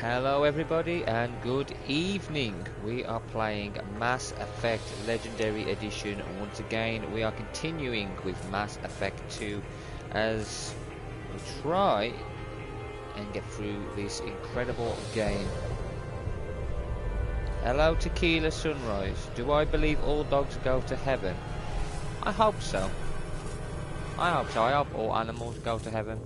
Hello everybody and good evening. We are playing Mass Effect Legendary Edition once again. We are continuing with Mass Effect 2 as we try and get through this incredible game. Hello Tequila Sunrise. Do I believe all dogs go to heaven? I hope so. I hope all animals go to heaven.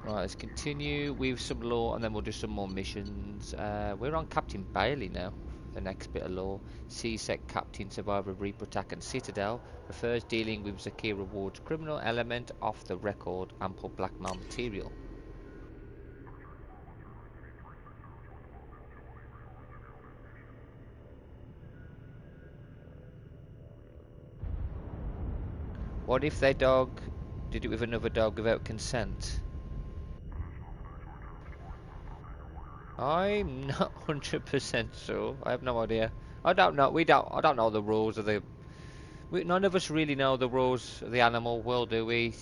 Right, let's continue with some lore and then we'll do some more missions. We're on Captain Bailey now. The next bit of lore. C-Sec Captain, survivor of Reaper Attack and Citadel. Prefers dealing with Zakira Ward's criminal element, off the record, ample blackmail material. What if their dog did it with another dog without consent? I'm not 100% sure. I have no idea. I don't know. I don't know the rules of the. None of us really know the rules of the animal world, do we?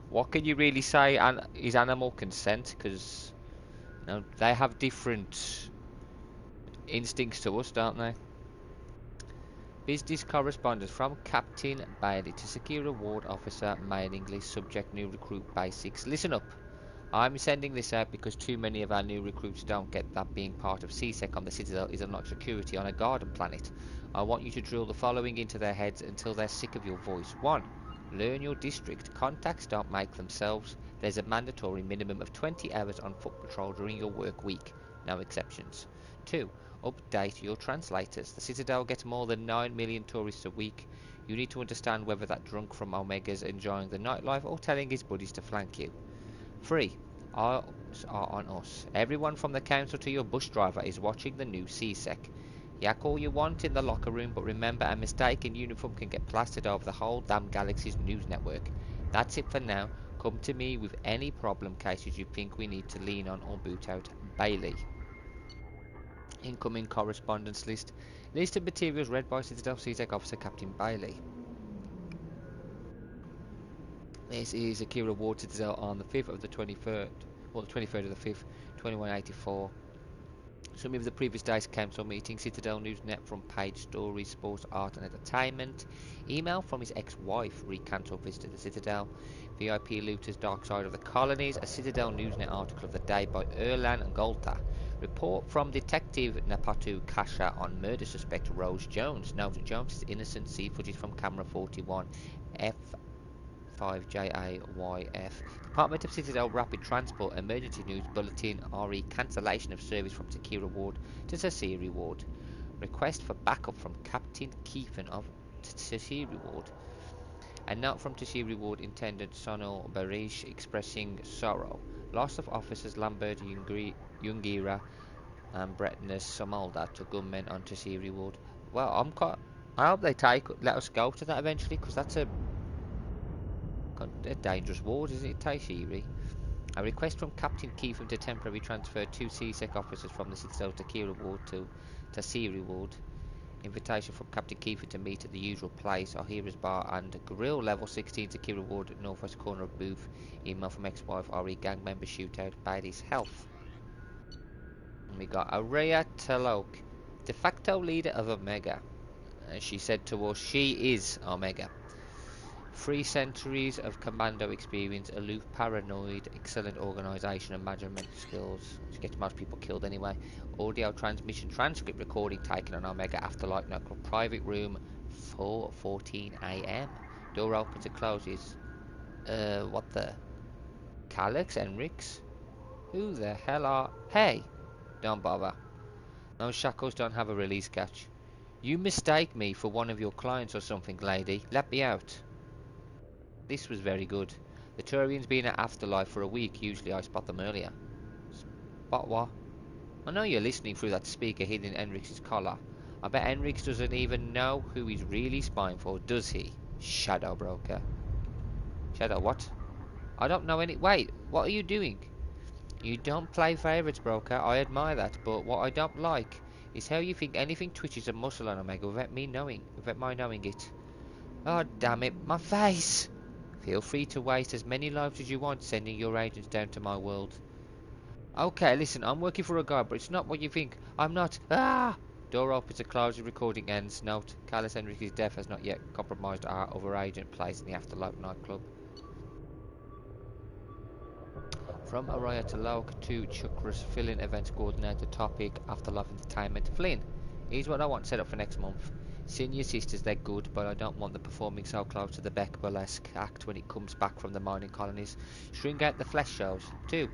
What can you really say? Is animal consent? Because they have different instincts to us, don't they? Business correspondence from Captain Bailey to Secure Reward Officer mailing list, subject new recruit basics. Listen up. I'm sending this out because too many of our new recruits don't get that being part of C-Sec on the Citadel is unlocked security on a garden planet. I want you to drill the following into their heads until they're sick of your voice. 1. Learn your district. Contacts don't make themselves. There's a mandatory minimum of 20 hours on foot patrol during your work week. No exceptions. 2. Update your translators. The Citadel gets more than 9 million tourists a week. You need to understand whether that drunk from Omega's enjoying the nightlife or telling his buddies to flank you. 3. Eyes are on us. Everyone from the council to your bus driver is watching the new C-Sec. Yak all you want in the locker room, but remember a mistake in uniform can get plastered over the whole damn galaxy's news network. That's it for now. Come to me with any problem cases you think we need to lean on or boot out. Bailey. Incoming correspondence list. List of materials read by Citadel C-Sec Officer Captain Bailey. This is Akira Ward Citadel on the 5th of the 23rd, well the 23rd of the 5th, 2184. Some of the previous day's council meeting, Citadel Newsnet from page stories, sports, art and entertainment. Email from his ex-wife, recanto visited the Citadel. VIP looters, dark side of the colonies, a Citadel Newsnet article of the day by Erlan Golta. Report from Detective Napatu Kasha on murder suspect Rose Jones. Note Jones is innocent, see footage from camera 41. F 5JAYF. Department of Citadel Rapid Transport Emergency News Bulletin RE cancellation of service from Takira Ward to Tasiri Ward. Request for backup from Captain Keefen of Tasiri Ward. A note from Tasiri Ward Intendant Sonal Barish expressing sorrow. Loss of officers Lambert Jungira and Bretness Somolda to gunmen on Tasiri Ward. Well, I hope they let us go to that eventually, because that's a dangerous ward, isn't it, Taishiri? A request from Captain Keefen to temporarily transfer 2 C-Sec officers from the Citadel Takira Ward to Tasiri Ward. Invitation from Captain Keefen to meet at the usual place, Ohira's Bar and Grill, level 16, Takira Ward, northwest corner of Booth. Email from ex-wife, RE gang member shootout, Bailey's health. And we got Araya Talok, de facto leader of Omega. She said to us, she is Omega. 3 centuries of commando experience, aloof, paranoid, excellent organisation and management skills, which gets most people killed anyway. Audio transmission, transcript recording taken on Omega Afterlife Network, private room, 4:14 AM. Door opens and closes. What the? Calyx Enrix? Who the hell are? Hey! Don't bother. Those shackles don't have a release catch. You mistake me for one of your clients or something, lady. Let me out. This was very good. The Turians been at Afterlife for a week. Usually I spot them earlier. Spot what? I know you're listening through that speaker hidden in Enrix's collar. I bet Enrix doesn't even know who he's really spying for, does he? Shadow broker. Shadow what? I don't know any... Wait, what are you doing? You don't play favourites, broker. I admire that, but what I don't like is how you think anything twitches a muscle on Omega without my knowing it. Oh, damn it. My face! Feel free to waste as many lives as you want sending your agents down to my world. Okay, listen, I'm working for a guy, but it's not what you think. I'm not. Ah! Door opens and closes, recording ends. Note, Carlos Enrique's death has not yet compromised our other agent place in the Afterlife nightclub. From Arroyo to Loke to Chukra's fill-in events coordinator, topic Afterlife Entertainment. Flynn, here's what I want set up for next month. Senior sisters, they're good, but I don't want them performing so close to the Beck burlesque act when it comes back from the mining colonies. Shrink out the flesh shows. 2.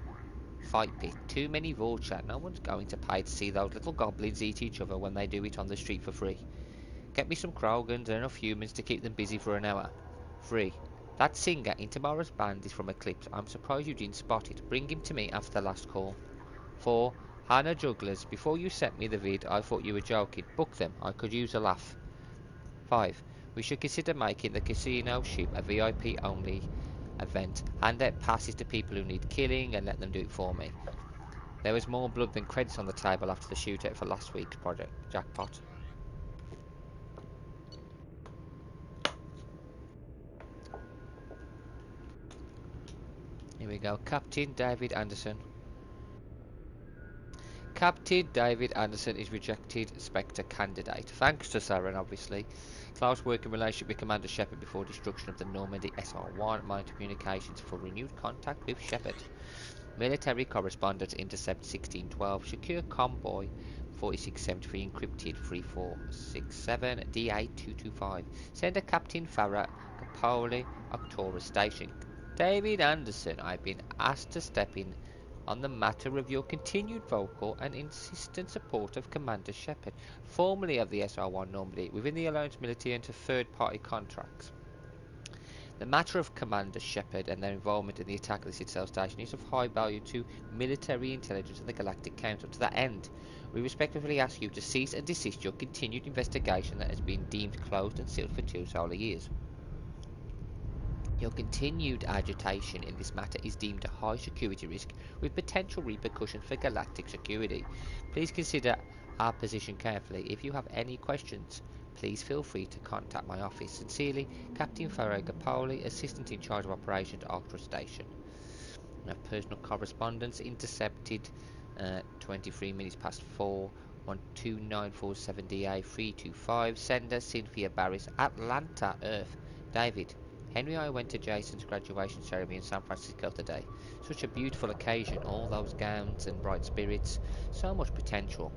Fight pit. Too many vulture. No one's going to pay to see those little goblins eat each other when they do it on the street for free. Get me some Krogans and enough humans to keep them busy for an hour. 3. That singer in tomorrow's band is from Eclipse. I'm surprised you didn't spot it. Bring him to me after the last call. 4. Hannah Jugglers. Before you sent me the vid, I thought you were joking. Book them. I could use a laugh. 5. We should consider making the casino ship a VIP only event. Hand out passes to people who need killing and let them do it for me. There was more blood than credits on the table after the shootout for last week's project. Jackpot. Here we go. Captain David Anderson. Captain David Anderson is rejected Spectre candidate. Thanks to Saren, obviously. Close working relationship with Commander Shepard before destruction of the Normandy SR-1. Mind communications for renewed contact with Shepard. Military correspondence intercept 1612. Secure convoy 4673 encrypted 3467 DA225. Sender Captain Farah Capoli Octora Station. David Anderson, I've been asked to step in on the matter of your continued vocal and insistent support of Commander Shepard, formerly of the SR-1 Normandy, within the Alliance military and to third-party contracts. The matter of Commander Shepard and their involvement in the attack of the Citadel Station is of high value to military intelligence and the Galactic Council. To that end, we respectfully ask you to cease and desist your continued investigation that has been deemed closed and sealed for 2 solar years. Your continued agitation in this matter is deemed a high security risk with potential repercussions for galactic security. Please consider our position carefully. If you have any questions, please feel free to contact my office. Sincerely, Captain Farah Gapoli, Assistant in Charge of Operations at Octra Station. We have personal correspondence intercepted 23 minutes past 4, 12947 DA 325. Sender Cynthia Barris, Atlanta, Earth. David, Henry and I went to Jason's graduation ceremony in San Francisco today. Such a beautiful occasion, all those gowns and bright spirits, so much potential.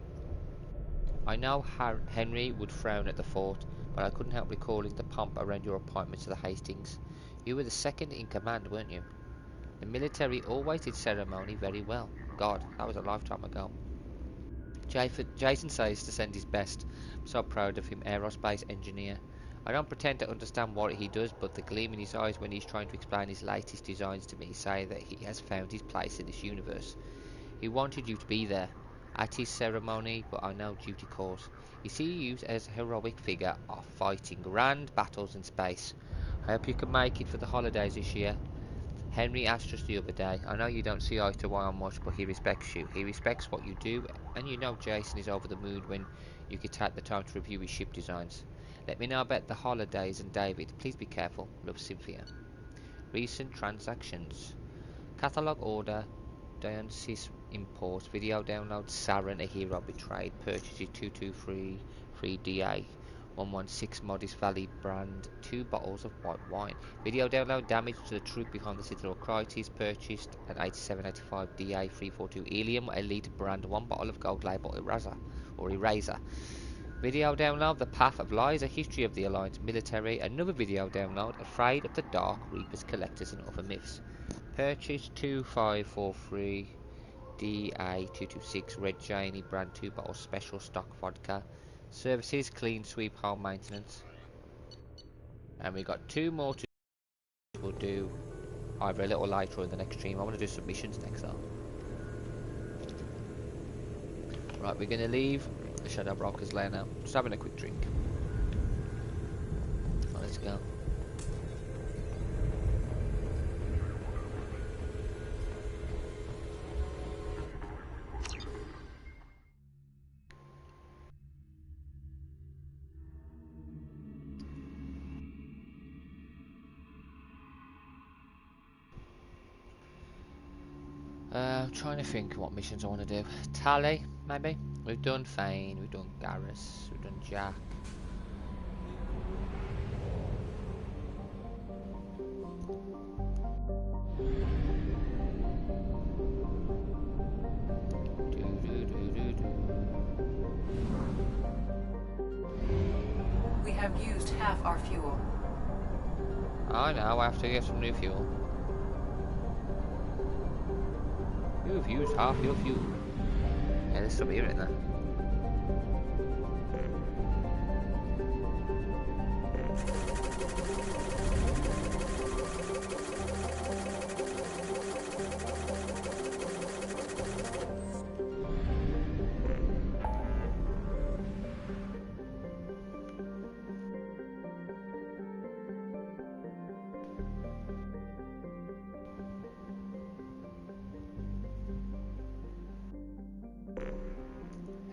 I know Henry would frown at the thought, but I couldn't help recalling the pomp around your appointment to the Hastings. You were the second in command, weren't you? The military always did ceremony very well. God, that was a lifetime ago. Jason says to send his best. I'm so proud of him, aerospace engineer. I don't pretend to understand what he does, but the gleam in his eyes when he's trying to explain his latest designs to me say that he has found his place in this universe. He wanted you to be there at his ceremony, but I know duty calls. He sees you as a heroic figure of fighting grand battles in space. I hope you can make it for the holidays this year. Henry asked us the other day, I know you don't see eye to eye on much, but he respects you. He respects what you do, and you know Jason is over the moon when you could take the time to review his ship designs. Let me know about the holidays, and David, please be careful. Love, Cynthia. Recent transactions. Catalogue order, Dionysus imports, video download, Saren, a hero betrayed, purchases 2233 DA. 116 Modest Valley brand, 2 bottles of white wine. Video download, damage to the troop behind the Citadel Crisis, purchased an 8785 DA 342 Helium Elite brand, 1 bottle of gold label eraser. Video download, The Path of Lies, a history of the Alliance military. Another video download, Afraid of the Dark, Reapers, Collectors and Other Myths. Purchase 2543 DA226 Red Janie brand, 2 bottles special stock vodka. Services, clean sweep, home maintenance. And we got 2 more to do. We'll do either a little later or in the next stream. I want to do submissions next though. Right, we're going to leave the Shadow Brokers lair now. Just having a quick drink. Right, let's go. I'm trying to think what missions I want to do. Tally, maybe? We've done Fane, we've done Garrus, we've done Jack. We have used half our fuel. I know, I have to get some new fuel. You've used half your fuel. Yeah, there's some here in there.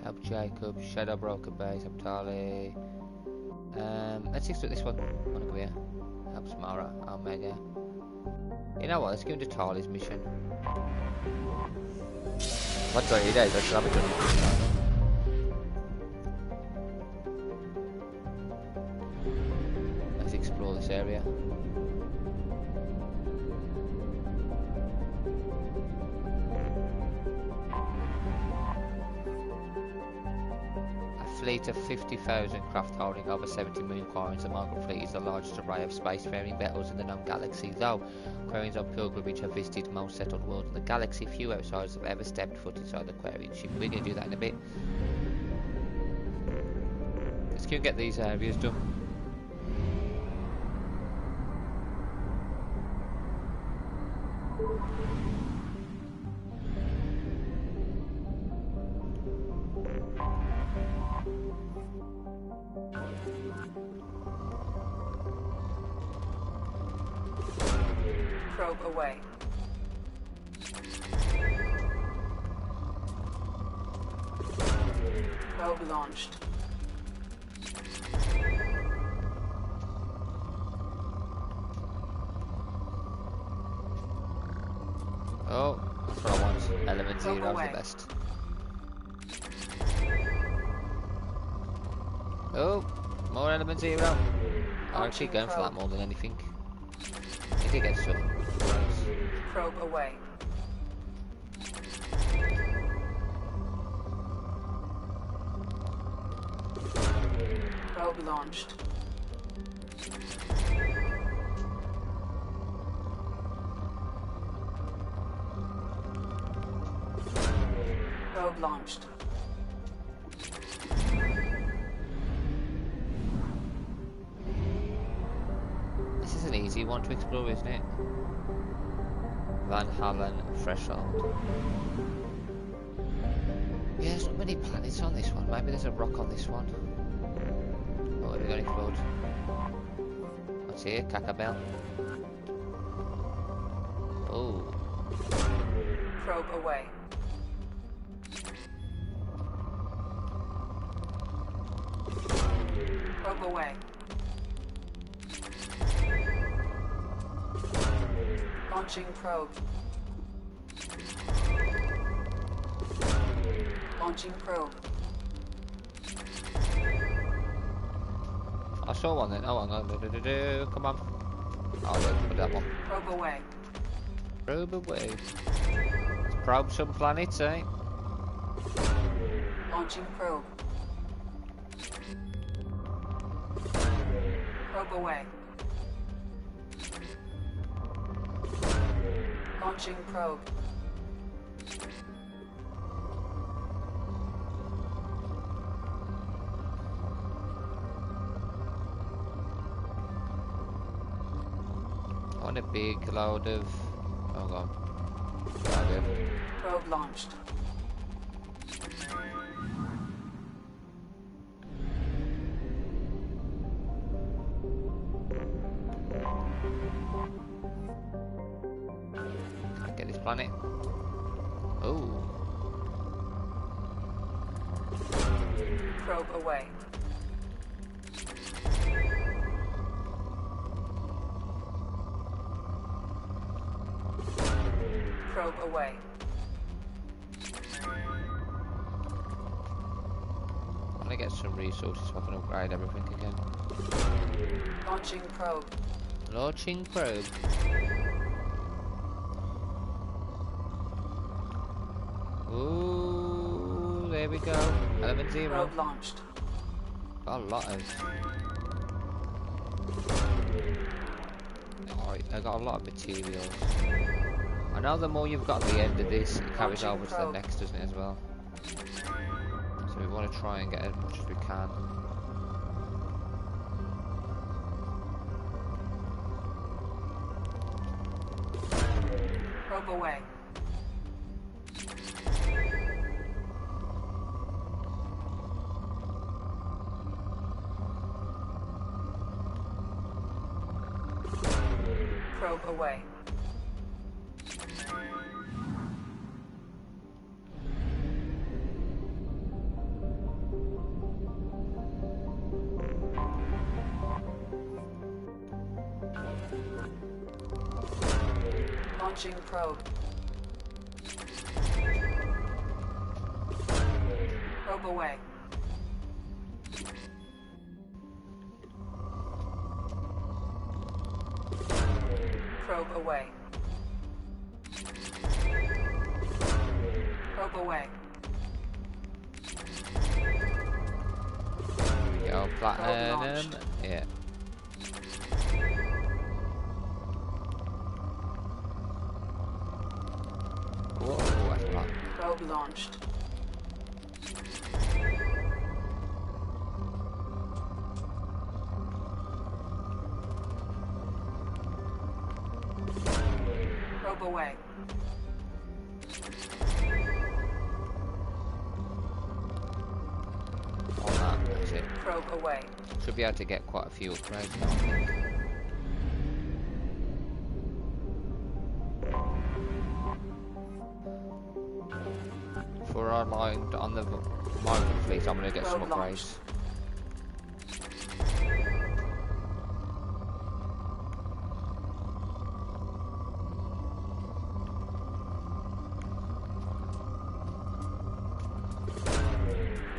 Help Jacob, Shadow Broker Base, help Tali. Let's just do this one. I wanna go here. Help Samara, Omega. You know what, let's go into Tali's mission. What's all you guys? I should have it done. Let's explore this area. Fleet of 50,000 craft holding over 70 million quarries. The Mongol fleet is the largest array of spacefaring vessels in the known galaxy, though Quarians on pilgrimage have visited most settled worlds in the galaxy. Few outsiders have ever stepped foot inside the Quarian ship. We're going to do that in a bit. Let's go and get these areas done. Probe away. Probe launched. Oh, that's what I want. Element 0 is the best. Oh, more element 0. I'm actually going for that more than anything. I need to get some. Probe away. Probe launched. Probe launched. This is an easy one to explore, isn't it? Van Halen Threshold. Yeah, there's not many planets on this one. Maybe there's a rock on this one. Oh, have we got explored? What's here? Cacabel. Oh. Probe away. Probe away. Launching probe. Launching probe. I saw one then. Oh, hang on. Come on. Oh, look at that one. Probe away. Probe away. Let's probe some planets, eh? Launching probe. Probe away. Launching probe. I want a big load of... Oh, God. Probe launched. Get this planet. Oh. Probe away. Probe away. to get some resources so I can upgrade everything again. Launching probe. Launching probe. Ooh, there we go. Element 0. Probe launched. Got a lot of... Oh, I got a lot of materials. I know the more you've got at the end of this, it carries Launching over to the probe. next, doesn't it, as well? So we want to try and get as much as we can. Probe away. Probe away. Launching probe. Probe away. Probe away. Probe away. Go platinum. launched. Yeah. Whoa, that's a lot. Probe launched. Probe away. On that, that's it. Probe away. Should be able to get quite a few upgrades now, I think. For our line on the migrant fleet, I'm going to get some Probe upgrades. launched.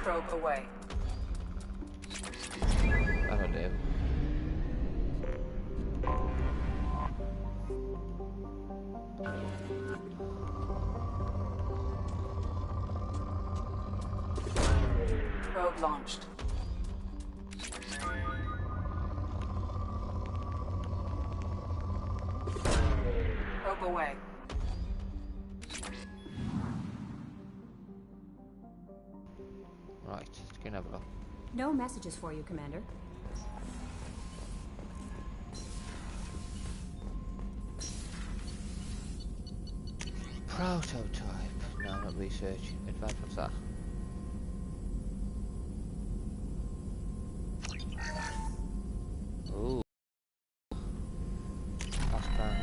Probe away. That'll do. Probe launched. Probe away. Right, let's go and have a look. No messages for you, Commander. Prototype. No, not research. Advanced, what's that? Ooh. Flashbang.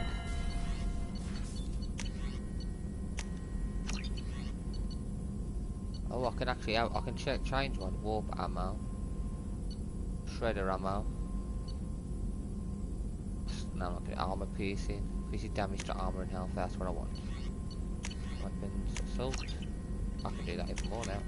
Oh, I can actually, I can change one. Warp ammo. Shredder ammo. No, I'm not gonna armor piercing. Increases damage to armor and health. That's what I want. Weapons, assault. I can do that even more now.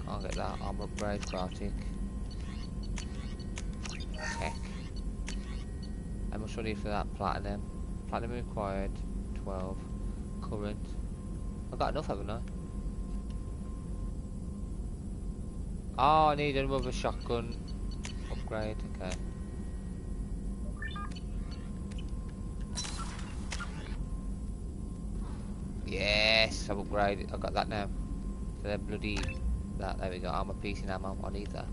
I'll get that armor upgrade, Bartic. Tech. How much do I need for that? Platinum. Platinum required. 12. Current. I've got enough, haven't I? Oh, I need another shotgun upgrade. Okay. Yes, I've upgraded. I've got that now. So they're bloody. That, there we go. Armor piercing ammo. I need that.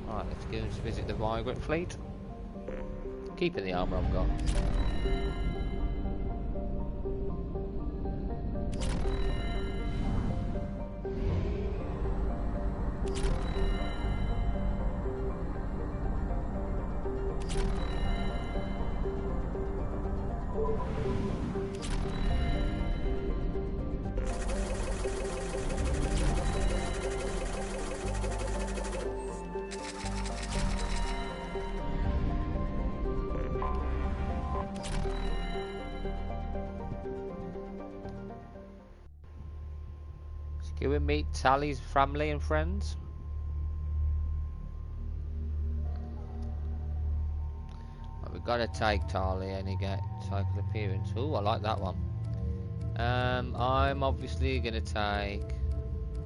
Alright, let's go and visit the migrant fleet. Keeping the armor I've got. Shall we meet Tally's family and friends? Well, we've got to take Tally and he get cycle appearance. Oh, I like that one. I'm obviously going to take...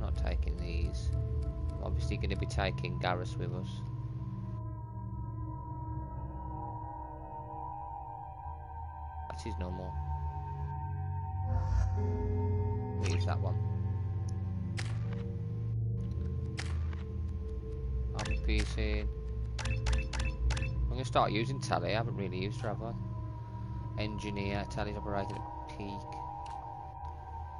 not taking these. I'm obviously going to be taking Garrus with us. That is normal. We'll use that one. I'm piecing. I'm going to start using Tally. I haven't really used her, have I? Engineer. Tally's operated at peak.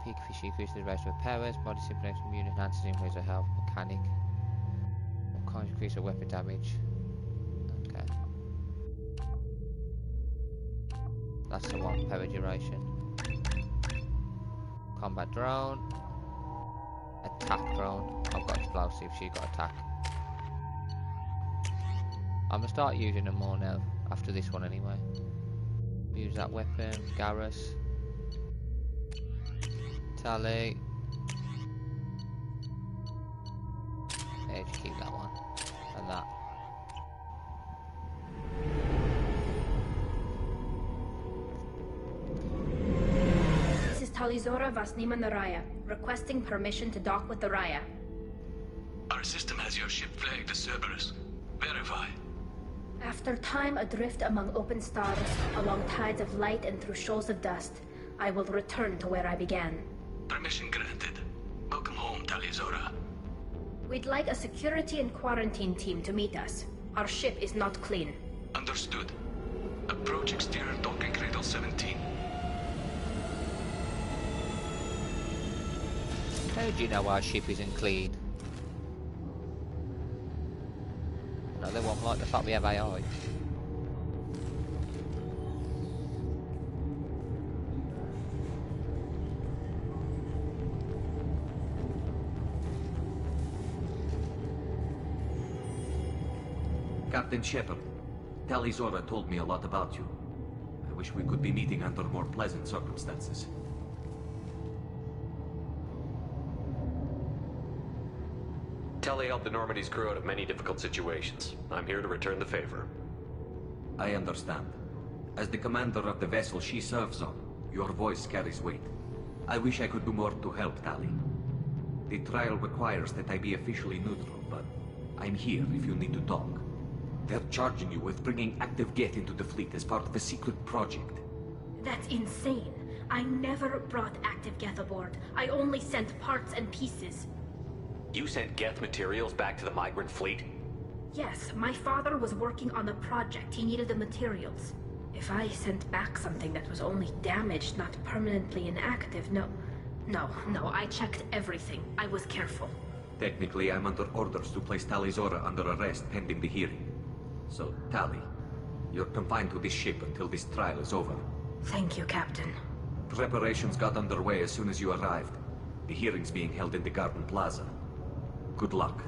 Peak fishing increases the rest of her powers. Body simulation immune enhances increase her health. Mechanic. All kinds increase her weapon damage. Okay. That's the one. Power duration. Combat drone. Attack drone. I've got explosive. She's got attack. I'm gonna start using them more now. After this one, anyway. Use that weapon. Garrus. Tally. Yeah, just keep that one. And that. This is Talizora Vasnima Naraya, requesting permission to dock with the Raya. Our system has your ship flagged as Cerberus. Verify. After time adrift among open stars, along tides of light and through shoals of dust, I will return to where I began. Permission granted. Welcome home, Talizora. We'd like a security and quarantine team to meet us. Our ship is not clean. Understood. Approach exterior docking cradle 17. How do you know our ship isn't clean? No, they won't like the fact we have AI. Captain Shepard, Talizora told me a lot about you. I wish we could be meeting under more pleasant circumstances. Tally helped the Normandy's crew out of many difficult situations. I'm here to return the favor. I understand. As the commander of the vessel she serves on, your voice carries weight. I wish I could do more to help Tally. The trial requires that I be officially neutral, but I'm here if you need to talk. They're charging you with bringing active Geth into the fleet as part of a secret project. That's insane. I never brought active Geth aboard. I only sent parts and pieces. You sent Geth materials back to the migrant fleet? Yes, my father was working on a project. He needed the materials. If I sent back something that was only damaged, not permanently inactive, no, I checked everything. I was careful. Technically, I'm under orders to place Talizora under arrest pending the hearing. So, Tally, you're confined to this ship until this trial is over. Thank you, Captain. Preparations got underway as soon as you arrived. The hearing's being held in the Garden Plaza. Good luck.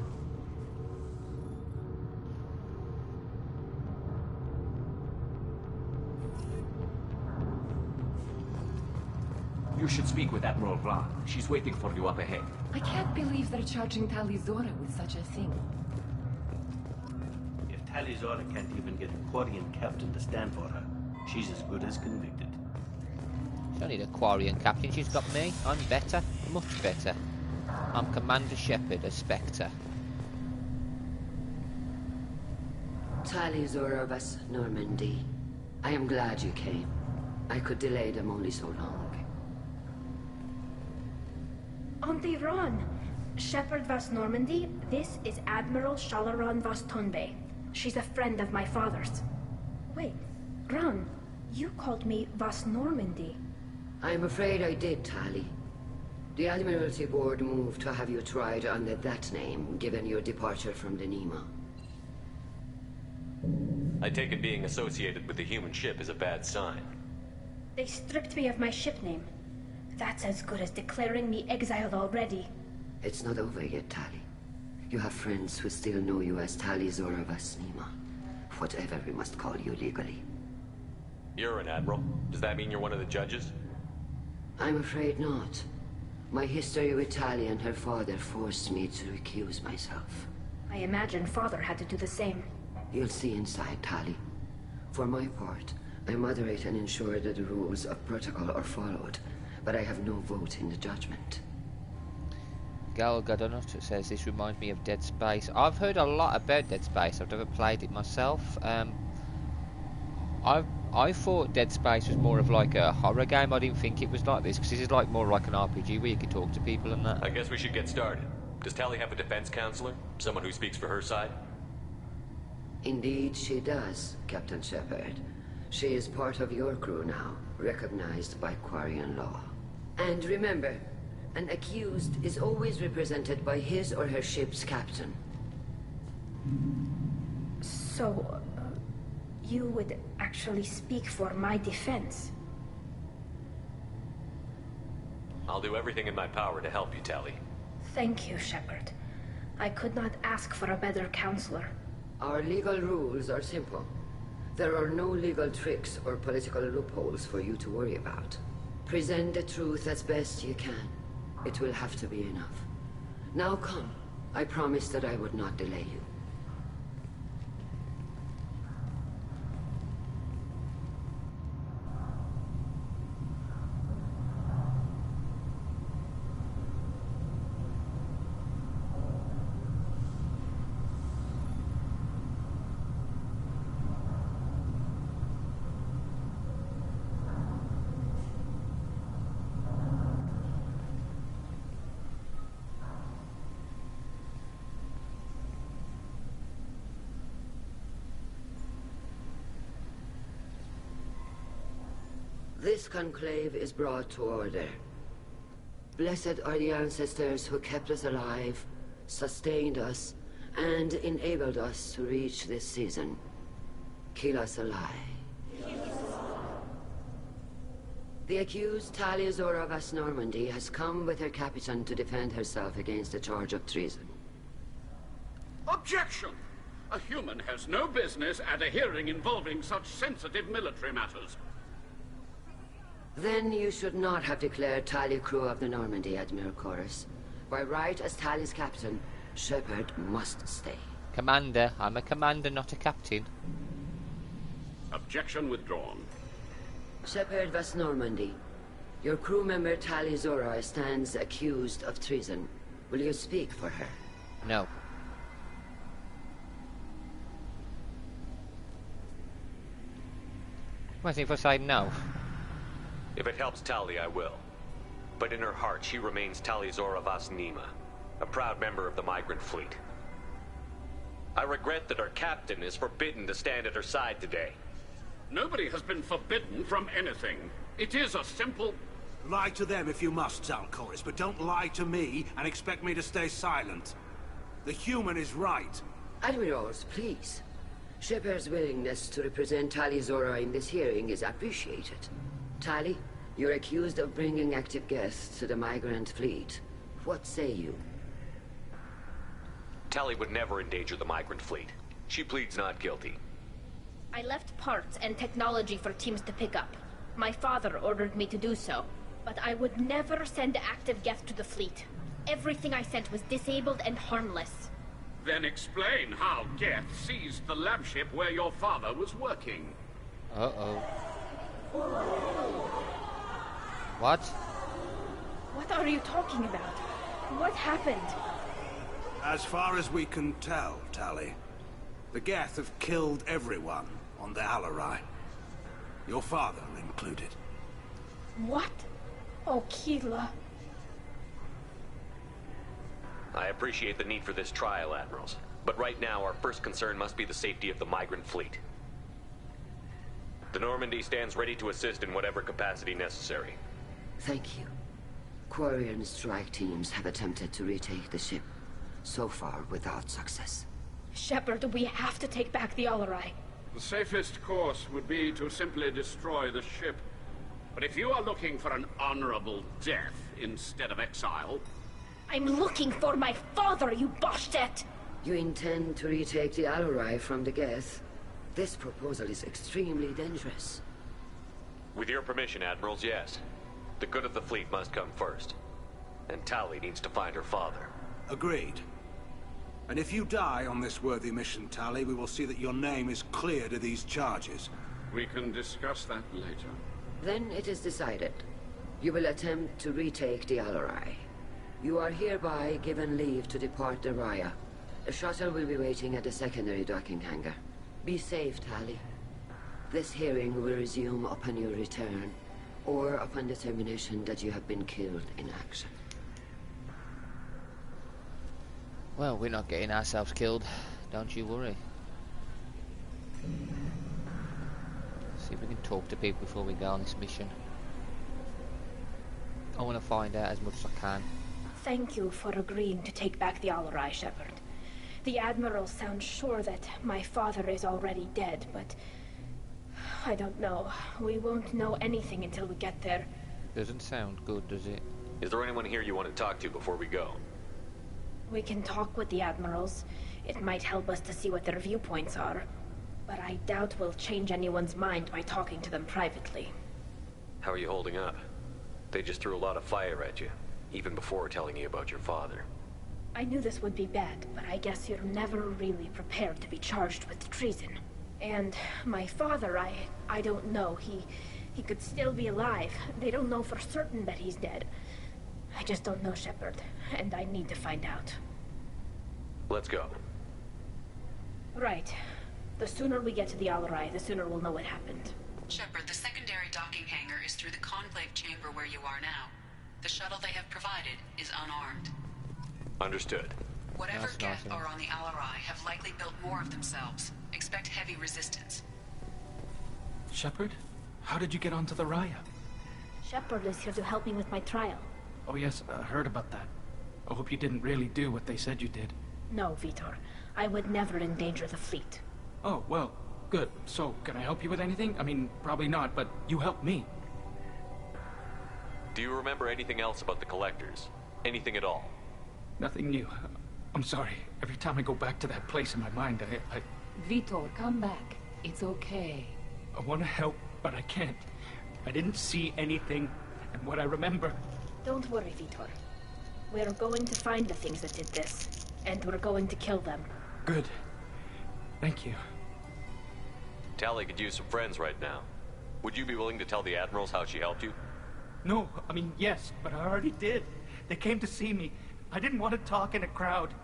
You should speak with Admiral Ra. She's waiting for you up ahead. I can't believe they're charging Talizora with such a thing. If Talizora can't even get a Quarian captain to stand for her, she's as good as convicted. She don't need a Quarian captain, she's got me. I'm better, much better. I'm Commander Shepard, a Spectre. Talizora Vas Normandy. I am glad you came. I could delay them only so long. Auntie Ron! Shepard Vas Normandy, this is Admiral Shalaran Vas Tonbe. She's a friend of my father's. Wait, Ron, you called me Vas Normandy. I'm afraid I did, Tali. The Admiralty Board moved to have you tried under that name, given your departure from the Nima. I take it being associated with the human ship is a bad sign. They stripped me of my ship name. That's as good as declaring me exiled already. It's not over yet, Tali. You have friends who still know you as Talizora Vas Nima. Whatever we must call you legally. You're an admiral. Does that mean you're one of the judges? I'm afraid not. My history with Tali and her father forced me to recuse myself. I imagine Father had to do the same. You'll see inside, Tali. For my part, I moderate and ensure that the rules of protocol are followed, but I have no vote in the judgment. Gal Gadonut says this reminds me of Dead Space. I've heard a lot about Dead Space. I've never played it myself. I thought Dead Space was more of like a horror game. I didn't think it was like this, because this is like more like an RPG where you can talk to people and that. I guess we should get started. Does Tali have a defense counselor? Someone who speaks for her side? Indeed she does, Captain Shepard. She is part of your crew now, recognized by Quarian law. And remember, an accused is always represented by his or her ship's captain. So, you would actually speak for my defense? I'll do everything in my power to help you, Tali. Thank you, Shepard. I could not ask for a better counselor. Our legal rules are simple. There are no legal tricks or political loopholes for you to worry about. Present the truth as best you can. It will have to be enough. Now come. I promised that I would not delay you. This conclave is brought to order. Blessed are the ancestors who kept us alive, sustained us, and enabled us to reach this season. Kill us alive. The accused Talia Zora Vas Normandy has come with her captain to defend herself against a charge of treason. Objection! A human has no business at a hearing involving such sensitive military matters. Then you should not have declared Tali crew of the Normandy, Admiral Chorus. By right as Tali's captain, Shepard must stay. Commander, I'm a commander, not a captain. Objection withdrawn. Shepard Vas Normandy, your crew member Tali Zora stands accused of treason. Will you speak for her? No. Imagine if I say no. If it helps Tali, I will. But in her heart, she remains Tali Zora Vas Nima, a proud member of the migrant fleet. I regret that our captain is forbidden to stand at her side today. Nobody has been forbidden from anything. It is a simple... Lie to them if you must, Zalcoris, but don't lie to me and expect me to stay silent. The human is right. Admirals, please. Shepard's willingness to represent Tali Zora in this hearing is appreciated. Tali, you're accused of bringing active guests to the migrant fleet. What say you? Tali would never endanger the migrant fleet. She pleads not guilty. I left parts and technology for teams to pick up. My father ordered me to do so, but I would never send active guests to the fleet. Everything I sent was disabled and harmless. Then explain how Geth seized the lab ship where your father was working. Uh-oh. What? What are you talking about? What happened? As far as we can tell, Tali, the Geth have killed everyone on the Alarai. Your father included. What? Oh, Keela. I appreciate the need for this trial, Admirals. But right now, our first concern must be the safety of the migrant fleet. The Normandy stands ready to assist in whatever capacity necessary. Thank you. Quarian strike teams have attempted to retake the ship, so far without success. Shepard, we have to take back the Alarai. The safest course would be to simply destroy the ship. But if you are looking for an honorable death instead of exile... I'm looking for my father, you Boshtet! You intend to retake the Alarai from the Geth? This proposal is extremely dangerous. With your permission, Admirals, yes. The good of the fleet must come first. and Tali needs to find her father. Agreed. And if you die on this worthy mission, Tali, we will see that your name is cleared of these charges. We can discuss that later. Then it is decided. You will attempt to retake the Alarai. You are hereby given leave to depart the Raya. A shuttle will be waiting at the secondary docking hangar. Be safe, Tali. This hearing will resume upon your return, or upon determination that you have been killed in action. Well, we're not getting ourselves killed, don't you worry. See if we can talk to people before we go on this mission. I want to find out as much as I can. Thank you for agreeing to take back the Alarai, Shepard. The Admiral sounds sure that my father is already dead, but I don't know. We won't know anything until we get there. Doesn't sound good, does it? Is there anyone here you want to talk to before we go? We can talk with the Admirals. It might help us to see what their viewpoints are. But I doubt we'll change anyone's mind by talking to them privately. How are you holding up? They just threw a lot of fire at you, even before telling you about your father. I knew this would be bad, but I guess you're never really prepared to be charged with treason. And my father, I don't know. He could still be alive. They don't know for certain that he's dead. I just don't know, Shepard, and I need to find out. Let's go. Right. The sooner we get to the Alarai, the sooner we'll know what happened. Shepard, the secondary docking hangar is through the conclave chamber where you are now. The shuttle they have provided is unarmed. Understood. Whatever Geth are on the Alarai have likely built more of themselves. Expect heavy resistance. Shepard? How did you get onto the Raya? Shepard is here to help me with my trial. Oh yes, I heard about that. I hope you didn't really do what they said you did. No, Vitor. I would never endanger the fleet. Oh, well, good. So, can I help you with anything? I mean, probably not, but you helped me. Do you remember anything else about the Collectors? Anything at all? Nothing new. I'm sorry. Every time I go back to that place in my mind, I... Vitor, come back. It's okay. I want to help, but I can't. I didn't see anything, and what I remember... Don't worry, Vitor. We're going to find the things that did this, and we're going to kill them. Good. Thank you. Tali could use some friends right now. Would you be willing to tell the Admirals how she helped you? No, I mean, yes, but I already did. They came to see me. I didn't want to talk in a crowd.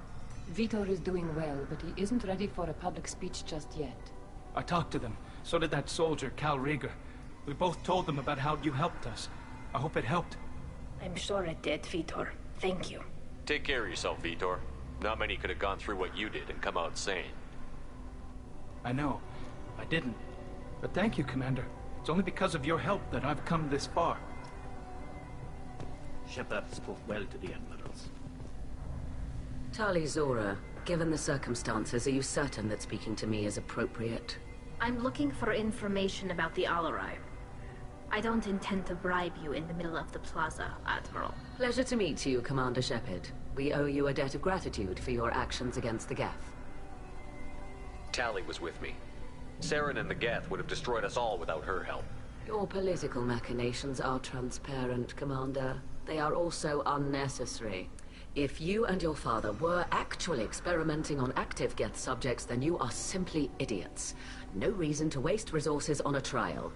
Vitor is doing well, but he isn't ready for a public speech just yet. I talked to them. So did that soldier, Cal Rieger. We both told them about how you helped us. I hope it helped. I'm sure it did, Vitor. Thank you. Take care of yourself, Vitor. Not many could have gone through what you did and come out sane. I know. I didn't. But thank you, Commander. It's only because of your help that I've come this far. Shepard spoke well to the Admirals. Tali Zora, given the circumstances, are you certain that speaking to me is appropriate? I'm looking for information about the Alarai. I don't intend to bribe you in the middle of the plaza, Admiral. Pleasure to meet you, Commander Shepard. We owe you a debt of gratitude for your actions against the Geth. Tali was with me. Saren and the Geth would have destroyed us all without her help. Your political machinations are transparent, Commander. They are also unnecessary. If you and your father were actually experimenting on active Geth subjects, then you are simply idiots. No reason to waste resources on a trial.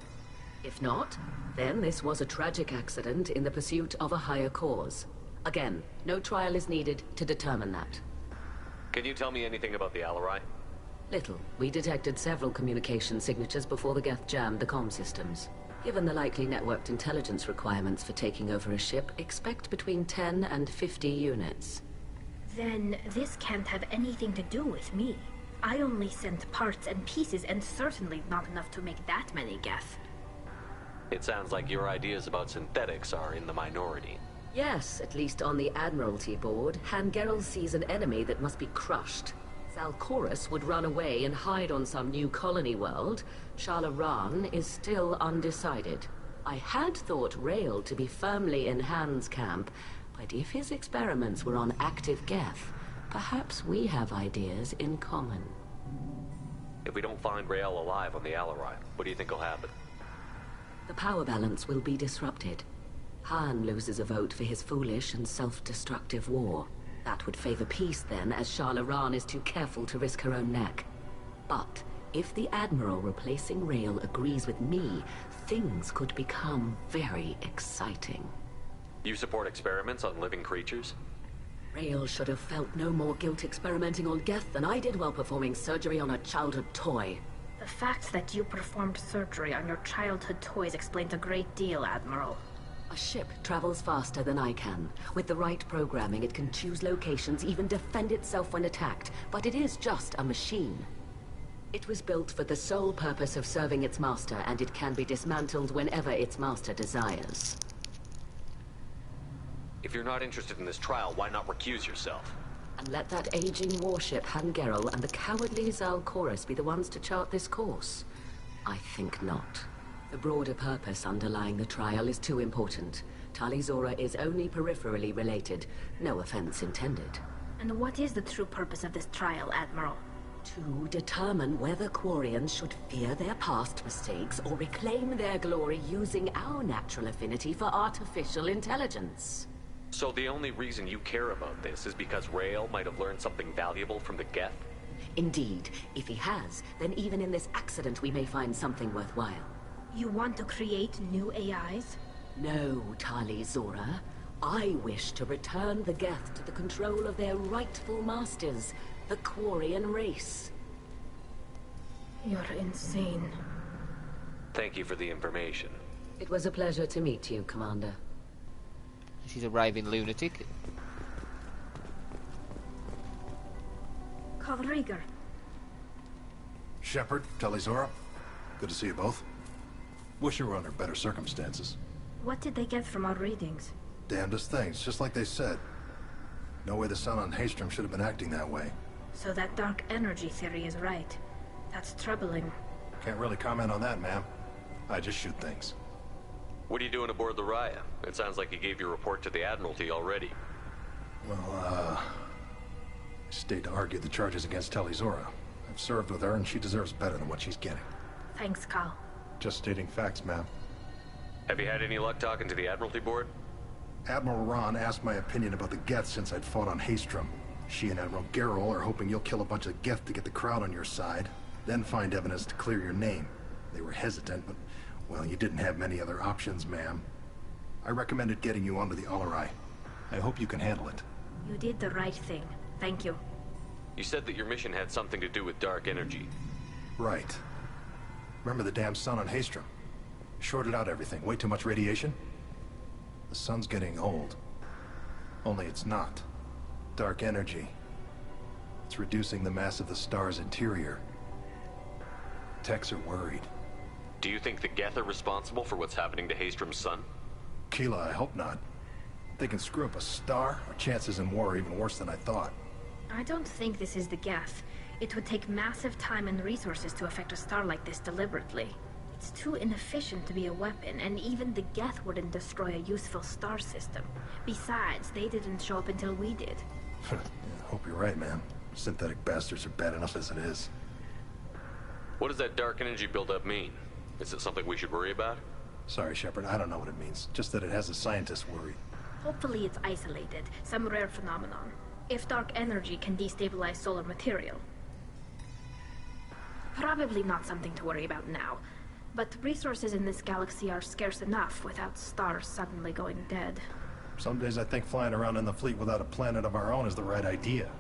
If not, then this was a tragic accident in the pursuit of a higher cause. Again, no trial is needed to determine that. Can you tell me anything about the Alarai? Little. We detected several communication signatures before the Geth jammed the comm systems. Given the likely networked intelligence requirements for taking over a ship, expect between 10 and 50 units. Then this can't have anything to do with me. I only sent parts and pieces, and certainly not enough to make that many Geth. It sounds like your ideas about synthetics are in the minority. Yes, at least on the Admiralty board, Hangerel sees an enemy that must be crushed. Zalcorus would run away and hide on some new colony world. Shalaran is still undecided. I had thought Rael to be firmly in Han's camp, but if his experiments were on active Geth, perhaps we have ideas in common. If we don't find Rael alive on the Alarai, what do you think will happen? The power balance will be disrupted. Han loses a vote for his foolish and self-destructive war. That would favor peace then, as Shala Ran is too careful to risk her own neck. But if the Admiral replacing Rael agrees with me, things could become very exciting. You support experiments on living creatures? Rael should have felt no more guilt experimenting on Geth than I did while performing surgery on a childhood toy. The fact that you performed surgery on your childhood toys explains a great deal, Admiral. A ship travels faster than I can. With the right programming, it can choose locations, even defend itself when attacked. But it is just a machine. It was built for the sole purpose of serving its master, and it can be dismantled whenever its master desires. If you're not interested in this trial, why not recuse yourself? And let that aging warship Hangerel and the cowardly Zal Chorus be the ones to chart this course? I think not. The broader purpose underlying the trial is too important. Tali Zora is only peripherally related. No offense intended. And what is the true purpose of this trial, Admiral? To determine whether Quarians should fear their past mistakes or reclaim their glory using our natural affinity for artificial intelligence. So the only reason you care about this is because Rael might have learned something valuable from the Geth? Indeed. If he has, then even in this accident we may find something worthwhile. You want to create new AIs? No, Tali Zora. I wish to return the Geth to the control of their rightful masters, the Quarian race. You're insane. Thank you for the information. It was a pleasure to meet you, Commander. She's a raving lunatic. Carl Rieger. Shepard, Tali Zora. Good to see you both. Wish you were under better circumstances. What did they get from our readings? Damnedest things, just like they said. No way the sun on Haystrom should have been acting that way. So that dark energy theory is right. That's troubling. Can't really comment on that, ma'am. I just shoot things. What are you doing aboard the Raya? It sounds like you gave your report to the Admiralty already. Well, I stayed to argue the charges against Tali Zora. I've served with her, and she deserves better than what she's getting. Thanks, Carl. Just stating facts, ma'am. Have you had any luck talking to the Admiralty board? Admiral Ron asked my opinion about the Geth since I'd fought on Haystrom. She and Admiral Gerrel are hoping you'll kill a bunch of Geth to get the crowd on your side, then find evidence to clear your name. They were hesitant, but, well, you didn't have many other options, ma'am. I recommended getting you onto the Alarai. I hope you can handle it. You did the right thing. Thank you. You said that your mission had something to do with dark energy. Right. Remember the damn sun on Haystrom? Shorted out everything. Way too much radiation? The sun's getting old. Only it's not. Dark energy. It's reducing the mass of the star's interior. Techs are worried. Do you think the Geth are responsible for what's happening to Haystrom's sun? Keela, I hope not. If they can screw up a star, our chances in war are even worse than I thought. I don't think this is the Geth. It would take massive time and resources to affect a star like this deliberately. It's too inefficient to be a weapon, and even the Geth wouldn't destroy a useful star system. Besides, they didn't show up until we did. Yeah, hope you're right, man. Synthetic bastards are bad enough as it is. What does that dark energy buildup mean? Is it something we should worry about? Sorry, Shepard, I don't know what it means. Just that it has the scientists worried. Hopefully it's isolated, some rare phenomenon. If dark energy can destabilize solar material. Probably not something to worry about now. But resources in this galaxy are scarce enough without stars suddenly going dead. Some days I think flying around in the fleet without a planet of our own is the right idea.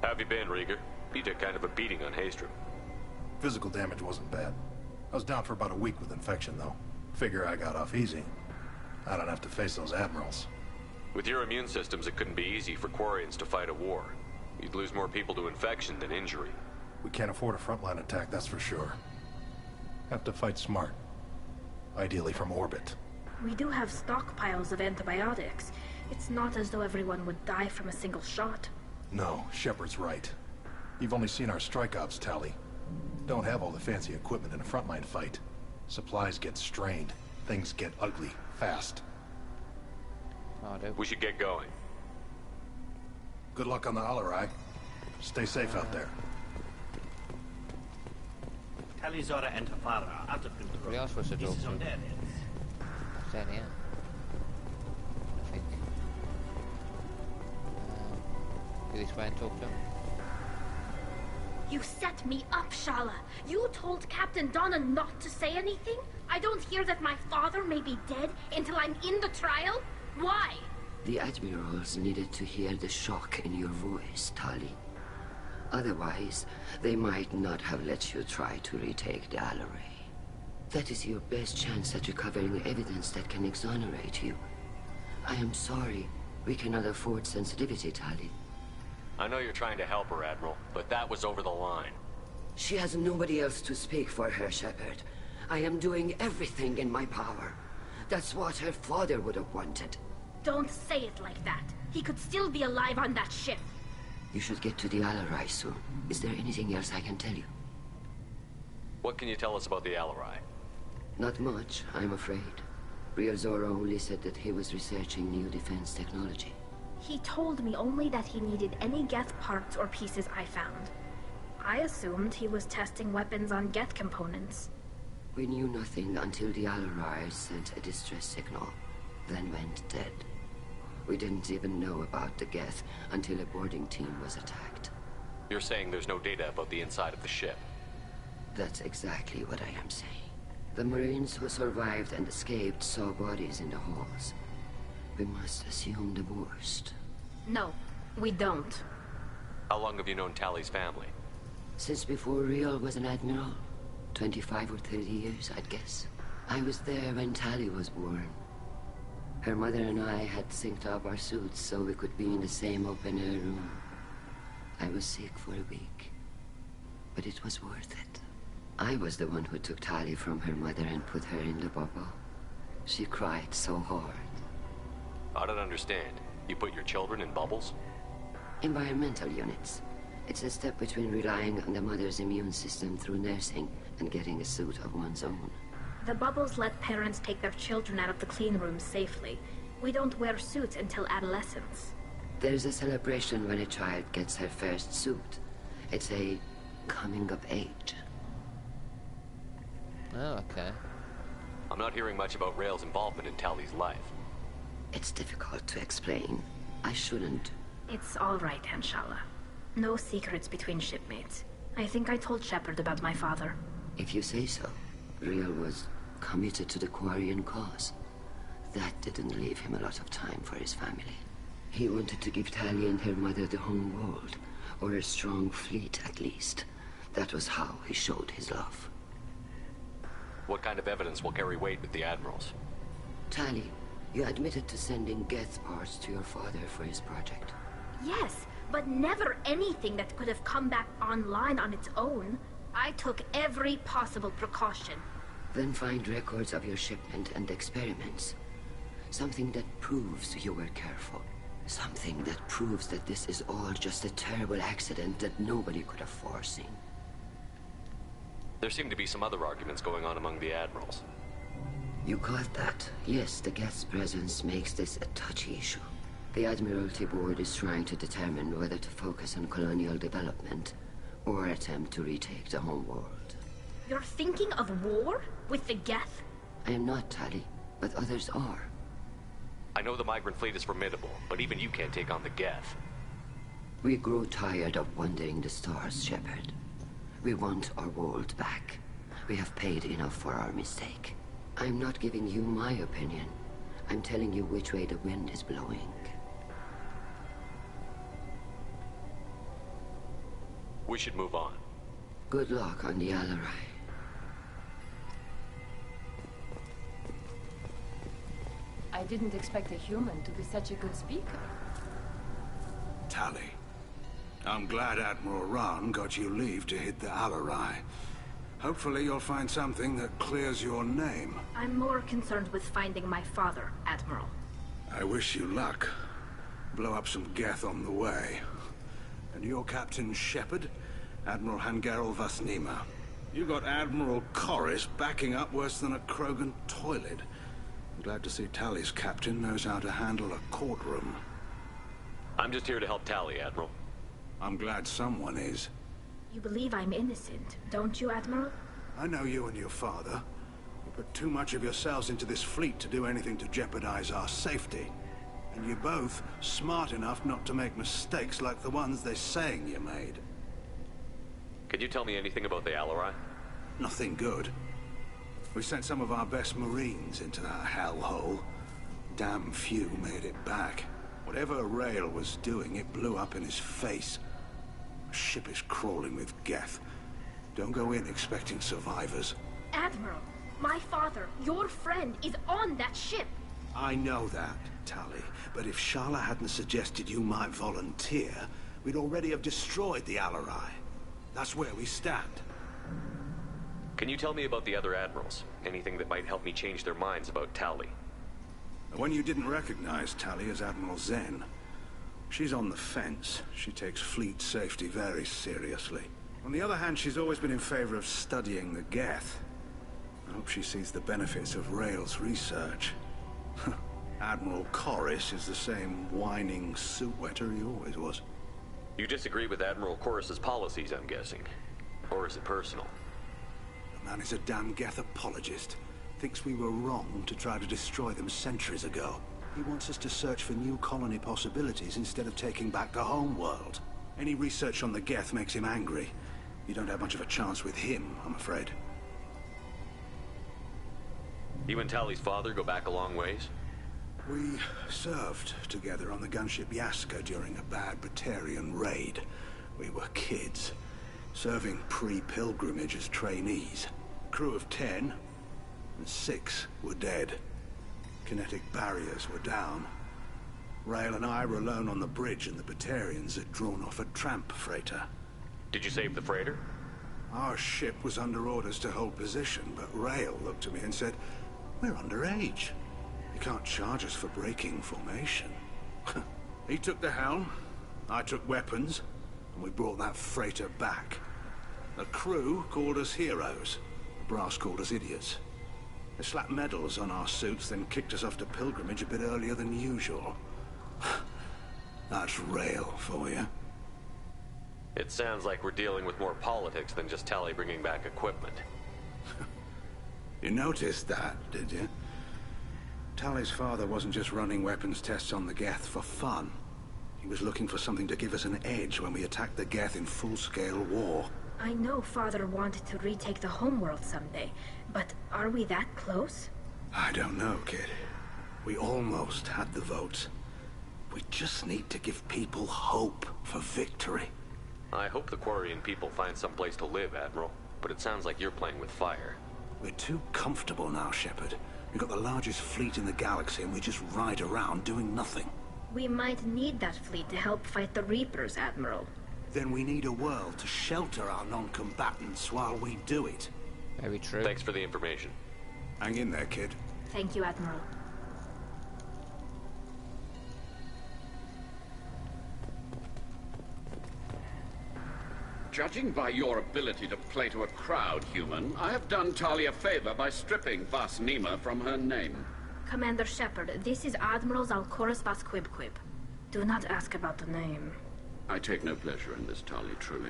How have you been, Rieger? You took kind of a beating on Haystrom. Physical damage wasn't bad. I was down for about a week with infection, though. Figure I got off easy. I don't have to face those admirals. With your immune systems, it couldn't be easy for Quarians to fight a war. You'd lose more people to infection than injury. We can't afford a frontline attack, that's for sure. Have to fight smart. Ideally from orbit. We do have stockpiles of antibiotics. It's not as though everyone would die from a single shot. No, Shepard's right. You've only seen our strike ops, Tali. Don't have all the fancy equipment in a frontline fight. Supplies get strained. Things get ugly, fast. We should get going. Good luck on the Alarai. Stay safe out there. Tali Zora and Tafara are out of control. What else was it This is all on to? their heads. down here? I think. Go this way and talk to him. You set me up, Shala. You told Captain Donna not to say anything? I don't hear that my father may be dead until I'm in the trial? Why? The admirals needed to hear the shock in your voice, Tali. Otherwise, they might not have let you try to retake the Alleray. That is your best chance at recovering evidence that can exonerate you. I am sorry. We cannot afford sensitivity, Tali. I know you're trying to help her, Admiral, but that was over the line. She has nobody else to speak for her, Shepard. I am doing everything in my power. That's what her father would have wanted. Don't say it like that. He could still be alive on that ship. You should get to the Alleray soon. Is there anything else I can tell you? What can you tell us about the Alleray? Not much, I'm afraid. Real Zora only said that he was researching new defense technology. He told me only that he needed any Geth parts or pieces I found. I assumed he was testing weapons on Geth components. We knew nothing until the Alleray sent a distress signal, then went dead. We didn't even know about the Geth until a boarding team was attacked. You're saying there's no data about the inside of the ship? That's exactly what I am saying. The Marines who survived and escaped saw bodies in the halls. We must assume the worst. No, we don't. How long have you known Tali's family? Since before Real was an admiral. 25 or 30 years, I'd guess. I was there when Tali was born. Her mother and I had synced up our suits so we could be in the same open-air room. I was sick for a week, but it was worth it. I was the one who took Tali from her mother and put her in the bubble. She cried so hard. I don't understand. You put your children in bubbles? Environmental units. It's a step between relying on the mother's immune system through nursing and getting a suit of one's own. The bubbles let parents take their children out of the clean rooms safely. We don't wear suits until adolescence. There's a celebration when a child gets her first suit. It's a coming of age. Oh, okay. I'm not hearing much about Rail's involvement in Tali's life. It's difficult to explain. I shouldn't. It's all right, Anshala. No secrets between shipmates. I think I told Shepard about my father. If you say so. Real was committed to the Quarian cause. That didn't leave him a lot of time for his family. He wanted to give Tali and her mother the home world, or a strong fleet at least. That was how he showed his love. What kind of evidence will carry weight with the admirals? Tali, you admitted to sending Geth parts to your father for his project. Yes, but never anything that could have come back online on its own. I took every possible precaution. Then find records of your shipment and experiments. Something that proves you were careful. Something that proves that this is all just a terrible accident that nobody could have foreseen. There seem to be some other arguments going on among the admirals. You caught that? Yes, the Geth's presence makes this a touchy issue. The Admiralty Board is trying to determine whether to focus on colonial development or attempt to retake the home world. You're thinking of war? With the Geth? I am not, Tali, but others are. I know the migrant fleet is formidable, but even you can't take on the Geth. We grow tired of wandering the stars, Shepard. We want our world back. We have paid enough for our mistake. I'm not giving you my opinion. I'm telling you which way the wind is blowing. We should move on. Good luck on the Alleray. I didn't expect a human to be such a good speaker. Tali, I'm glad Admiral Rahn got you leave to hit the Alleray. Hopefully you'll find something that clears your name. I'm more concerned with finding my father, Admiral. I wish you luck. Blow up some Geth on the way. And your Captain Shepard, Admiral Hangarel Vasnima. You got Admiral Corris backing up worse than a Krogan toilet. I'm glad to see Tali's captain knows how to handle a courtroom. I'm just here to help Tali, Admiral. I'm glad someone is. You believe I'm innocent, don't you, Admiral? I know you and your father. put too much of yourselves into this fleet to do anything to jeopardize our safety. And you're both smart enough not to make mistakes like the ones they're saying you made. Can you tell me anything about the Alarai? Nothing good. We sent some of our best Marines into that hellhole. Damn few made it back. Whatever Rail was doing, it blew up in his face. The ship is crawling with Geth. Don't go in expecting survivors. Admiral, my father, your friend, is on that ship. I know that, Tali. But if Shala hadn't suggested you might volunteer, we'd already have destroyed the Alarai. That's where we stand. Can you tell me about the other admirals? Anything that might help me change their minds about Tali? The one you didn't recognize, Tali, is Admiral Zen. She's on the fence. She takes fleet safety very seriously. On the other hand, she's always been in favor of studying the Geth. I hope she sees the benefits of Rail's research. Admiral Corris is the same whining suit-wetter he always was. You disagree with Admiral Corris's policies, I'm guessing. Or is it personal? The man is a damn Geth apologist. Thinks we were wrong to try to destroy them centuries ago. He wants us to search for new colony possibilities instead of taking back the home world. Any research on the Geth makes him angry. You don't have much of a chance with him, I'm afraid. You and Tali's father go back a long ways? We served together on the gunship Yaska during a bad Batarian raid. We were kids, serving pre-pilgrimage as trainees. Crew of 10, and 6 were dead. Kinetic barriers were down. Rail and I were alone on the bridge, and the Batarians had drawn off a tramp freighter. Did you save the freighter? Our ship was under orders to hold position, but Rail looked at me and said, "We're underage. You can't charge us for breaking formation." He took the helm, I took weapons, and we brought that freighter back. The crew called us heroes. The brass called us idiots. They slapped medals on our suits, then kicked us off to pilgrimage a bit earlier than usual. That's Rail for you. It sounds like we're dealing with more politics than just Tali bringing back equipment. You noticed that, did you? Tali's father wasn't just running weapons tests on the Geth for fun. He was looking for something to give us an edge when we attacked the Geth in full-scale war. I know Father wanted to retake the homeworld someday, but are we that close? I don't know, kid. We almost had the votes. We just need to give people hope for victory. I hope the Quarian people find some place to live, Admiral. But it sounds like you're playing with fire. We're too comfortable now, Shepard. We've got the largest fleet in the galaxy and we just ride around doing nothing. We might need that fleet to help fight the Reapers, Admiral. Then we need a world to shelter our non-combatants while we do it. Very true. Thanks for the information. Hang in there, kid. Thank you, Admiral. Judging by your ability to play to a crowd, human, I have done Tali a favor by stripping Vas Nima from her name. Commander Shepard, this is Admiral Zalkoris Vas Quibquib. Do not ask about the name. I take no pleasure in this, Tali, truly.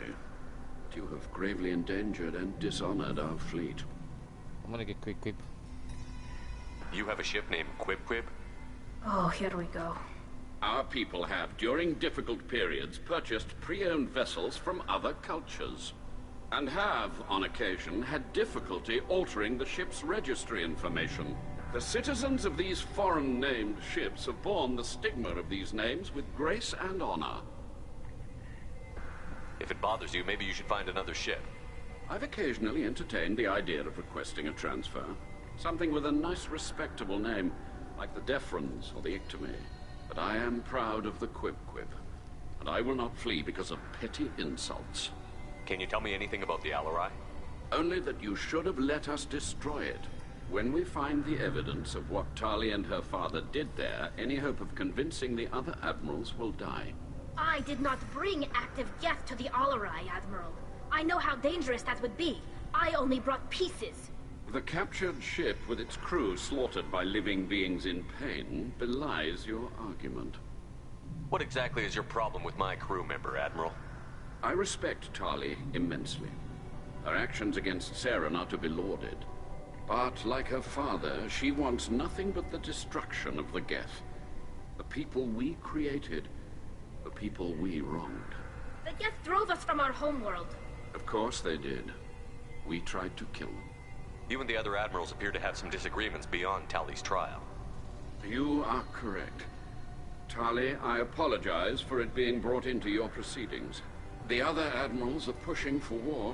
But you have gravely endangered and dishonored our fleet. I'm gonna get Quib Quib. You have a ship named Quib Quib? Oh, here we go. Our people have, during difficult periods, purchased pre-owned vessels from other cultures, and have, on occasion, had difficulty altering the ship's registry information. The citizens of these foreign-named ships have borne the stigma of these names with grace and honor. If it bothers you, maybe you should find another ship. I've occasionally entertained the idea of requesting a transfer. Something with a nice, respectable name, like the Defrons or the Ictomy. But I am proud of the Quib Quib, and I will not flee because of petty insults. Can you tell me anything about the Alarai? Only that you should have let us destroy it. When we find the evidence of what Tali and her father did there, any hope of convincing the other admirals will die. I did not bring active Geth to the Alarai, Admiral. I know how dangerous that would be. I only brought pieces. The captured ship with its crew slaughtered by living beings in pain belies your argument. What exactly is your problem with my crew member, Admiral? I respect Tali immensely. Her actions against Saren are to be lauded. But like her father, she wants nothing but the destruction of the Geth. The people we created, the people we wronged. The Geth drove us from our homeworld. Of course they did. We tried to kill them. You and the other admirals appear to have some disagreements beyond Tali's trial. You are correct. Tali, I apologize for it being brought into your proceedings. The other admirals are pushing for war.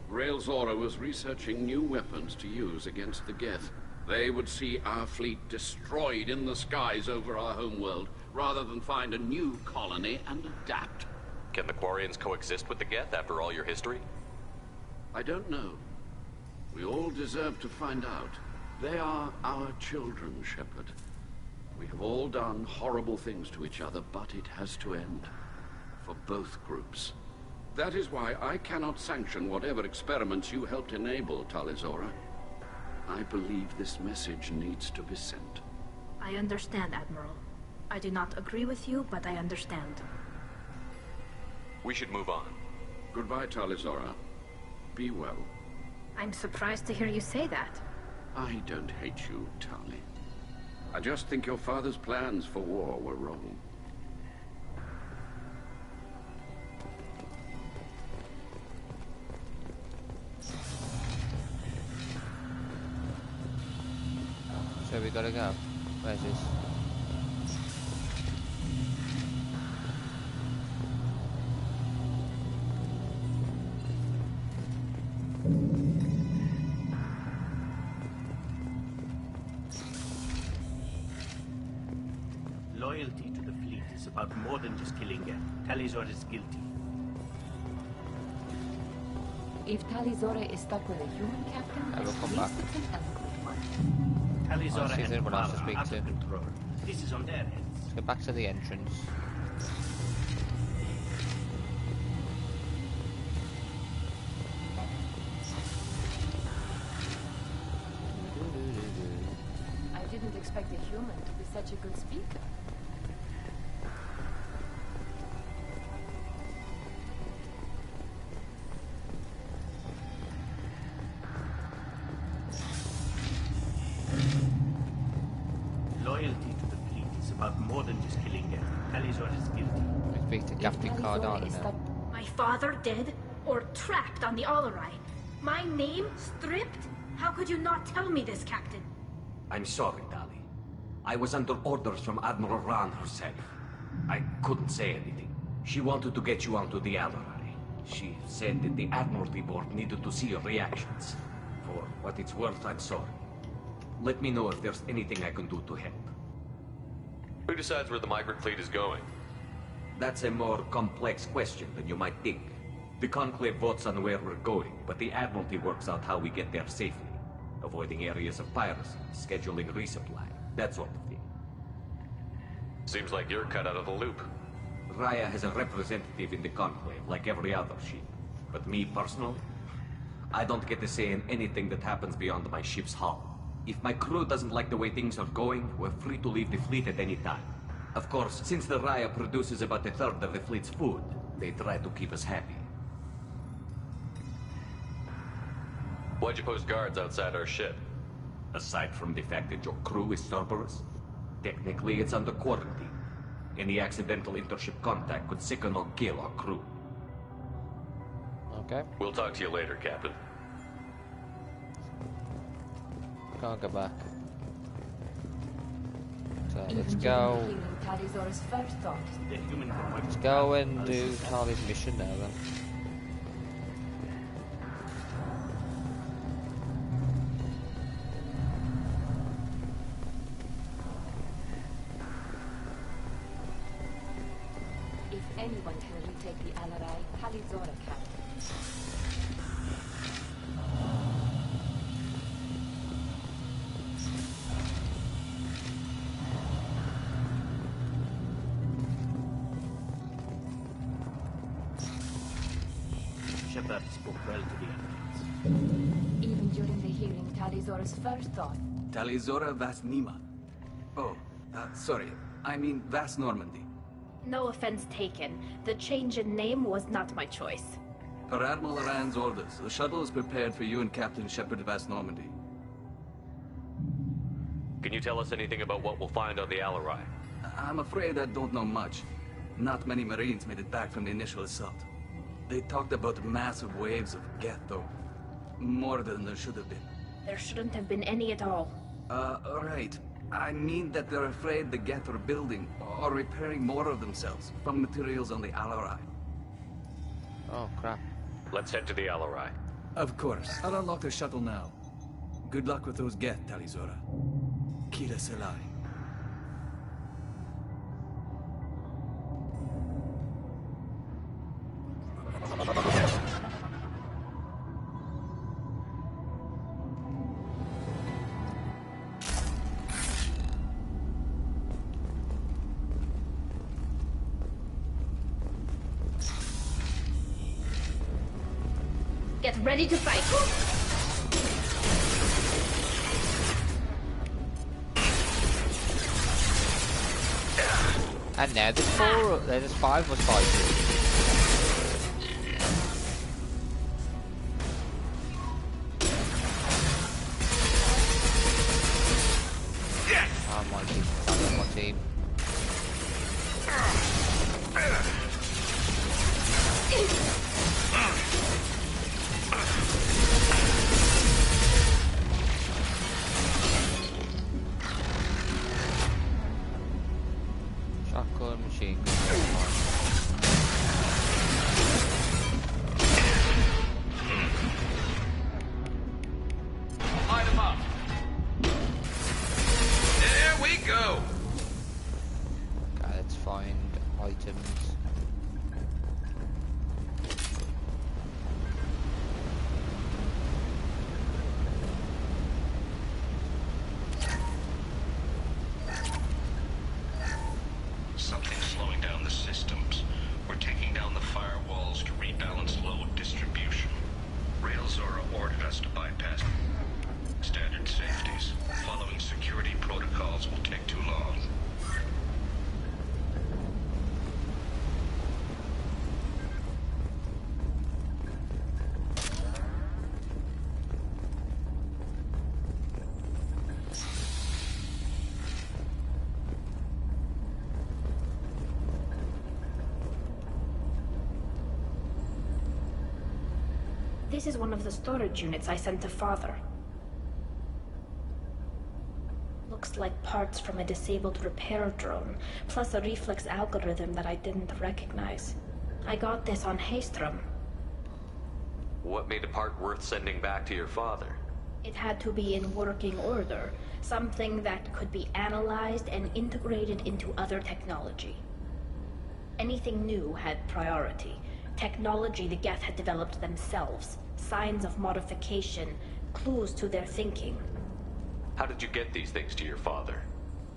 Rael Zora was researching new weapons to use against the Geth. They would see our fleet destroyed in the skies over our homeworld, rather than find a new colony and adapt. Can the Quarians coexist with the Geth after all your history? I don't know. We all deserve to find out. They are our children, Shepard. We have all done horrible things to each other, but it has to end. For both groups. That is why I cannot sanction whatever experiments you helped enable, Talizora. I believe this message needs to be sent. I understand, Admiral. I do not agree with you, but I understand. We should move on. Goodbye, Talizora. Be well. I'm surprised to hear you say that. I don't hate you, Tali. I just think your father's plans for war were wrong. So we gotta go. Where's this? Loyalty to the fleet is about more than just killing Geth. Talizor is guilty. If Talizora is stuck with a human captain, I will at come least back. it's an eloquent one. Talizora see if and anyone else to Clara speak are out to. of control. This is on their heads. Let's go back to the entrance. I didn't expect a human to be such a good speaker. Loyalty to the fleet is about more than just killing Geth. Talizor is guilty. Let's speak to Captain Cardano now. My father dead or trapped on the Alarai? My name stripped? How could you not tell me this, Captain? I'm sorry, Tali. I was under orders from Admiral Ran herself. I couldn't say anything. She wanted to get you onto the Alarai. She said that the Admiralty Board needed to see your reactions. For what it's worth, I'm sorry. Let me know if there's anything I can do to help. Who decides where the migrant fleet is going? That's a more complex question than you might think. The Conclave votes on where we're going, but the Admiralty works out how we get there safely. Avoiding areas of piracy, scheduling resupply, that sort of thing. Seems like you're cut out of the loop. Raya has a representative in the Conclave, like every other ship. But me, personally, I don't get to say in anything that happens beyond my ship's hull. If my crew doesn't like the way things are going, we're free to leave the fleet at any time. Of course, since the Raya produces about a third of the fleet's food, they try to keep us happy. Why'd you post guards outside our ship? Aside from the fact that your crew is Cerberus, technically it's under quarantine. Any accidental intership contact could sicken or kill our crew. Okay. We'll talk to you later, Captain. Can't go back. So Even let's during go. hearing Talizora's first thought. The human can wipe Let's it go out. and do Tali's mission now then. If anyone can retake the Alarai, Talizora can. Shepard spoke well to the enemies. Even during the hearing, Talizora's first thought. Talizora Vas Nima. Oh, sorry. I mean Vas Normandy. No offense taken. The change in name was not my choice. Per Admiral Rand's orders, the shuttle is prepared for you and Captain Shepard Vas Normandy. Can you tell us anything about what we'll find on the Alarai? I'm afraid I don't know much. Not many Marines made it back from the initial assault. They talked about massive waves of Geth, though. More than there should have been. There shouldn't have been any at all. Right. I mean that they're afraid the Geth are building or repairing more of themselves from materials on the Alarai. Oh, crap. Let's head to the Alarai. Of course. I'll unlock the shuttle now. Good luck with those Geth, Talizora. Kira Selai. Get ready to fight. And now there's four, there's five of us fighting. Oh, my team, that's my team. Shotgun machine gun. Light him up. There we go. Okay, let's find items. Something's slowing down the systems. We're taking down the firewalls to rebalance load distribution. Railzora ordered us to bypass standard safeties. Following security protocols will take too long. This is one of the storage units I sent to Father. Looks like parts from a disabled repair drone, plus a reflex algorithm that I didn't recognize. I got this on Haystrom. What made the part worth sending back to your father? It had to be in working order, something that could be analyzed and integrated into other technology. Anything new had priority. Technology the Geth had developed themselves, signs of modification, clues to their thinking. How did you get these things to your father?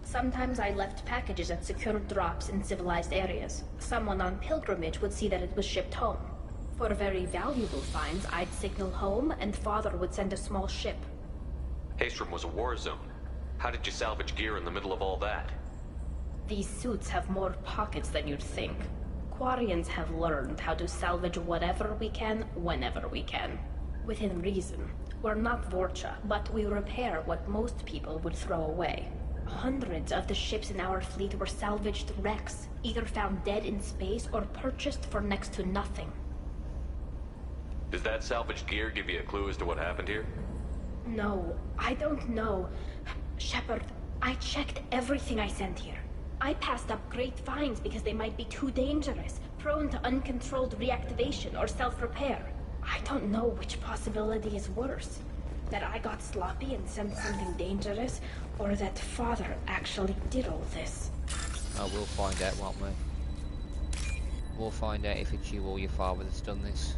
Sometimes I left packages at secure drops in civilized areas. Someone on pilgrimage would see that it was shipped home. For very valuable finds, I'd signal home, and Father would send a small ship. Haystrom was a war zone. How did you salvage gear in the middle of all that? These suits have more pockets than you'd think. Quarians have learned how to salvage whatever we can, whenever we can. Within reason. We're not Vorcha, but we repair what most people would throw away. Hundreds of the ships in our fleet were salvaged wrecks, either found dead in space or purchased for next to nothing. Does that salvaged gear give you a clue as to what happened here? No, I don't know. Shepard, I checked everything I sent here. I passed up great finds because they might be too dangerous, prone to uncontrolled reactivation or self-repair. I don't know which possibility is worse. That I got sloppy and sent something dangerous, or that Father actually did all this. Oh, we'll find out, won't we? We'll find out if it's you or your father that's done this.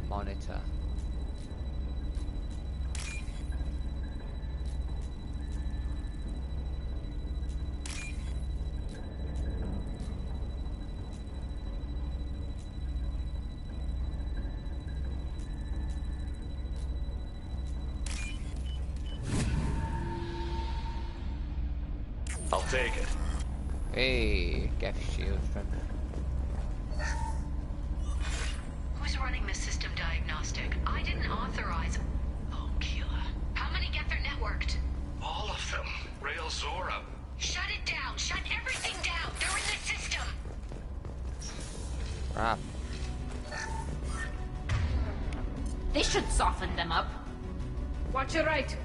Monitor. take it. Hey, Geth shield strength. Who's running the system diagnostic? I didn't authorize... Oh, Keela. How many Geth are networked? All of them. Rail Zora. Shut it down! Shut everything down! They're in the system! Crap. This should soften them up. Watch your right.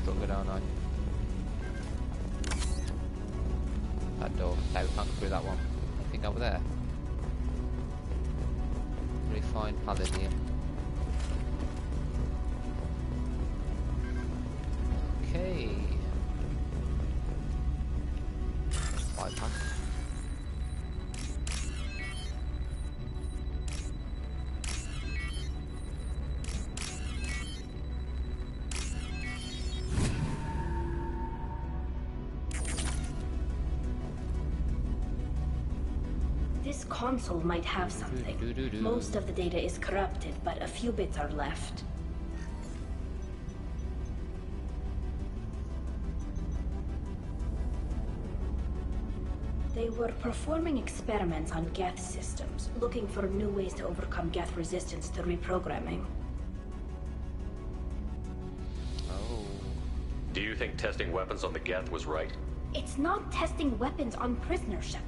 Stronger, don't I? That door. No, we can't go through that one. Anything over there? Refined palladium. Okay. Bypass. This console might have something. Most of the data is corrupted, but a few bits are left. They were performing experiments on Geth systems, looking for new ways to overcome Geth resistance to reprogramming. Oh. Do you think testing weapons on the Geth was right? It's not testing weapons on prisoners, Shepard.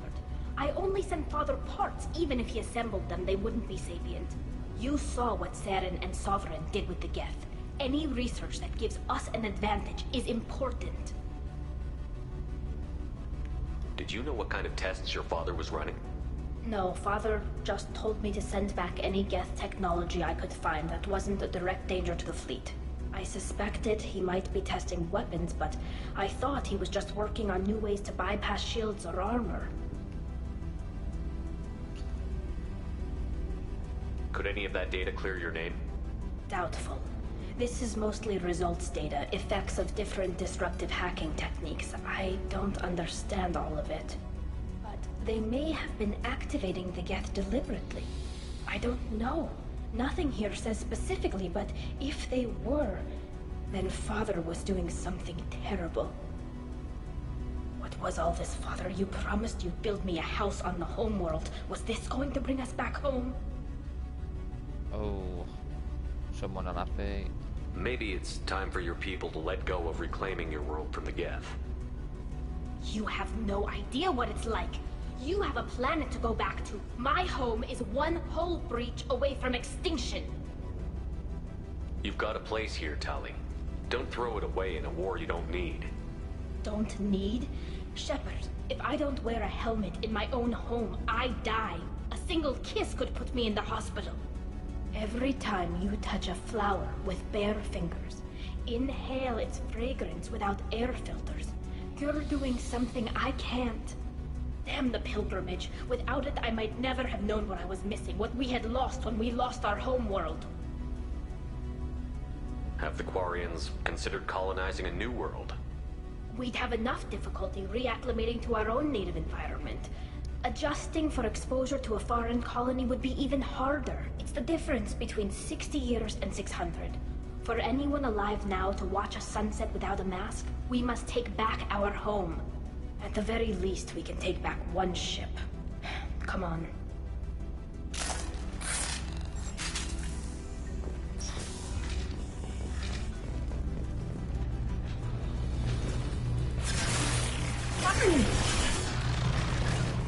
I only sent Father parts. Even if he assembled them, they wouldn't be sapient. You saw what Saren and Sovereign did with the Geth. Any research that gives us an advantage is important. Did you know what kind of tests your father was running? No, Father just told me to send back any Geth technology I could find that wasn't a direct danger to the fleet. I suspected he might be testing weapons, but I thought he was just working on new ways to bypass shields or armor. Could any of that data clear your name? Doubtful. This is mostly results data, effects of different disruptive hacking techniques. I don't understand all of it. But they may have been activating the Geth deliberately. I don't know. Nothing here says specifically, but if they were, then Father was doing something terrible. What was all this, Father? You promised you'd build me a house on the homeworld. Was this going to bring us back home? Oh, someone unhappy. Maybe it's time for your people to let go of reclaiming your world from the Geth. You have no idea what it's like. You have a planet to go back to. My home is one hull breach away from extinction. You've got a place here, Tali. Don't throw it away in a war you don't need. Don't need? Shepard, if I don't wear a helmet in my own home, I die. A single kiss could put me in the hospital. Every time you touch a flower with bare fingers, inhale its fragrance without air filters, you're doing something I can't. Damn the pilgrimage. Without it, I might never have known what I was missing, what we had lost when we lost our home world. Have the Quarians considered colonizing a new world? We'd have enough difficulty reacclimating to our own native environment. Adjusting for exposure to a foreign colony would be even harder. It's the difference between 60 years and 600. For anyone alive now to watch a sunset without a mask, we must take back our home. At the very least, we can take back one ship. Come on.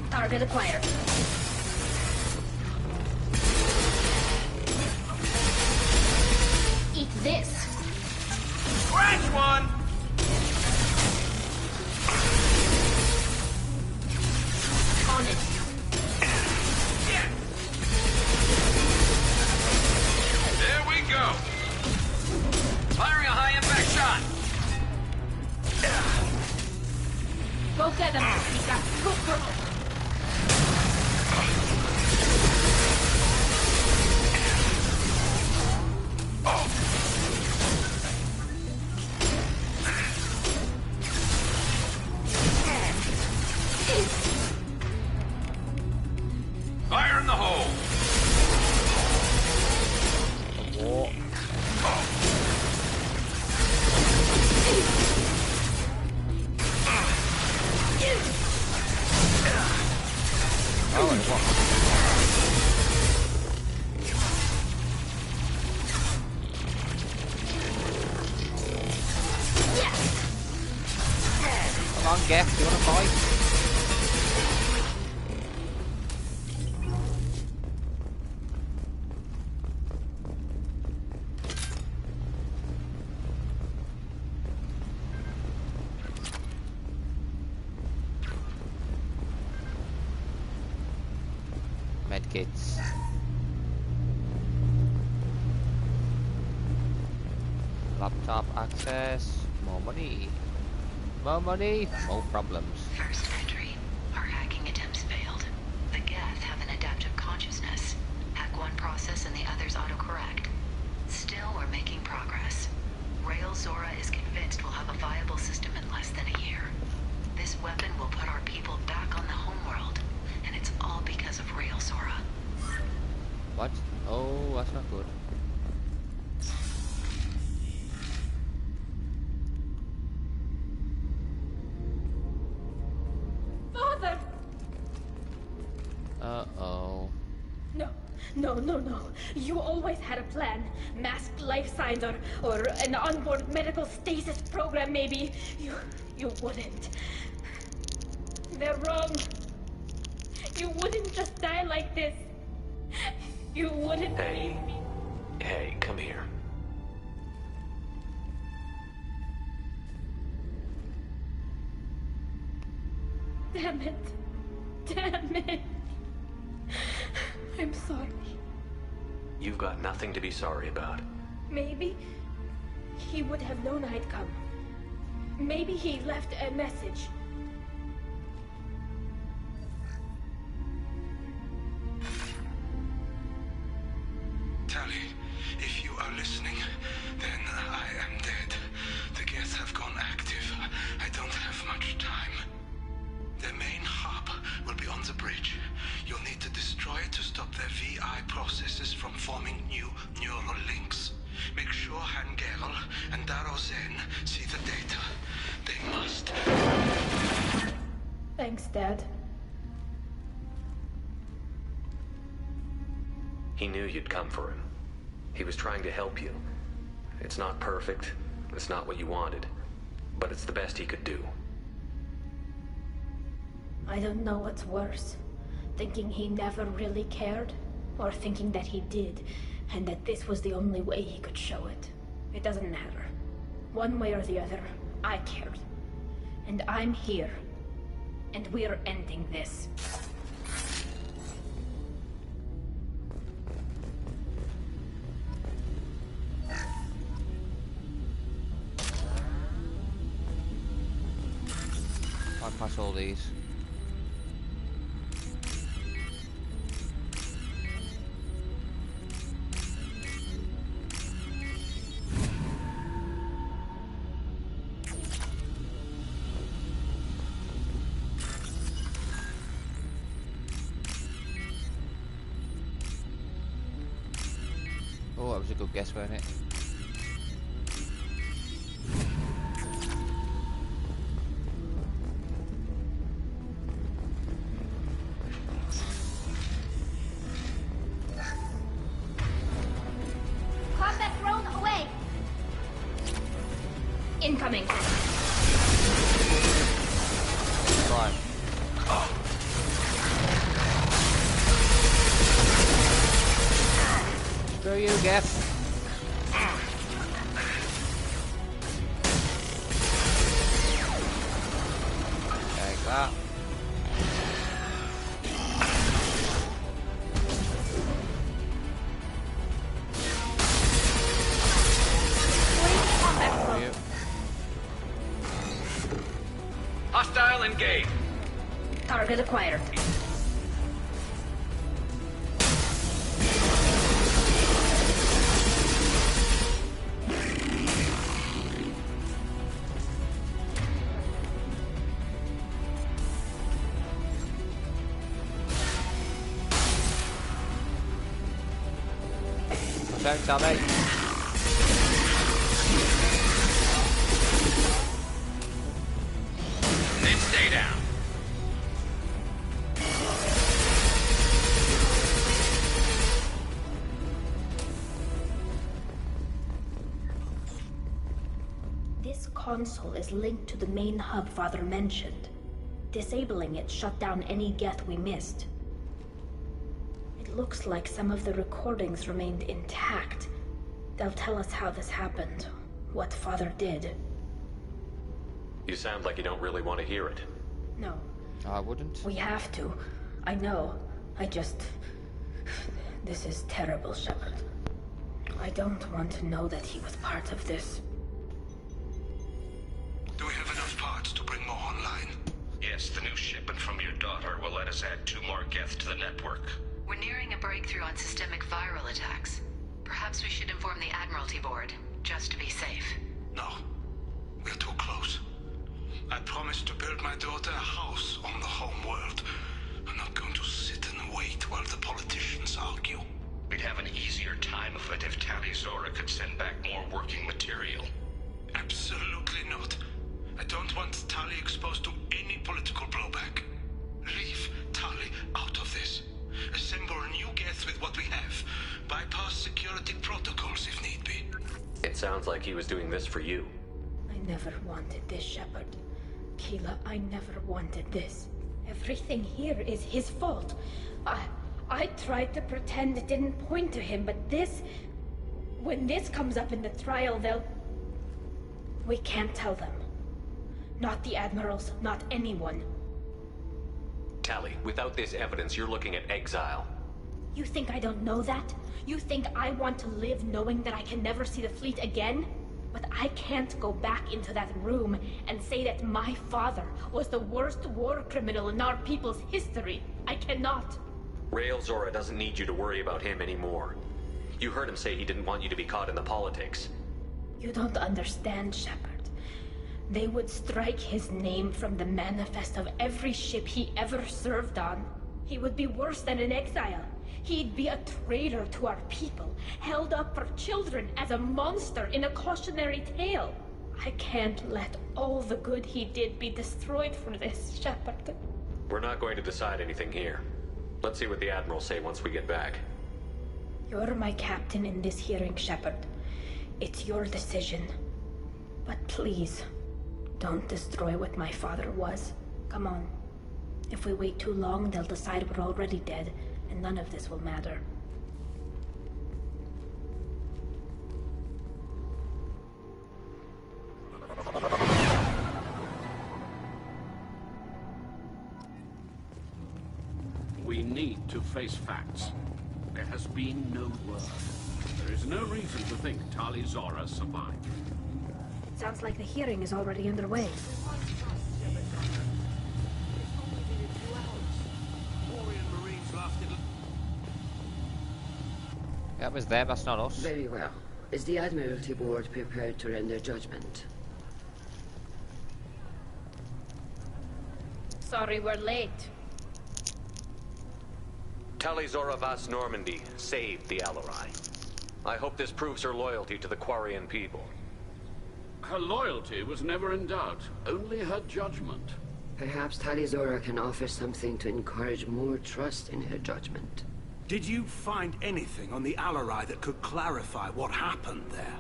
Target acquired. Eat this. Scratch one! On it. There we go. Firing a high-impact shot. Go get him, Mika. Good girl. Fire in the hole. Come on, Geth, do you want to fight? Medkits. Laptop access. More money. More money. More problems. First entry. Our hacking attempts failed. The Geth have an adaptive consciousness. Hack one process and the others autocorrect. Still, we're making progress. Rail Zora is convinced we'll have a viable system in less than a year. This weapon will put our people back on the homeworld, and it's all because of Rail Zora. What? Oh, that's not good. Father! Uh-oh. No. You always had a plan. Masked life signs or an onboard medical stasis program, maybe. You wouldn't. They're wrong. You wouldn't just die like this. You wouldn't. Hey, come here. Damn it. I'm sorry. You've got nothing to be sorry about. Maybe he would have known I'd come. Maybe he left a message. Tali, if you are listening, then I am dead. The Geth have gone active. I don't have much time. Their main hub will be on the bridge. You'll need to destroy it to stop their VI processes from forming new neural links. Make sure Hangerel and Daro Zen see the data. They must. Thanks, Dad. He knew you'd come for him. He was trying to help you. It's not perfect. It's not what you wanted. But it's the best he could do. I don't know what's worse. Thinking he never really cared, or thinking that he did, and that this was the only way he could show it. It doesn't matter. One way or the other, I cared. And I'm here. And we're ending this. I'll pass all these. Oh, that was a good guess, wasn't it? Combat drone away! Incoming. Right. Screw you, Geth. Take that. Screw you. Hostile engaged. Target acquired. Watch out, Sally. Then stay down. This console is linked to the main hub Father mentioned. Disabling it shut down any Geth we missed. It looks like some of the recordings remained intact. They'll tell us how this happened, what Father did. You sound like you don't really want to hear it. No. I wouldn't. We have to. I know. I just... This is terrible, Shepard. I don't want to know that he was part of this. Do we have enough parts to bring more online? Yes, the new shipment from your daughter will let us add 2 more Geth to the network. We're nearing a breakthrough on systemic viral attacks. Perhaps we should inform the Admiralty Board, just to be safe. No. We're too close. I promised to build my daughter a house on the home world. I'm not going to sit and wait while the politicians argue. We'd have an easier time of it if Tali Zora could send back more working material. Absolutely not. I don't want Tali exposed to any political blowback. Leave Tali out of this. Assemble a new Geth with what we have. Bypass security protocols if need be. It sounds like he was doing this for you. I never wanted this, Shepard. Keela, I never wanted this. Everything here is his fault. I tried to pretend it didn't point to him, but this... When this comes up in the trial, they'll... We can't tell them. Not the Admirals, not anyone. Tali, without this evidence, you're looking at exile. You think I don't know that? You think I want to live knowing that I can never see the fleet again? But I can't go back into that room and say that my father was the worst war criminal in our people's history. I cannot. Rael Zora doesn't need you to worry about him anymore. You heard him say he didn't want you to be caught in the politics. You don't understand, Shepard. They would strike his name from the manifest of every ship he ever served on. He would be worse than an exile. He'd be a traitor to our people, held up for children as a monster in a cautionary tale. I can't let all the good he did be destroyed for this, Shepard. We're not going to decide anything here. Let's see what the Admirals say once we get back. You're my captain in this hearing, Shepard. It's your decision. But please, don't destroy what my father was. Come on. If we wait too long, they'll decide we're already dead, and none of this will matter. We need to face facts. There has been no word. There is no reason to think Tali Zora survived. Sounds like the hearing is already underway. That was them, that's not us. Very well. Is the Admiralty Board prepared to render judgment? Sorry we're late. Tali Zora Vas Normandy saved the Alarai. I hope this proves her loyalty to the Quarian people. Her loyalty was never in doubt, only her judgment. Perhaps Tali Zora can offer something to encourage more trust in her judgment. Did you find anything on the Alarai that could clarify what happened there?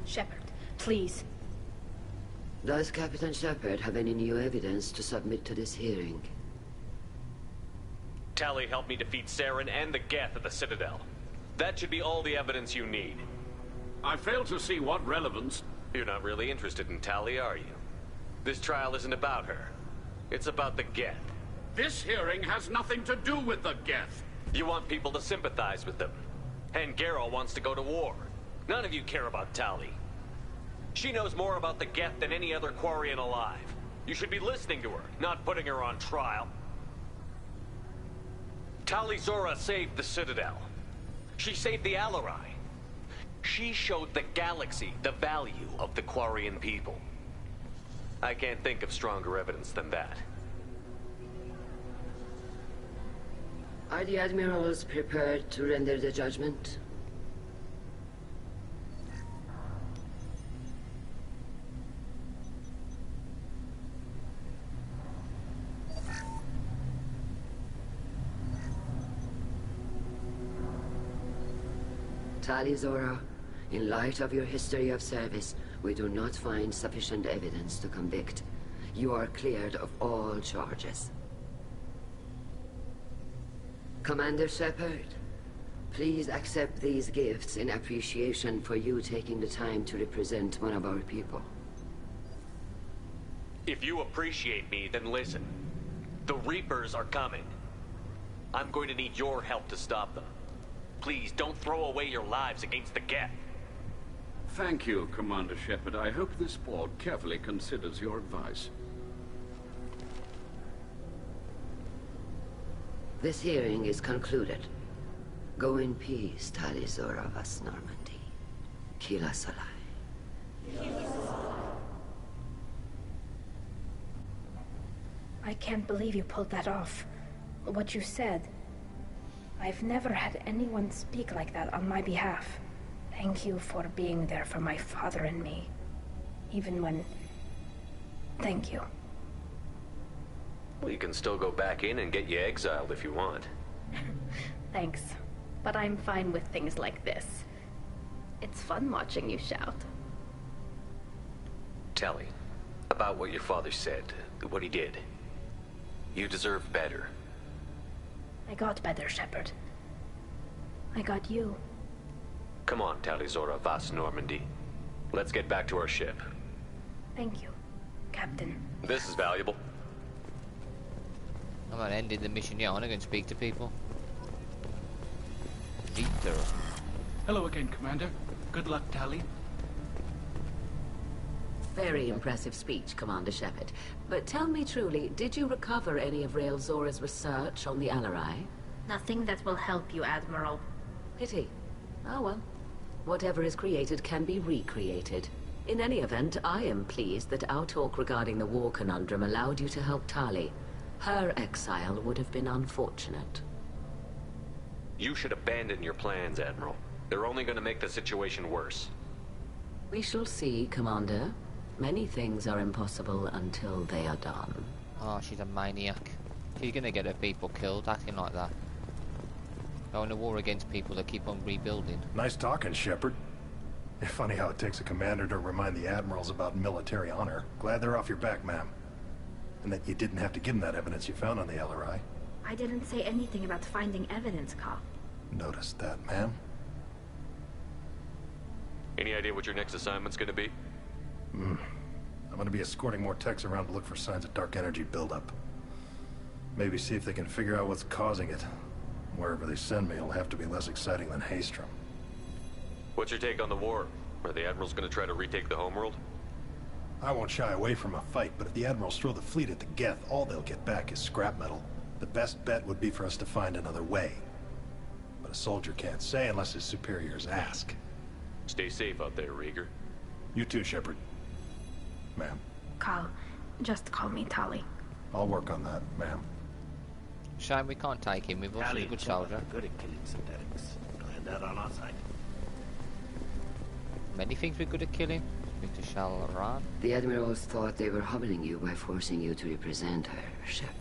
Shepard, please. Does Captain Shepard have any new evidence to submit to this hearing? Tali helped me defeat Saren and the Geth at the Citadel. That should be all the evidence you need. I fail to see what relevance... You're not really interested in Tali, are you? This trial isn't about her. It's about the Geth. This hearing has nothing to do with the Geth. You want people to sympathize with them. And Geralt wants to go to war. None of you care about Tali. She knows more about the Geth than any other Quarian alive. You should be listening to her, not putting her on trial. Tali Zora saved the Citadel. She saved the Alarai. She showed the galaxy the value of the Quarian people. I can't think of stronger evidence than that. Are the admirals prepared to render the judgment? Tali Zora, in light of your history of service, we do not find sufficient evidence to convict. You are cleared of all charges. Commander Shepard, please accept these gifts in appreciation for you taking the time to represent one of our people. If you appreciate me, then listen. The Reapers are coming. I'm going to need your help to stop them. Please, don't throw away your lives against the Geth. Thank you, Commander Shepard. I hope this board carefully considers your advice. This hearing is concluded. Go in peace, Tali Zora Vas Normandy. Kila Solai. I can't believe you pulled that off. What you said. I've never had anyone speak like that on my behalf. Thank you for being there for my father and me. Even when... Thank you. Well, you can still go back in and get you exiled if you want. Thanks. But I'm fine with things like this. It's fun watching you shout. Tali, about what your father said, what he did. You deserve better. I got better, Shepard. I got you. Come on, Tali Zora Vas Normandy. Let's get back to our ship. Thank you, Captain. This is valuable. I'm not ending the mission yet. I want to go and speak to people. Ether. Hello again, Commander. Good luck, Tali. Very impressive speech, Commander Shepard. But tell me truly, did you recover any of Rael Zora's research on the Alarai? Nothing that will help you, Admiral. Pity. Oh well. Whatever is created can be recreated. In any event, I am pleased that our talk regarding the war conundrum allowed you to help Tali. Her exile would have been unfortunate. You should abandon your plans, Admiral. They're only going to make the situation worse. We shall see, Commander. Many things are impossible until they are done. Oh, she's a maniac. She's gonna get her people killed acting like that. Going to war against people that keep on rebuilding. Nice talking, Shepard. Funny how it takes a commander to remind the admirals about military honor. Glad they're off your back, ma'am. And that you didn't have to give them that evidence you found on the LRI. I didn't say anything about finding evidence, Cal. Noticed that, ma'am. Any idea what your next assignment's gonna be? I'm gonna be escorting more techs around to look for signs of dark energy buildup. Maybe see if they can figure out what's causing it. Wherever they send me, it'll have to be less exciting than Haystrom. What's your take on the war? Are the admirals gonna try to retake the homeworld? I won't shy away from a fight, but if the admirals throw the fleet at the Geth, all they'll get back is scrap metal. The best bet would be for us to find another way. But a soldier can't say unless his superiors ask. Stay safe out there, Rieger. You too, Shepard. Ma'am. Cal, just call me Tali. I'll work on that, ma'am. Shame we can't take him. We've also a good soldier. Good at killing synthetics. Glad that on our side. Many things we're good at killing. Speak to Shalaran. The admirals thought they were humbling you by forcing you to represent her, Shepard.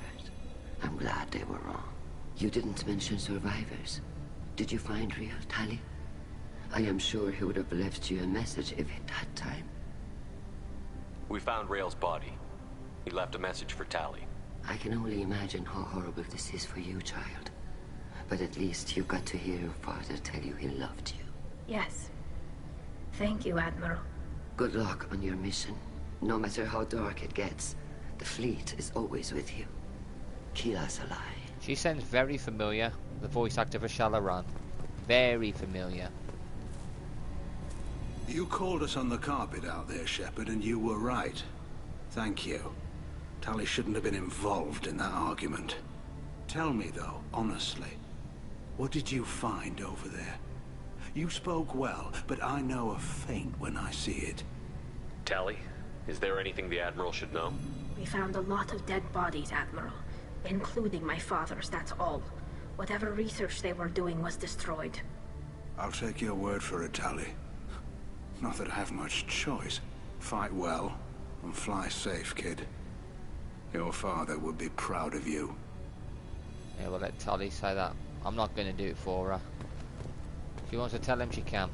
I'm glad they were wrong. You didn't mention survivors. Did you find real Tali? I am sure he would have left you a message if he'd had time. We found Rail's body. He left a message for Tali. I can only imagine how horrible this is for you, child. But at least you got to hear your father tell you he loved you. Yes. Thank you, Admiral. Good luck on your mission. No matter how dark it gets, the fleet is always with you. Keela's alive. She sounds very familiar. The voice actor for Shalaran. Very familiar. You called us on the carpet out there, Shepard, and you were right. Thank you. Tali shouldn't have been involved in that argument. Tell me, though, honestly, what did you find over there? You spoke well, but I know a feint when I see it. Tali, is there anything the Admiral should know? We found a lot of dead bodies, Admiral. Including my father's, that's all. Whatever research they were doing was destroyed. I'll take your word for it, Tali. Not that I have much choice. Fight well, and fly safe, kid. Your father would be proud of you. Yeah, we'll let Tali say that. I'm not going to do it for her. If she wants to tell him, she can.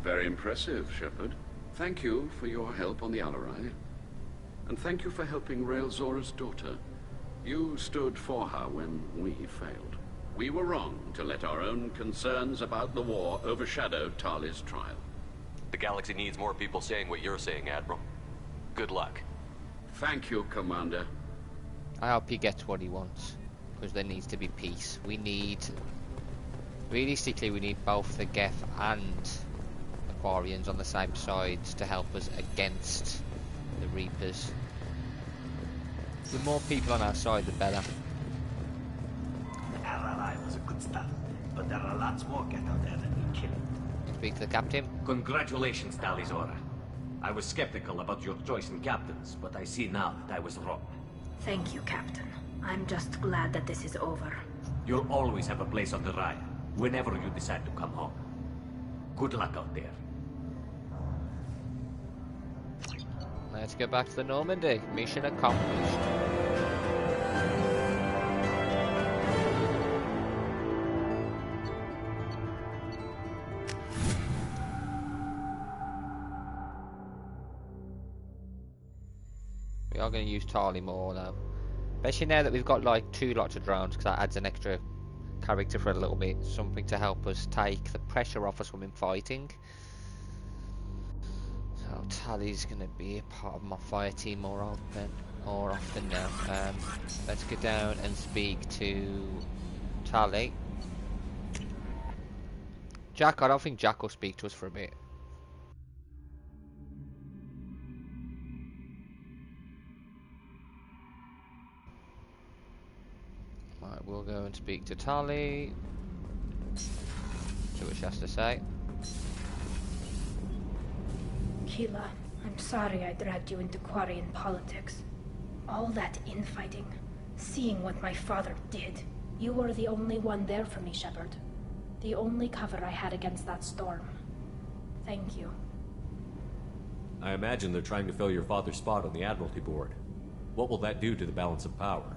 Very impressive, Shepard. Thank you for your help on the LRI. And thank you for helping Rail Zora's daughter. You stood for her when we failed. We were wrong to let our own concerns about the war overshadow Tali's trial. The galaxy needs more people saying what you're saying, Admiral. Good luck. Thank you, Commander. I hope he gets what he wants. Because there needs to be peace. We need... Realistically, we need both the Geth and Aquarians on the same sides to help us against the Reapers. The more people on our side, the better. The LRI was a good start, but there are lots more Geth out there that need killing. Speak to the captain. Congratulations, Talizora. I was skeptical about your choice in captains, but I see now that I was wrong. Thank you, Captain. I'm just glad that this is over. You'll always have a place on the Raya, whenever you decide to come home. Good luck out there. Let's get back to the Normandy. Mission accomplished. We are going to use Tali more now. Especially now that we've got like 2 lots of drones, because that adds an extra character for a little bit. Something to help us take the pressure off us when we're fighting. So Tali's going to be a part of my fire team more often now. Let's go down and speak to Tali. Jack, I don't think Jack will speak to us for a bit. Right, we'll go and speak to Tali. See what she has to say. Keela, I'm sorry I dragged you into Quarian politics. All that infighting, seeing what my father did. You were the only one there for me, Shepard. The only cover I had against that storm. Thank you. I imagine they're trying to fill your father's spot on the Admiralty Board. What will that do to the balance of power?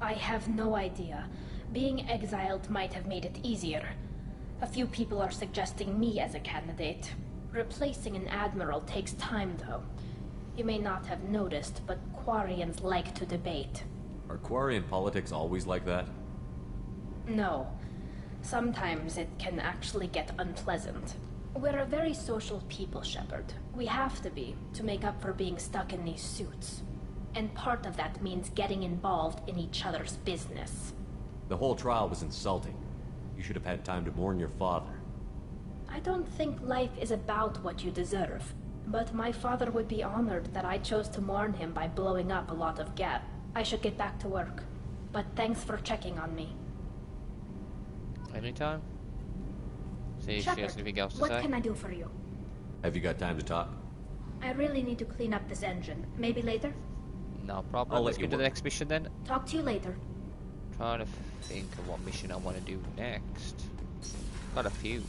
I have no idea, Being exiled might have made it easier. A few people are suggesting me as a candidate. Replacing an admiral takes time, though. You may not have noticed, but Quarians like to debate. Are Quarian politics always like that? No. Sometimes it can actually get unpleasant. We're a very social people, Shepard. We have to be, to make up for being stuck in these suits. And part of that means getting involved in each other's business. The whole trial was insulting. You should have had time to mourn your father. I don't think life is about what you deserve. But my father would be honored that I chose to mourn him by blowing up a lot of Geth. I should get back to work. But thanks for checking on me. Anytime. See if she Shepard, has anything else to what say. can I do for you? Have you got time to talk? I really need to clean up this engine. Maybe later? No problem. I'll Let's let you get to the work. next mission then. Talk to you later. Trying to think of what mission I want to do next. Got a few.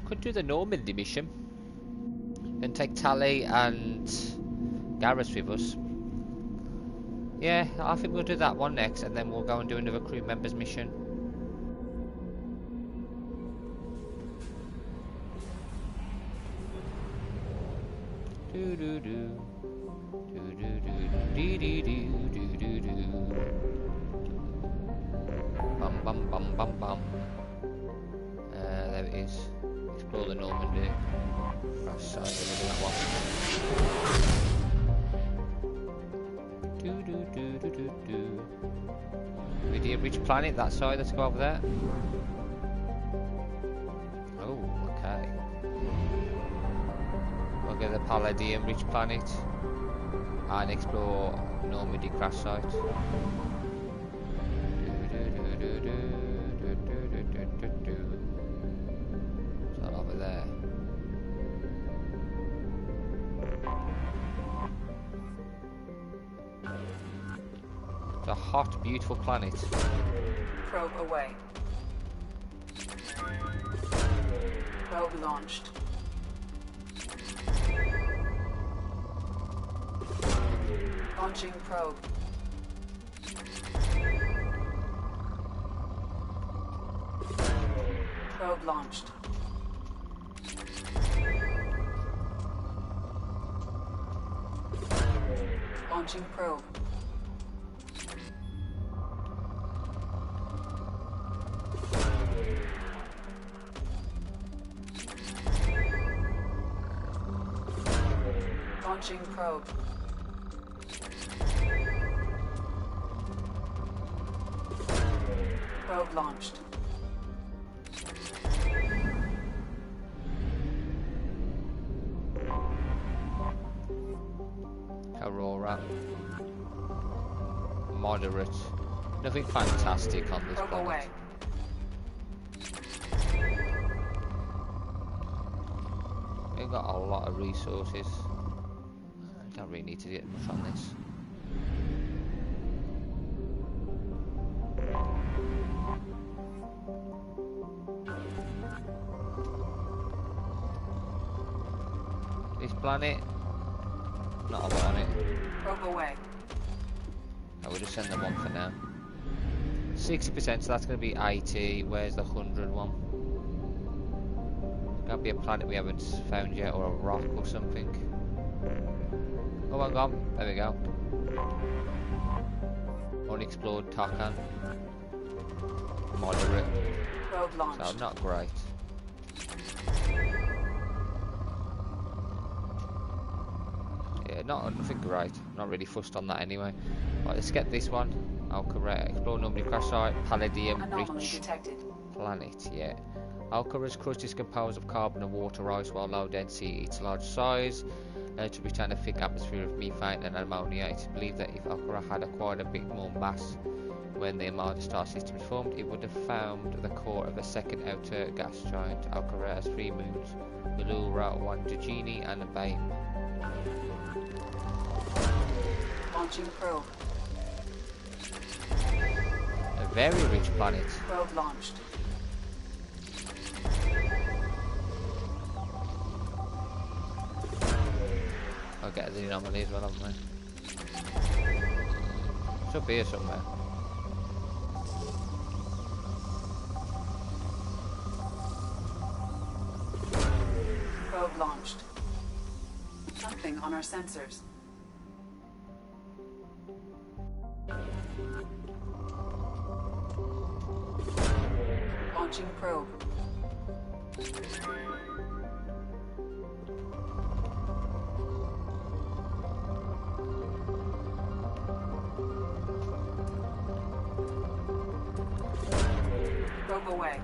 Could do the Normandy mission. And take Tali and Garrus with us. Yeah, I think we'll do that one next, and then we'll go and do another crew members mission. Do do do. Do do do do do do do do. Bum bum bum bum bum. There it is. Explore the Normandy. Right side, we'll do that one. Do do do do do do. Meridian Rich Planet, that side, let's go over there. Oh, okay. We'll get the Palladium Rich Planet and explore Normandy crash site. Is that over there? It's a hot, beautiful planet. Probe away. Probe launched. Launching probe. Probe launched. Launching probe. Launching probe. Probe launched. Aurora. Moderate. Nothing fantastic on this Probe planet. away. We've got a lot of resources. Don't really need to get much on this. This planet, not a lot on it. Probe away. I will just send them one for now. 60%, so that's going to be 80. Where's the 100 one? It's going to be a planet we haven't found yet, or a rock or something. Oh, hang on. There we go. Unexplored Tarkan. Moderate. Probe launched. So not great. Yeah, nothing great. Not really fussed on that anyway. Right, let's get this one. Alcaraz. Explore Normandy crash site. Palladium Anomaly rich detected. planet. Yeah. Alcaraz crust is composed of carbon and water ice, while low density its large size to retain a thick atmosphere of methane and ammonia. It's believed that if Alcaraz had acquired a bit more mass when the Armada star system formed, it would have found the core of a second outer gas giant. Alcaraz has 3 moons: Malura, 1 Dugini, and a Babe. Launching probe. A very rich planet. Probe launched. I'll get the anomaly as well, haven't we? It's up here somewhere. Probe launched. Nothing on our sensors. Launching probe. Probe away.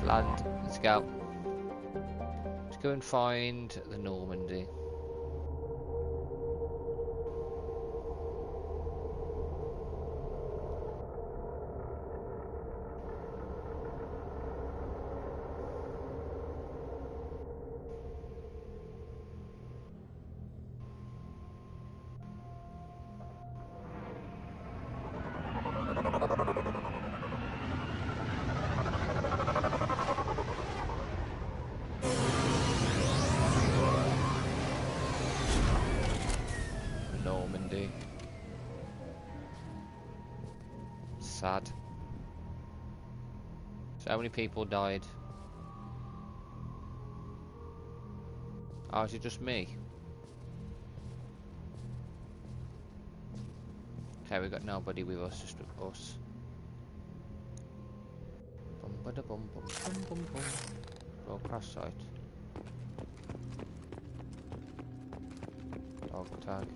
Land. Let's go. Let's go and find the Normandy. Normandy. Sad. So how many people died? Oh, is it just me? Okay, we got nobody with us, just us. Bum ba da bum bum bum bum bum. Roll crash site. Dog tag.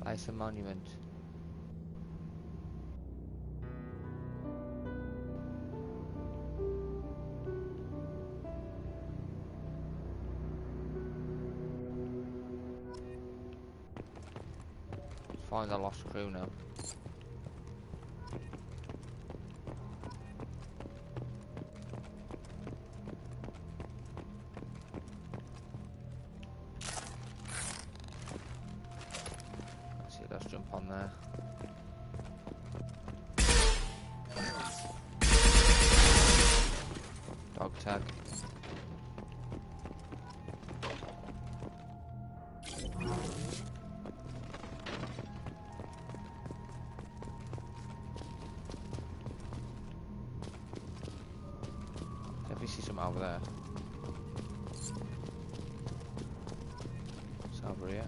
Place a monument. Find the lost crew now. Let's jump on there. Dog tag. Let me see some over there. It's over here.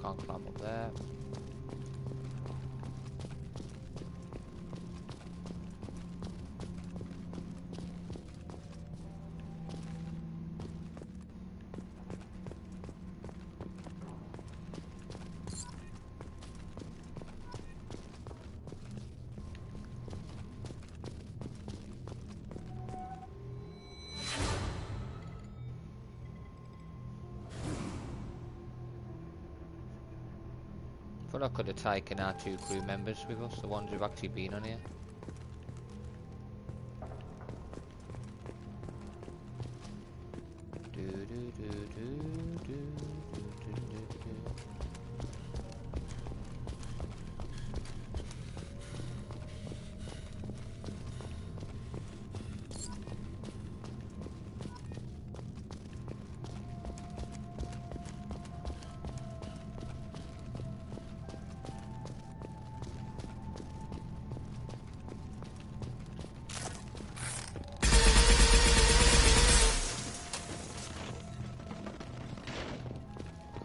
Can't climb up there. Thought I could have taken our 2 crew members with us, the ones who've actually been on here.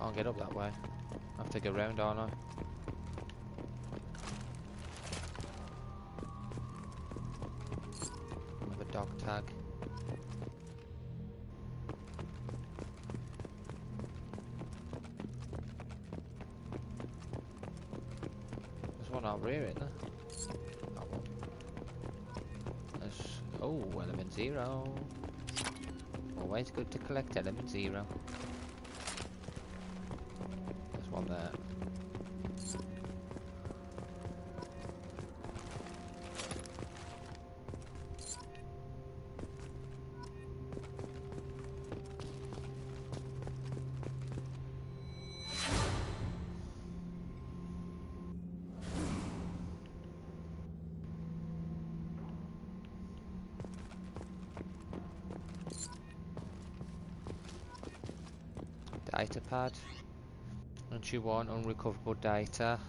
Can't get up that way. I have to go round, aren't I? tag. There's one over here, isn't there? That one. There's, oh, element 0. Always good to collect element 0. There's one there. Data pad. Entry 1, unrecoverable data.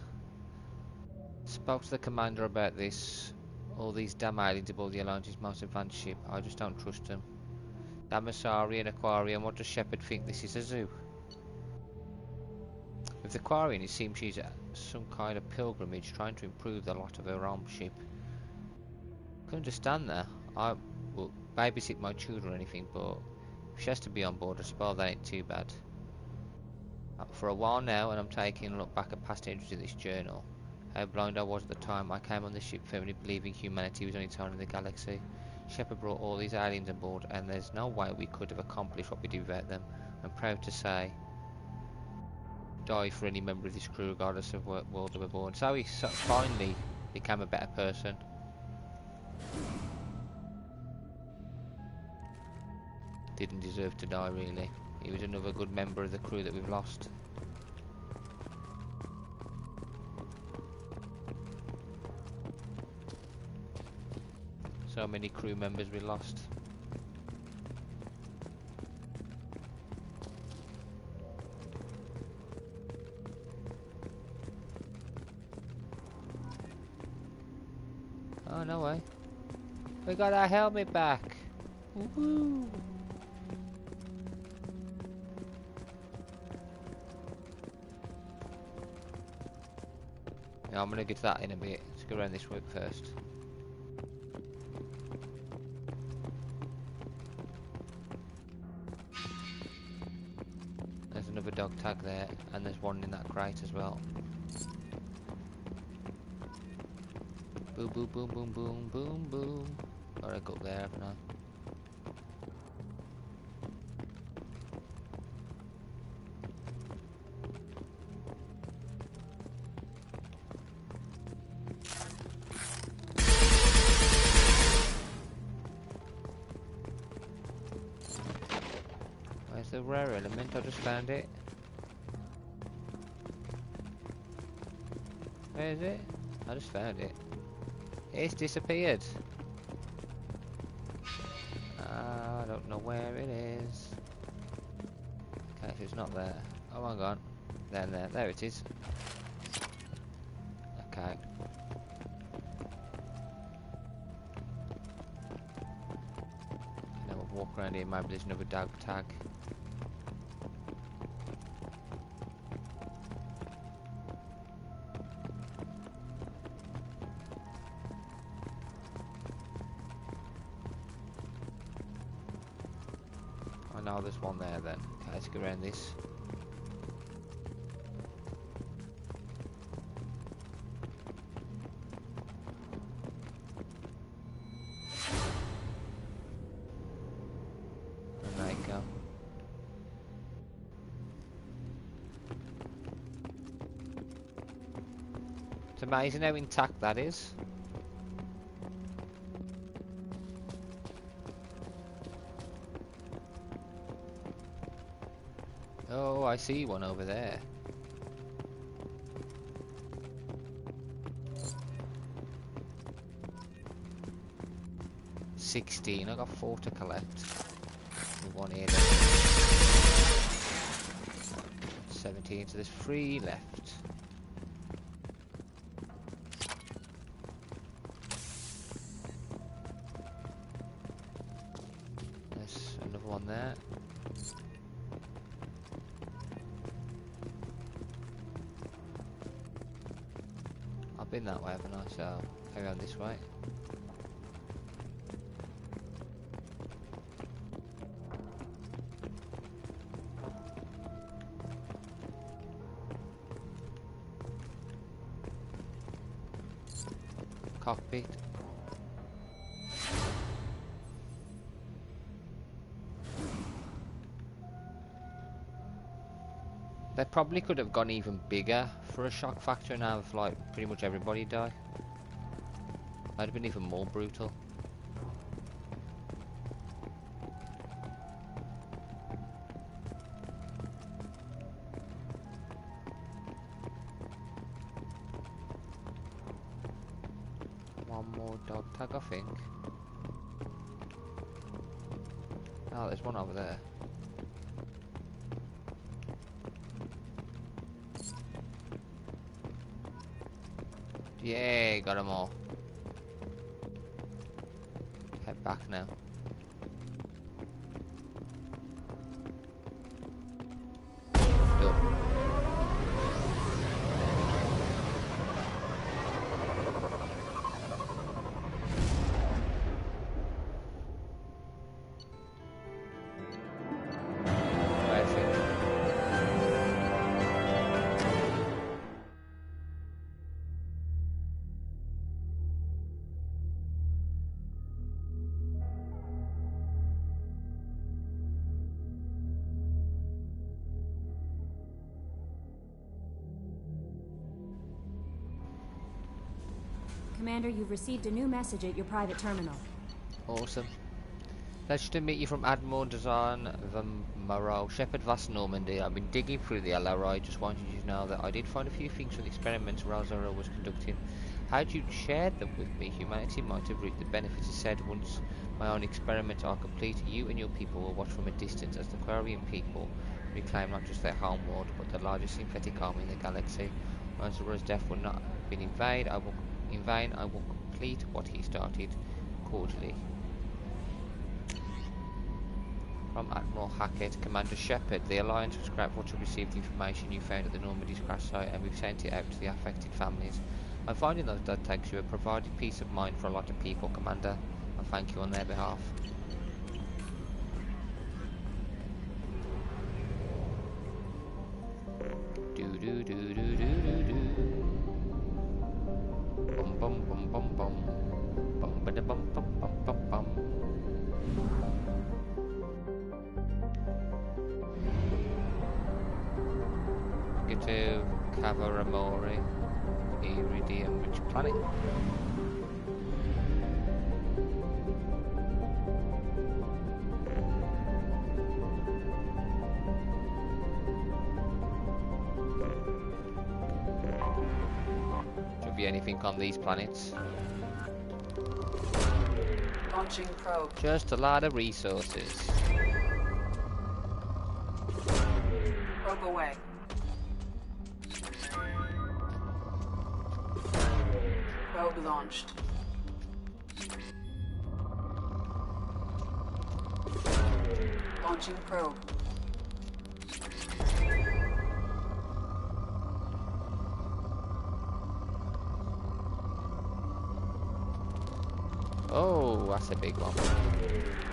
Spoke to the commander about this. All these damn aliens aboard the Alliance's most advanced ship. I just don't trust them. Damassari and Aquarium, what does Shepard think this is a zoo? With the Aquarian, it seems she's at some kind of pilgrimage trying to improve the lot of her own ship. Can understand that. I will babysit my children or anything, but if she has to be on board, I suppose that ain't too bad. For a while now, and I'm taking a look back at past entries in this journal. How blind I was at the time I came on this ship, firmly believing humanity was on its own in the galaxy. Shepard brought all these aliens on board, and there's no way we could have accomplished what we did without them. I'm proud to say, die for any member of this crew, regardless of what world they were born. So he finally became a better person. Didn't deserve to die, really. He was another good member of the crew that we've lost. So many crew members we lost. Oh, no way. We got our helmet back. Woohoo! Yeah, I'm gonna get to that in a bit. Let's go around this way first. There's another dog tag there, and there's one in that crate as well. Boom, boom, boom, boom, boom, boom, boom. Gotta go up there, haven't I? Where's the rare element? I just found it. Where is it? I just found it. It's disappeared. I don't know where it is. Okay, if it's not there. Oh, hang on. There it is. Okay. Now we'll walk around here, maybe there's another dog tag. Oh, there's one there then. Okay, let's go around this. And there you go. It's amazing how intact that is. Oh, I see one over there. $16. I got 4 to collect. With one here. 17. So there's 3 left. There's another one there. I've been that way, haven't I? So carry on this way. cockpit. They probably could have gone even bigger for a shock factor and have like pretty much everybody die. That'd have been even more brutal. One more dog tag, I think. Oh, there's one over there. Yeah, got them all. Head back now. Done. Commander, you've received a new message at your private terminal. Awesome. Pleasure to meet you from Admiral Design Moreau, Shepard Vast Normandy. I've been digging through the LRI, just wanted you to know that I did find a few things from the experiments Rosara was conducting. Had you shared them with me, humanity might have reaped the benefits. It said, once my own experiments are complete, you and your people will watch from a distance as the Quarian people reclaim not just their home world, but the largest synthetic army in the galaxy. Rosara's death will not have been in vain. I will complete what he started. Cordially. From Admiral Hackett, Commander Shepard, the Alliance was grateful to receive the information you found at the Normandy's crash site, and we've sent it out to the affected families. I'm finding those dead tags you have provided peace of mind for a lot of people, Commander. I thank you on their behalf. Do do do do do do do. Bum bum bum bum bum. Bum ba da bum bum bum bum bum. Get to Cavaramori, Iridium rich planet. Should be anything on these planets. Launching probe. Just a lot of resources. Probe away. Probe launched. Launching probe. Oh, that's a big one.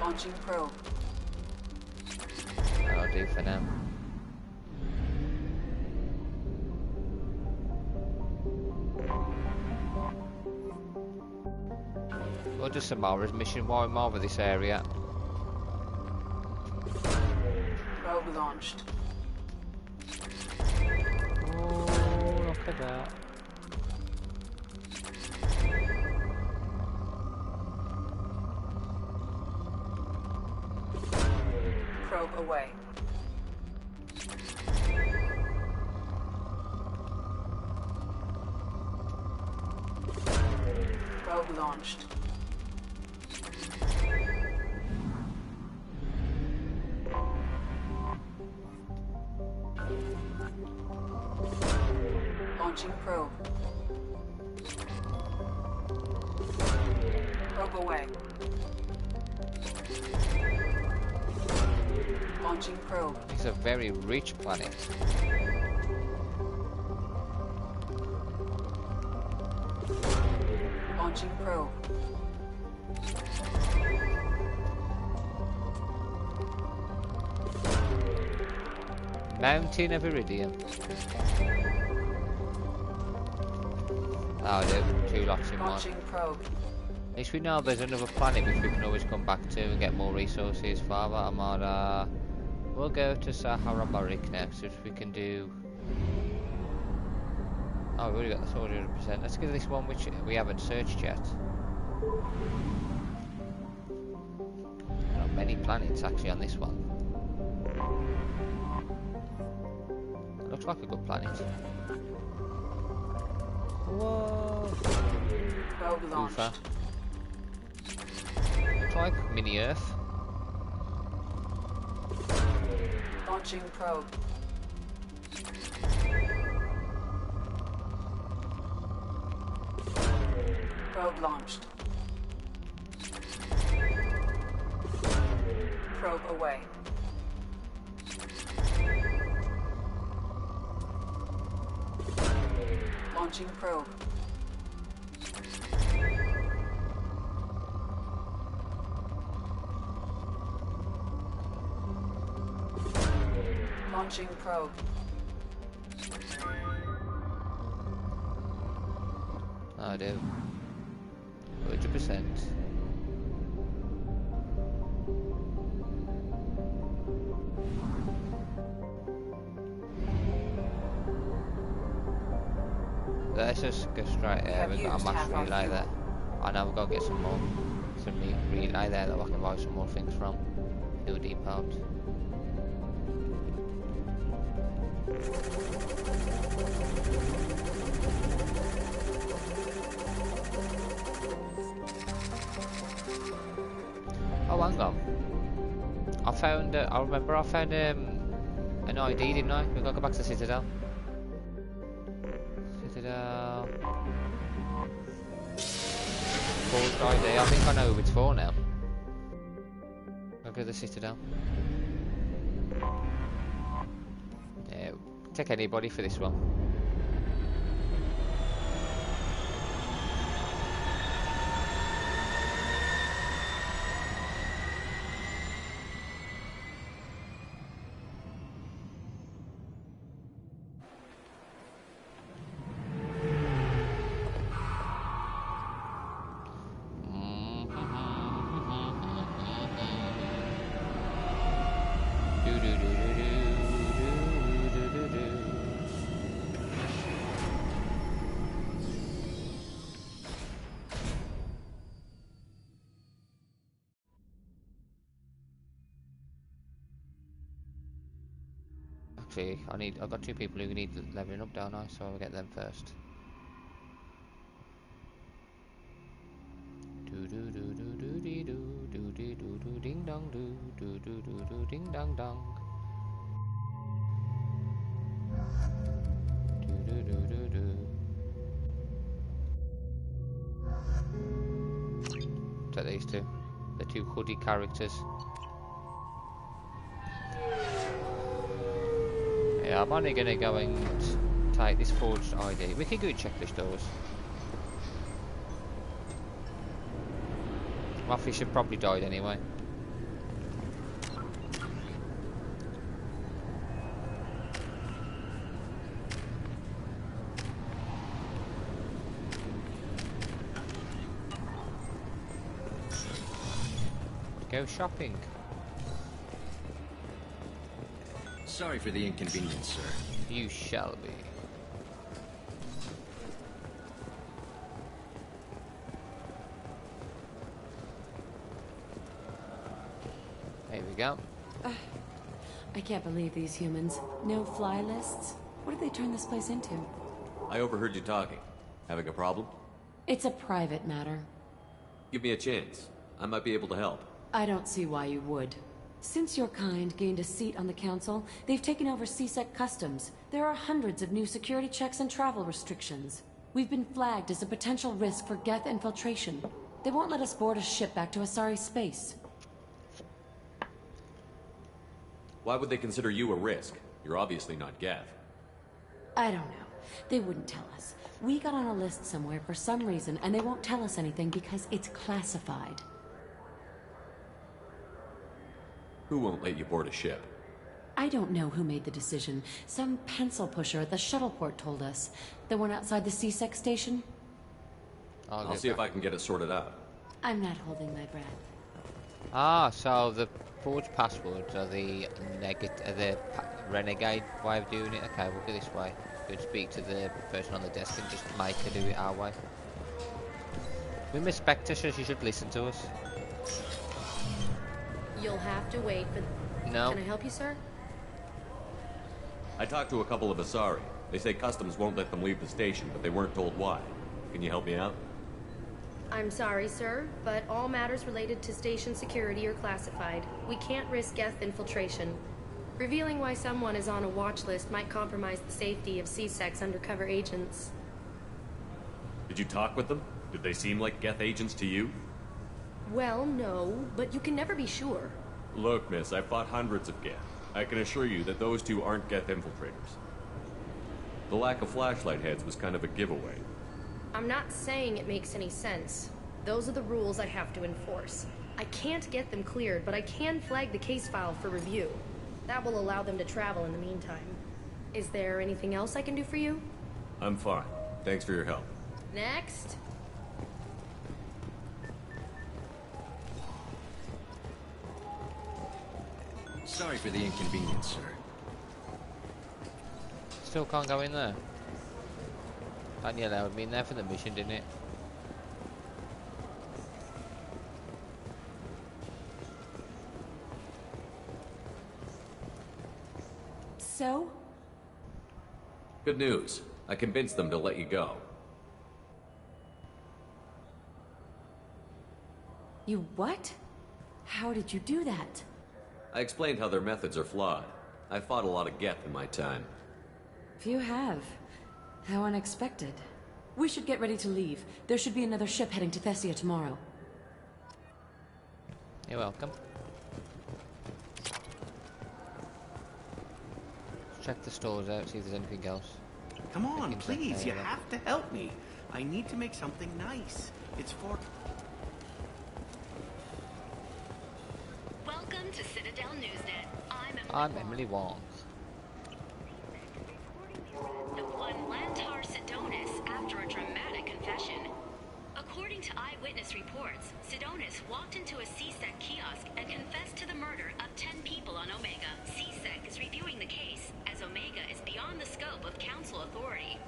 Launching probe. That'll do for now. We'll do some Mara's mission while I'm over this area. Probe launched. Oh, look at that. Probe away. Probe launched. Launching probe. Probe away. Launching probe. It's a very rich planet. Launching probe. Mountain of Iridium. Oh, do. 2 lots in one. Launching probe. At least we know there's another planet which we can always come back to and get more resources. Father Amara. We'll go to Sahara Barik next, which we can do. Oh, we've already got the 100%. Let's give this one which we haven't searched yet. Not many planets actually on this one. Looks like a good planet. Whoa! Probe launched. Oofa. Looks like mini Earth. Launching probe. Probe launched. Probe away. Launching probe. Launching probe. I do. 100%. Let's just go straight there. We've got a mass relay there. I know we've got to get some more. Some relay there that I can buy some more things from. Fuel depots. Oh, hang on. I found, I remember I found an ID, didn't I? We've got to go back to Citadel. Citadel. Forged ID. I think I know who it's for now. I'll go to the Citadel. Yeah, take anybody for this one. Actually, I've got 2 people who need leveling up, don't I? So I'll get them first. Do do do do do dee do do dee do do ding dong do do do do do ding dong dong. Do do do do do. Take these 2. The 2 hoodie characters. Yeah, I'm only gonna go and take this forged ID. We can go and check the stores. My fish have probably died anyway. Go shopping. Sorry for the inconvenience, sir. You shall be. There we go. I can't believe these humans. No fly lists? What have they turned this place into? I overheard you talking. Having a problem? It's a private matter. Give me a chance. I might be able to help. I don't see why you would. Since your kind gained a seat on the council, they've taken over CSEC customs. There are hundreds of new security checks and travel restrictions. We've been flagged as a potential risk for Geth infiltration. They won't let us board a ship back to Asari space. Why would they consider you a risk? You're obviously not Geth. I don't know. They wouldn't tell us. We got on a list somewhere for some reason, and they won't tell us anything because it's classified. Who won't let you board a ship? I don't know who made the decision. Some pencil pusher at the shuttle port told us. The one outside the CSEC station? I'll see if I can get it sorted out. I'm not holding my breath. Ah, so the forged passwords are the renegade way of doing it. Okay, we'll go this way. We'll speak to the person on the desk and just make her do it our way. We respect her, so she should listen to us. You'll have to wait for... No. Can I help you, sir? I talked to a couple of Asari. They say customs won't let them leave the station, but they weren't told why. Can you help me out? I'm sorry, sir, but all matters related to station security are classified. We can't risk Geth infiltration. Revealing why someone is on a watch list might compromise the safety of C-Sec's undercover agents. Did you talk with them? Did they seem like Geth agents to you? Well, no, but you can never be sure. Look, miss, I've fought hundreds of Geth. I can assure you that those two aren't Geth infiltrators. The lack of flashlight heads was kind of a giveaway. I'm not saying it makes any sense. Those are the rules I have to enforce. I can't get them cleared, but I can flag the case file for review. That will allow them to travel in the meantime. Is there anything else I can do for you? I'm fine. Thanks for your help. Next. Sorry for the inconvenience, sir. Still can't go in there. Only allowed me in there for the mission, didn't it? So? Good news. I convinced them to let you go. You what? How did you do that? I explained how their methods are flawed. I fought a lot of Geth in my time. You have. How unexpected. We should get ready to leave. There should be another ship heading to Thessia tomorrow. You're welcome. Let's check the stores out, see if there's anything else. Come on, please, you have to help me. I need to make something nice. It's for... Welcome to Citadel Newsnet. I'm Emily Wong. The one Lantar Sidonis after a dramatic confession. According to eyewitness reports, Sidonis walked into a C-Sec kiosk and confessed to the murder of 10 people on Omega. C-Sec is reviewing the case, as Omega is beyond the scope of Council authority.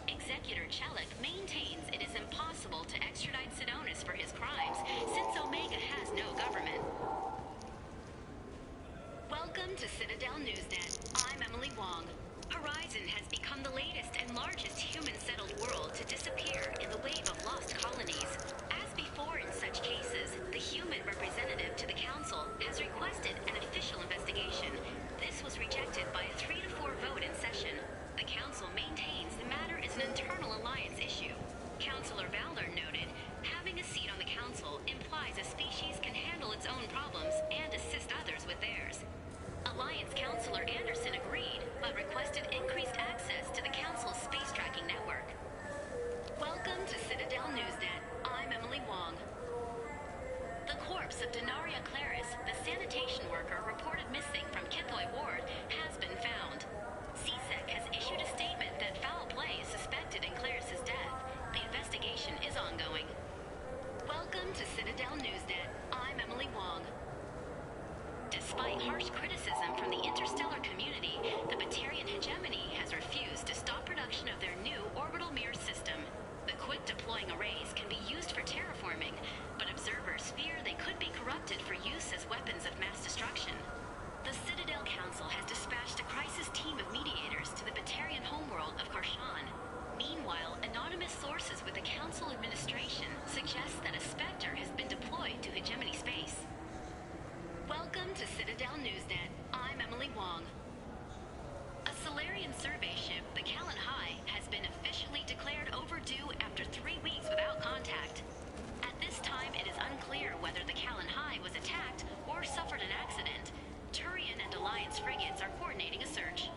Executor Chelik maintains it is impossible to extradite Sidonis for his crimes, since Omega has no government. Welcome to Citadel Newsnet. I'm Emily Wong. Horizon has become the latest and largest human-settled world to disappear in the wave of lost colonies. As before in such cases, the human representative to the Council has requested an official investigation. This was rejected by a 3-to-4 vote in session. The Council maintains the matter is an internal alliance issue. Councilor Valor noted, having a seat on the Council implies a species can handle its own problems and assist others with theirs. Alliance Councilor Anderson agreed, but requested increased access to the Council's space tracking network. Welcome to Citadel Newsnet. I'm Emily Wong. The corpse of Denaria Claris, the sanitation worker reported missing from Kithoy Ward, has been found. C-Sec has issued a statement that foul play is suspected in Claris's death. The investigation is ongoing. Welcome to Citadel Newsnet. I'm Emily Wong. Despite harsh criticism from the interstellar community, the Batarian hegemony has refused to stop production of their new orbital mirror system. The quick-deploying arrays can be used for terraforming, but observers fear they could be corrupted for use as weapons of mass destruction. The Citadel Council has dispatched a crisis team of mediators to the Batarian homeworld of Karshan. Meanwhile, anonymous sources with the Council administration suggest that a Spectre has been deployed to hegemony space. Welcome to Citadel Newsnet. I'm Emily Wong. A Solarian survey ship, the Callan High, has been officially declared overdue after 3 weeks without contact. At this time, it is unclear whether the Callan High was attacked or suffered an accident. Turian and Alliance frigates are coordinating a search.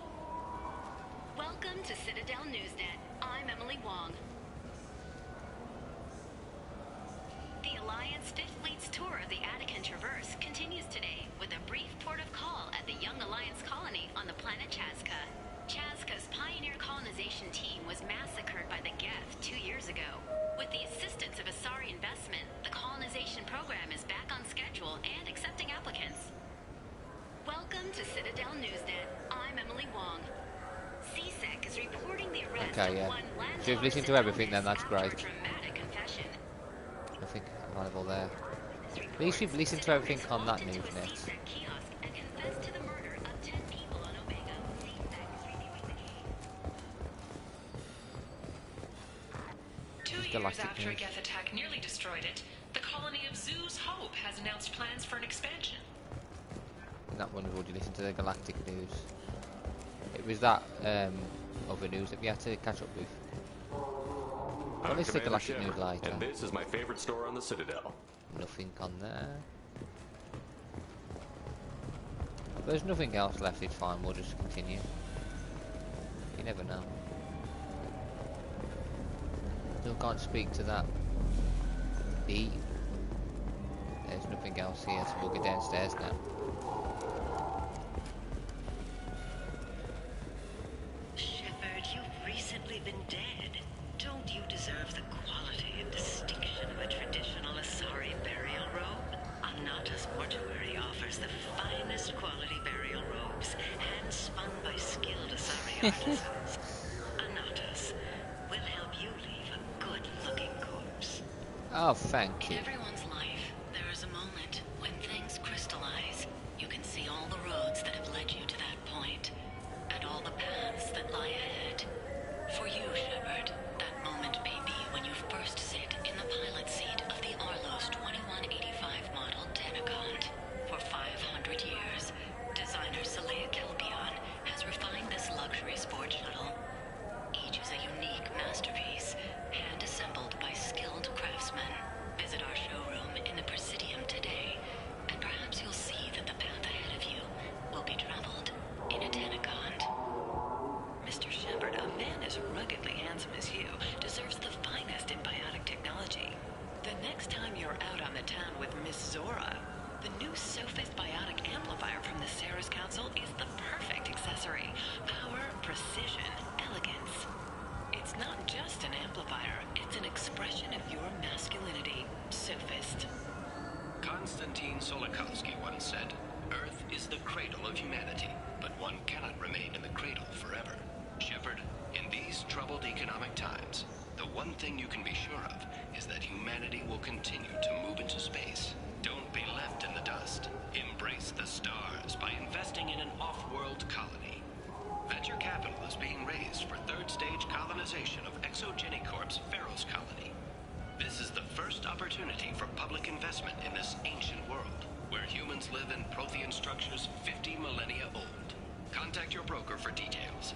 Welcome to Citadel Newsnet. I'm Emily Wong. The Alliance Fifth Fleet's tour of the Attican Traverse continues today with a brief port of call at the Young Alliance colony on the planet Chazka. Chazka's pioneer colonization team was massacred by the Geth 2 years ago. With the assistance of Asari Investment, the colonization program is back on schedule and accepting applicants. Welcome to Citadel Newsnet. I'm Emily Wong. CSEC is reporting the arrest Okay, yeah. of one So you've listened to everything then, that's great. dramatic confession. Nothing available there. At least you've listened to everything on that Newsnet. Years after a Geth attack nearly destroyed it, the colony of Zoo's Hope has announced plans for an expansion. That one we've already listened to the Galactic news. It was that other news that we had to catch up with. Well, let's take Galactic news later. And this is my favorite store on the Citadel. Nothing on there. There's nothing else left, it's fine, we'll just continue. You never know. Still can't speak to that B. There's nothing else here, so we'll go downstairs now. Shepard, you've recently been dead. Don't you deserve the quality and distinction of a traditional Asari burial robe? Anata's mortuary offers the finest quality burial robes, hand-spun by skilled Asari artisans. Anata's will help you leave a good-looking corpse. Oh, thank you. In everyone's life, there is a moment when things crystallize. You can see all the roads that have led you to that point, and all the paths that lie ahead. For you, Shepard, that moment may be when you first sit in the pilot seat of the Arlos 2185 model Denacont. For 500 years, designer Saleha Kelpion has refined this luxury sport shuttle. Each is a unique masterpiece, hand-assembled by skilled craftsmen. Visit our showroom in the Presidium today, and perhaps you'll see that the path ahead of you will be traveled in a Denacont. Mr. Shepard, a man as ruggedly handsome as you deserves the finest in biotic technology. The next time you're out on the town with Miss Zora, the new Sophist biotic amplifier from the Sarah's Council is the perfect accessory. Power, precision, elegance. It's not just an amplifier, it's an expression of your masculinity, Sophist. Konstantin Solikovsky once said, Earth is the cradle of humanity, but one cannot remain in the cradle forever. Shepard, in these troubled economic times, the one thing you can be sure of is that humanity will continue to move into space. Don't be left in the dust. Embrace the stars by investing in an off-world colony. Venture capital is being raised for third-stage colonization of Exogeny Corp's Pharaoh's colony. This is the first opportunity for public investment in this ancient world, where humans live in Prothean structures 50 millennia old. Contact your broker for details.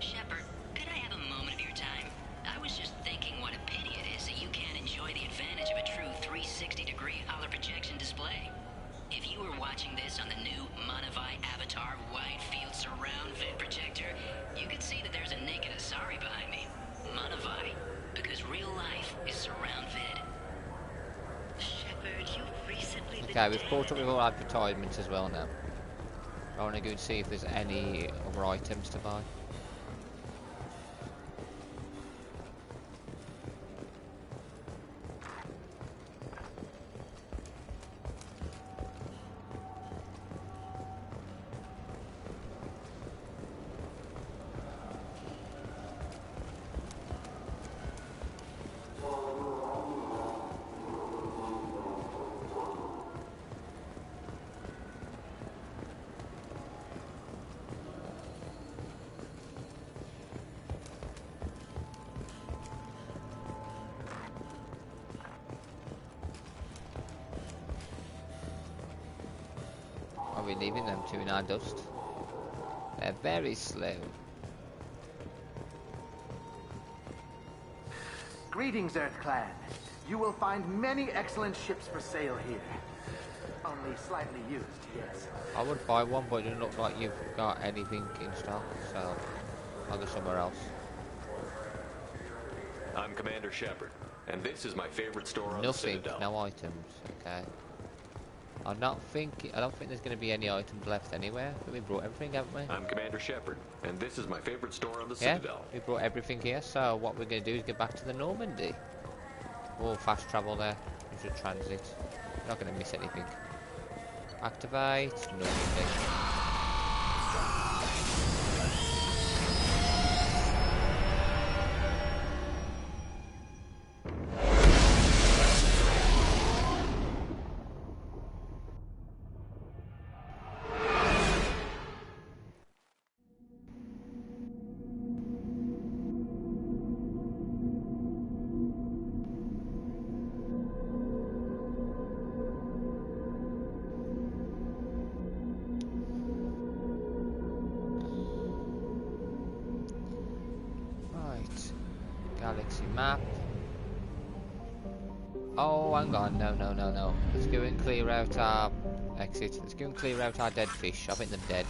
Shepard, could I have a moment of your time? I was just thinking what a pity it is that you can't enjoy the advantage of a true 360-degree hollow projection display. If you were watching this on the new Monavai Avatar Wide Field Surround Vid projector, you could see that there's a naked Asari behind me. Monavai, because real life is surround vid. Shepard, you've recently been Okay, we've caught up with all advertisements as well now. I want to go and see if there's any other items to buy. Are we leaving them to in our dust? They're very slow. Greetings, Earth Clan. You will find many excellent ships for sale here. Only slightly used, yes. I would buy one, but it doesn't look like you've got anything in stock, so I'll go somewhere else. I'm Commander Shepard, and this is my favorite store on the Nothing, Citadel. no items, okay. I don't think there's going to be any items left anywhere. But we brought everything, haven't we? I'm Commander Shepard, and this is my favorite store on the Yeah, Citadel. we brought everything here. So what we're going to do is get back to the Normandy. Oh, fast travel there. We should transit. We're not going to miss anything. Activate Normandy. Galaxy map. Oh, hang on. No. Let's go and clear out our exit. Let's go and clear out our dead fish. I think they're dead.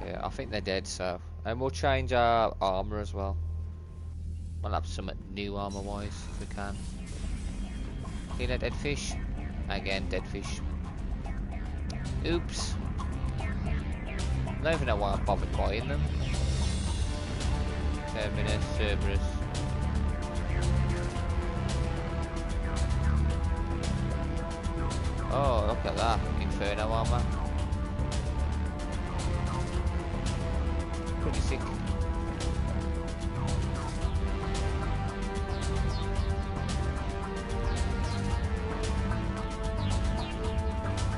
Yeah, I think they're dead, so. And we'll change our armour as well. We'll have some new armour wise if we can. Clear that dead fish. Again, dead fish. Oops. I don't even know why I bothered buying them. Terminus, Cerberus. Oh, look at that. Inferno armor. Pretty sick.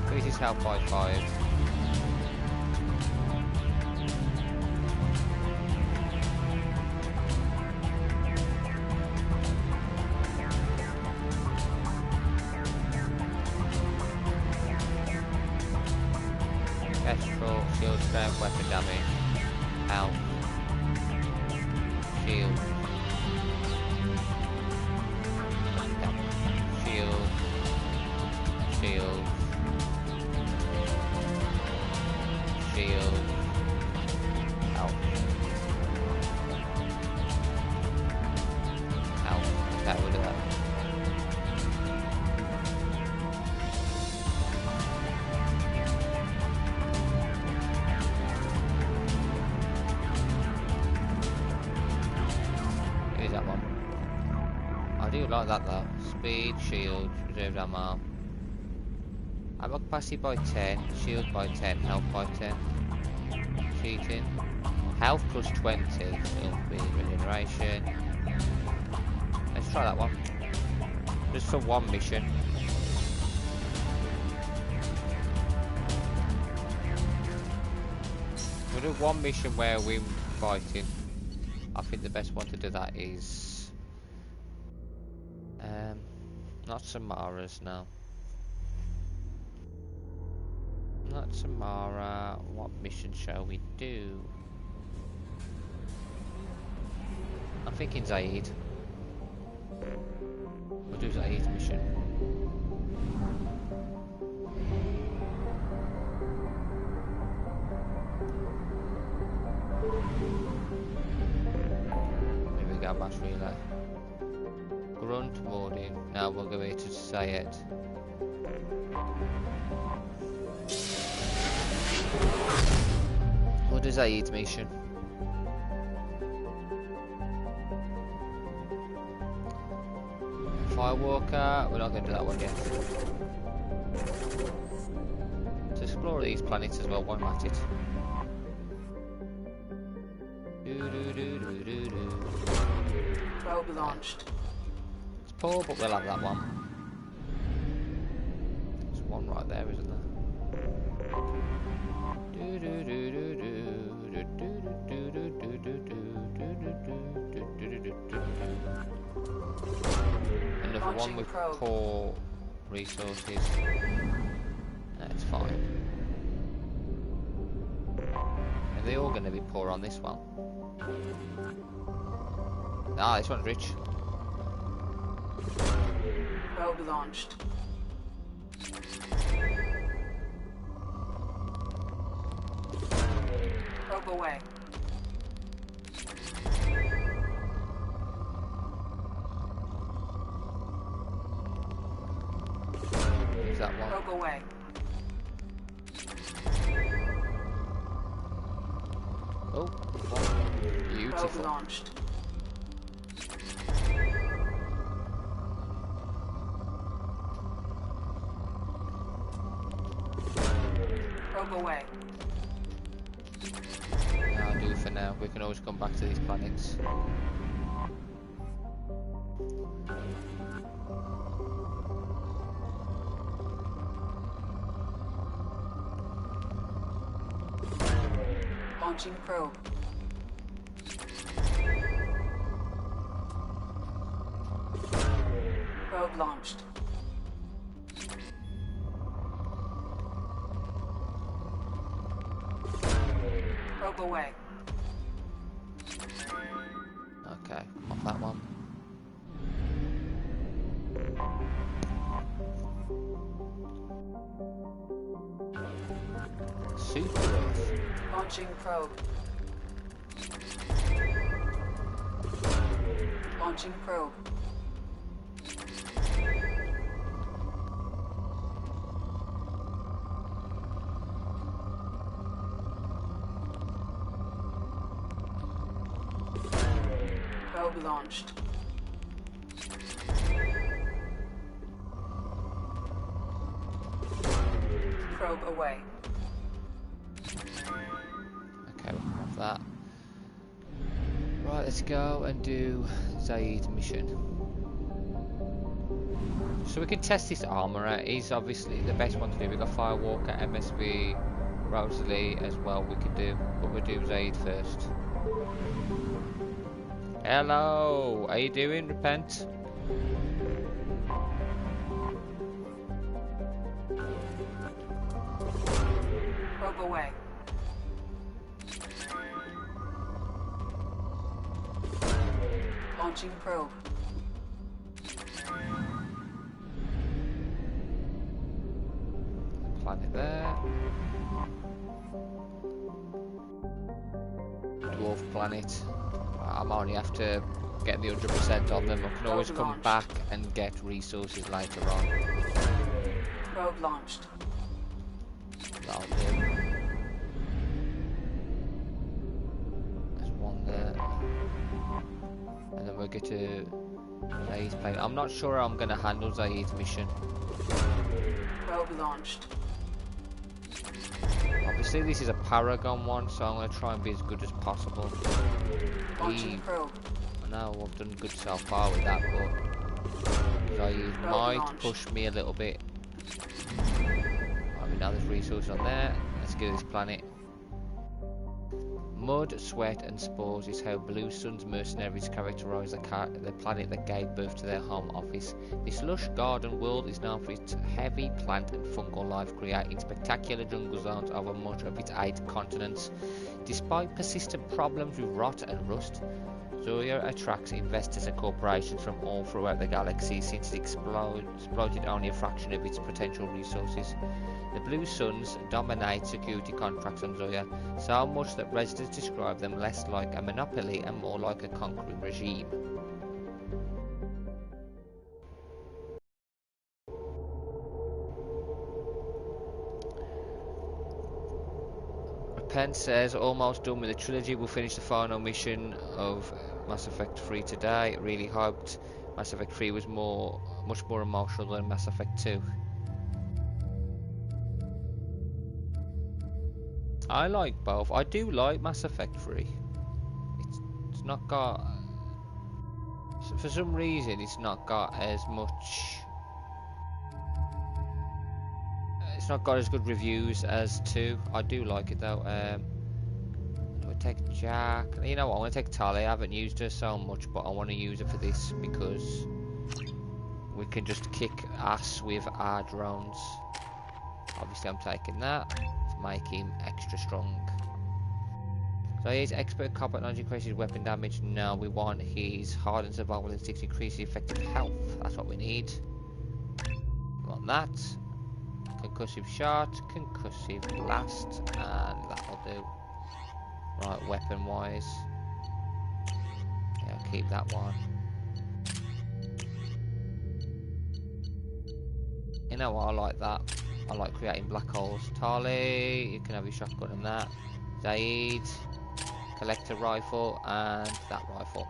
Increases health by 5. Shield strength, weapon damage, health, shield, shield, shield, shield, health, health. That would do that. I do like that though. Speed, shield, reserved ammo. Ammo capacity by 10, shield by 10, health by 10. Cheating. Health plus 20, shield speed, regeneration. Let's try that one. Just for one mission. We'll do one mission where we're fighting. I think the best one to do that is not Samara's, no. Not Samara. What mission shall we do? I'm thinking Zaid. We'll do Zaid's mission. Here we go, mass relay. Grunt boarding. Now we'll go here to say it. What does Zaid's mission? Firewalker. We're not going to do that one yet. To explore these planets as well. Why not it? Probe launched. It's poor, but we'll have that one. There's one right there, isn't there? Another one with poor resources. That's fine. Are they all going to be poor on this one? Ah, this one's rich. Probe launched. Probe away. one. Probe away. Oh, beautiful. Probe launched. Probe away. That'll do for now. We can always come back to these planets. Launching probe. Probe launched. Probe away. Okay, off that one. Super Earth. Launching probe. Launching probe. Probe launched. Probe away. Okay, we'll come off that. Right, let's go and do Zaid's mission. So we can test this armor out. He's obviously the best one to do. We've got Firewalker, MSV, Rosalie as well we could do. But we'll do Zaid first. Hello! How you doing, Repent? Probe away. Launching probe. Planet there. Dwarf planet. I'm only after getting the 100% on them. I can always come back and get resources later on. Probe launched. That'll do. There's one there. And then we'll get to Zaid's planet. I'm not sure how I'm going to handle Zaid's mission. Probe launched. Obviously this is a paragon one, so I'm going to try and be as good as possible. Launching probe. I know I've done good so far with that, but Zaid might push me a little bit. Right, now there's resources on there. Let's go to this planet. Mud, sweat and spores is how Blue Sun's mercenaries characterise the planet that gave birth to their home office. This lush garden world is known for its heavy plant and fungal life, creating spectacular jungle zones over much of its 8 continents. Despite persistent problems with rot and rust, Zoya attracts investors and corporations from all throughout the galaxy since it exploited only a fraction of its potential resources. The Blue Suns dominate security contracts on Zoya, so much that residents describe them less like a monopoly and more like a conquering regime. Repent says, almost done with the trilogy, we'll finish the final mission of Mass Effect 3 today. Really hoped Mass Effect 3 was much more emotional than Mass Effect 2. I like both. I do like Mass Effect 3. It's not got... For some reason, it's not got as much... It's not got as good reviews as 2. I do like it though. We'll take Jack. You know what? I'm going to take Tali. I haven't used her so much, but I want to use her for this because we can just kick ass with our drones. Obviously, I'm taking that to make him extra strong. So he's expert combat knowledge, increases weapon damage. No, we want his hardened survival instincts, increases effective health. That's what we need. We want that. Concussive shot, concussive blast, and that'll do. Right, weapon wise. Yeah, I'll keep that one. You know what? I like that. I like creating black holes. Tali, you can have your shotgun and that. Zaid, collector rifle, and that rifle.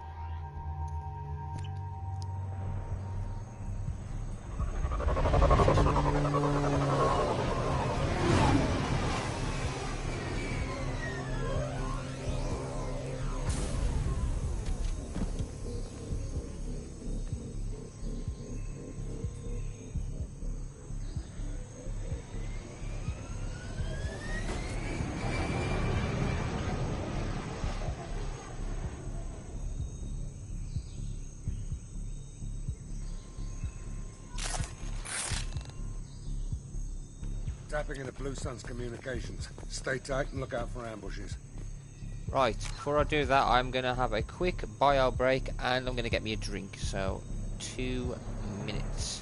Tapping into Blue Sun's communications. Stay tight and look out for ambushes. Right, before I do that, I'm going to have a quick bio break and I'm going to get me a drink. So, 2 minutes.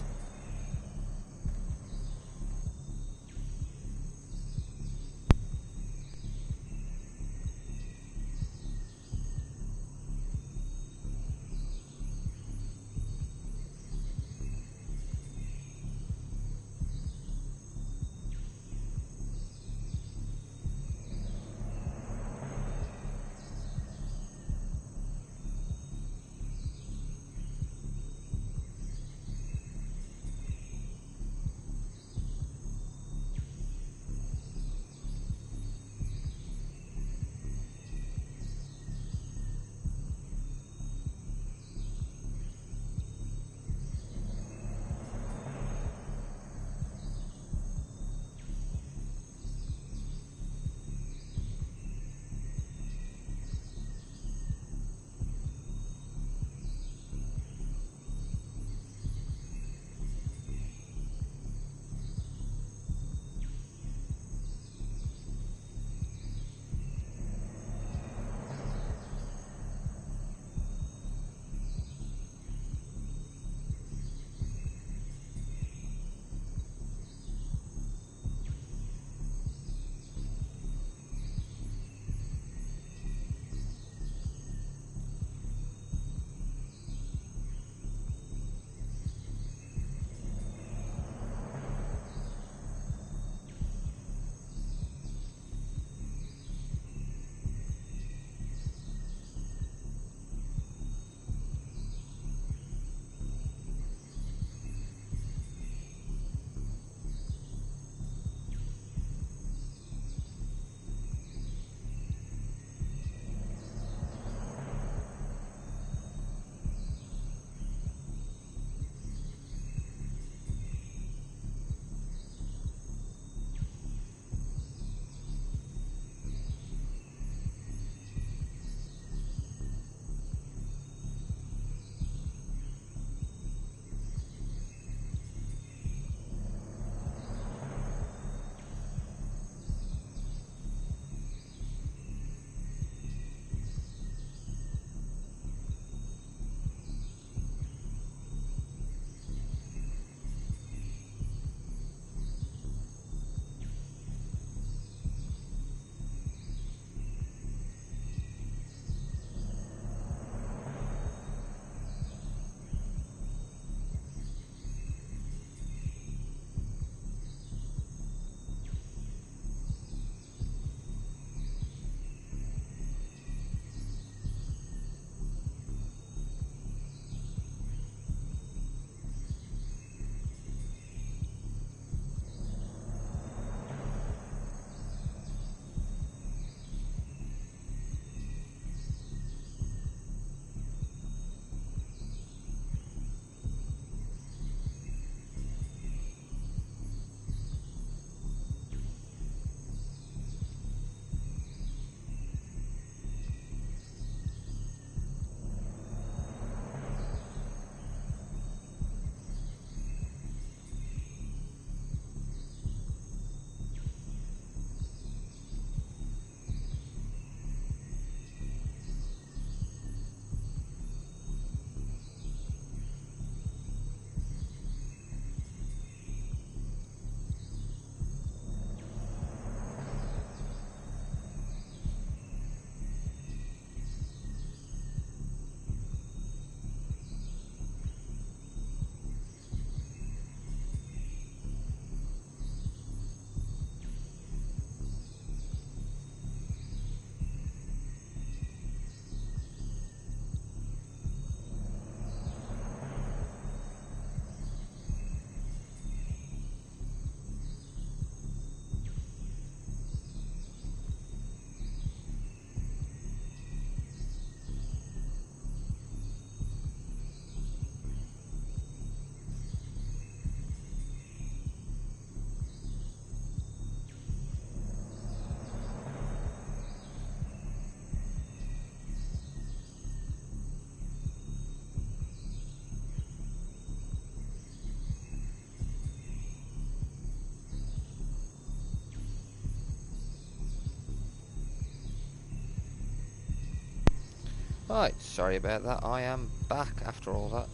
Right, sorry about that. I am back after all that.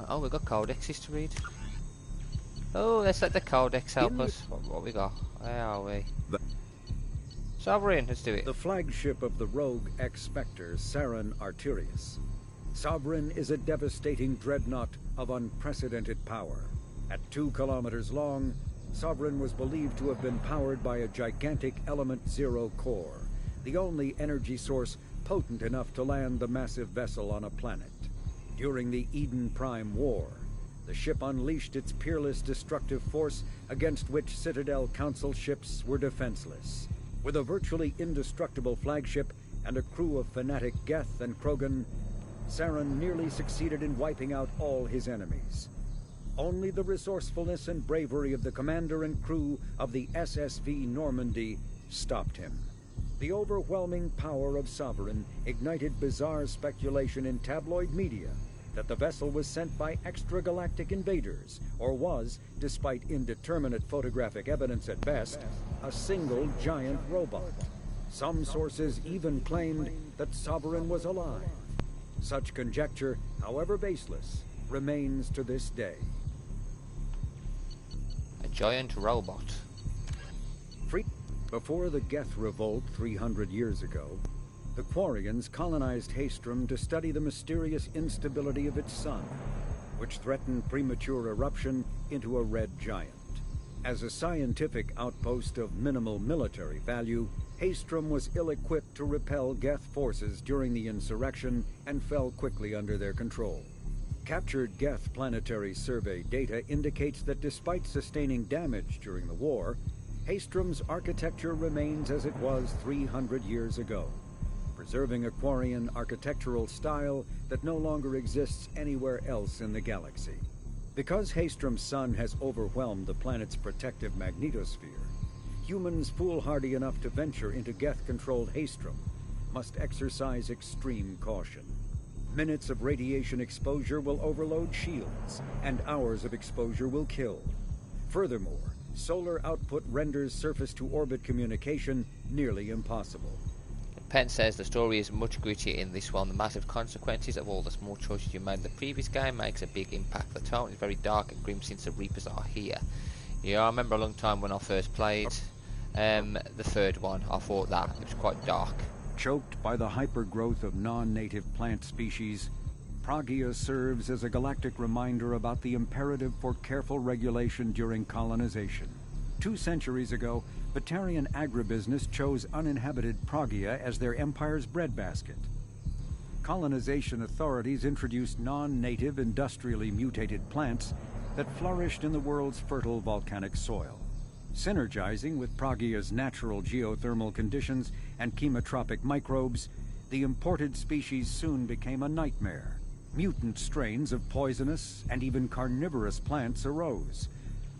Oh, we've got codexes to read. Oh, let's let the codex help us. What we got? Where are we? Sovereign, let's do it. The flagship of the rogue ex-Spectre, Saren Arterius. Sovereign is a devastating dreadnought of unprecedented power. At 2 kilometers long, Sovereign was believed to have been powered by a gigantic Element Zero core, the only energy source potent enough to land the massive vessel on a planet. During the Eden Prime War, the ship unleashed its peerless destructive force against which Citadel Council ships were defenseless. With a virtually indestructible flagship and a crew of fanatic Geth and Krogan, Saren nearly succeeded in wiping out all his enemies. Only the resourcefulness and bravery of the commander and crew of the SSV Normandy stopped him. The overwhelming power of Sovereign ignited bizarre speculation in tabloid media that the vessel was sent by extragalactic invaders, or was, despite indeterminate photographic evidence at best, a single giant robot. Some sources even claimed that Sovereign was alive. Such conjecture, however baseless, remains to this day. A giant robot. Before the Geth Revolt 300 years ago, the Quarians colonized Haestrom to study the mysterious instability of its sun, which threatened premature eruption into a red giant. As a scientific outpost of minimal military value, Haestrom was ill-equipped to repel Geth forces during the insurrection and fell quickly under their control. Captured Geth planetary survey data indicates that despite sustaining damage during the war, Haestrom's architecture remains as it was 300 years ago, preserving a Quarian architectural style that no longer exists anywhere else in the galaxy. Because Haestrom's sun has overwhelmed the planet's protective magnetosphere, humans foolhardy enough to venture into Geth-controlled Haestrom must exercise extreme caution. Minutes of radiation exposure will overload shields, and hours of exposure will kill. Furthermore, solar output renders surface-to-orbit communication nearly impossible. Penn says the story is much grittier in this one. The massive consequences of all the small choices you made in the previous game makes a big impact. The tone is very dark and grim since the Reapers are here. Yeah, I remember a long time when I first played the third one. I thought that it was quite dark. Choked by the hypergrowth of non-native plant species, Pragia serves as a galactic reminder about the imperative for careful regulation during colonization. 2 centuries ago, Batarian agribusiness chose uninhabited Pragia as their empire's breadbasket. Colonization authorities introduced non-native, industrially mutated plants that flourished in the world's fertile volcanic soil. Synergizing with Pragia's natural geothermal conditions and chemotropic microbes, the imported species soon became a nightmare. Mutant strains of poisonous and even carnivorous plants arose,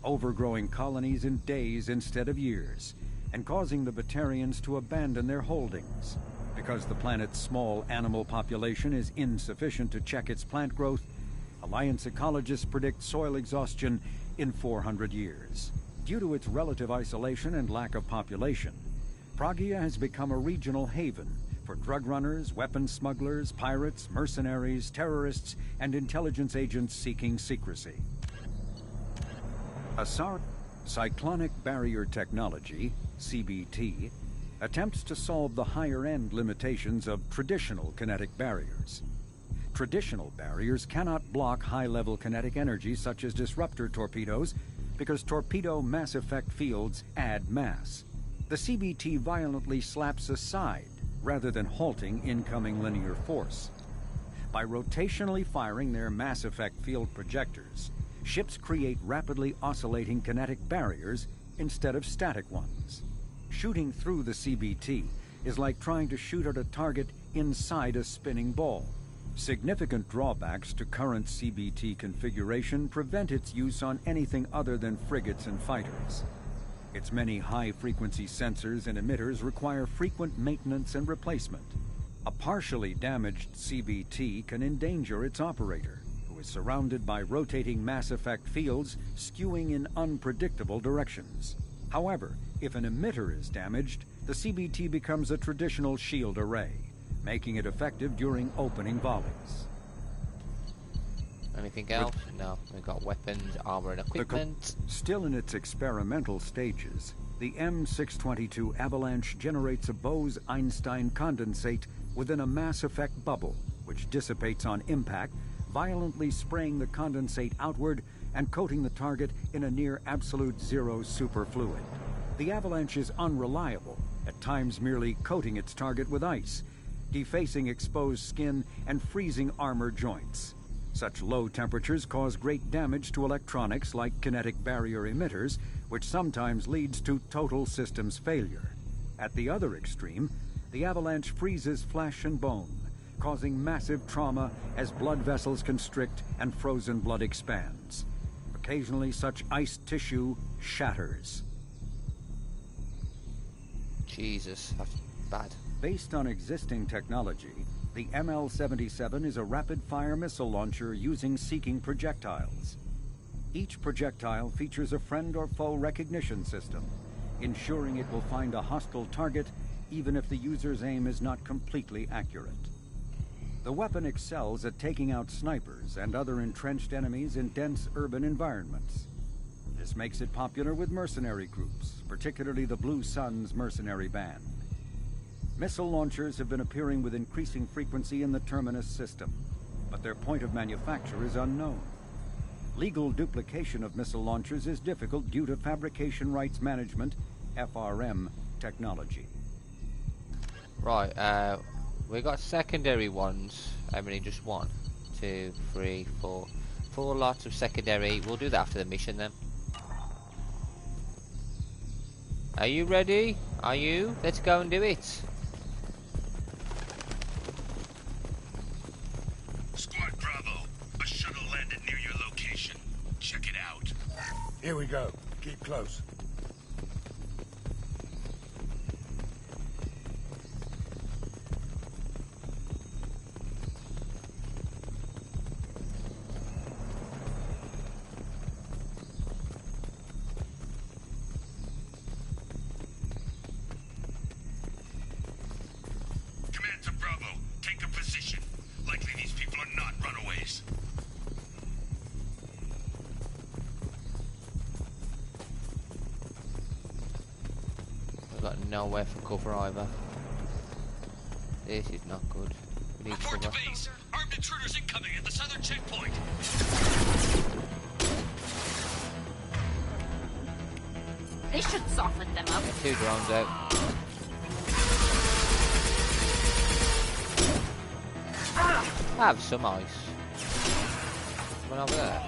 overgrowing colonies in days instead of years, and causing the Batarians to abandon their holdings. Because the planet's small animal population is insufficient to check its plant growth, Alliance ecologists predict soil exhaustion in 400 years. Due to its relative isolation and lack of population, Pragia has become a regional haven for drug runners, weapons smugglers, pirates, mercenaries, terrorists, and intelligence agents seeking secrecy. Cyclonic Barrier Technology, CBT, attempts to solve the higher-end limitations of traditional kinetic barriers. Traditional barriers cannot block high-level kinetic energy such as disruptor torpedoes because torpedo mass effect fields add mass. The CBT violently slaps aside rather than halting incoming linear force. By rotationally firing their mass effect field projectors, ships create rapidly oscillating kinetic barriers instead of static ones. Shooting through the CBT is like trying to shoot at a target inside a spinning ball. Significant drawbacks to current CBT configuration prevent its use on anything other than frigates and fighters. Its many high-frequency sensors and emitters require frequent maintenance and replacement. A partially damaged CBT can endanger its operator, who is surrounded by rotating mass effect fields skewing in unpredictable directions. However, if an emitter is damaged, the CBT becomes a traditional shield array, making it effective during opening volleys. Anything else? No. We've got weapons, armor, and equipment. Still in its experimental stages, the M622 Avalanche generates a Bose-Einstein condensate within a mass effect bubble, which dissipates on impact, violently spraying the condensate outward and coating the target in a near absolute zero superfluid. The Avalanche is unreliable, at times merely coating its target with ice, defacing exposed skin and freezing armor joints. Such low temperatures cause great damage to electronics like kinetic barrier emitters, which sometimes leads to total systems failure. At the other extreme, the Avalanche freezes flesh and bone, causing massive trauma as blood vessels constrict and frozen blood expands. Occasionally, such iced tissue shatters. Jesus, that's bad. Based on existing technology, the ML-77 is a rapid-fire missile launcher using seeking projectiles. Each projectile features a friend or foe recognition system, ensuring it will find a hostile target even if the user's aim is not completely accurate. The weapon excels at taking out snipers and other entrenched enemies in dense urban environments. This makes it popular with mercenary groups, particularly the Blue Suns mercenary band. Missile launchers have been appearing with increasing frequency in the Terminus system, but their point of manufacture is unknown. Legal duplication of missile launchers is difficult due to Fabrication Rights Management, FRM, technology. Right, we got secondary ones. How many? Just 1, 2, 3, 4. 4 lots of secondary. We'll do that after the mission then. Are you ready? Are you? Let's go and do it. Squad Bravo, a shuttle landed near your location. Check it out. Here we go. Keep close. Command to Bravo, take a position. Likely these people are not runaways. We've got nowhere for cover either. This is not good. We need Report cover. to base. Armed intruders incoming at the southern checkpoint. They should soften them up. 2 drones out. Have some ice. One over there.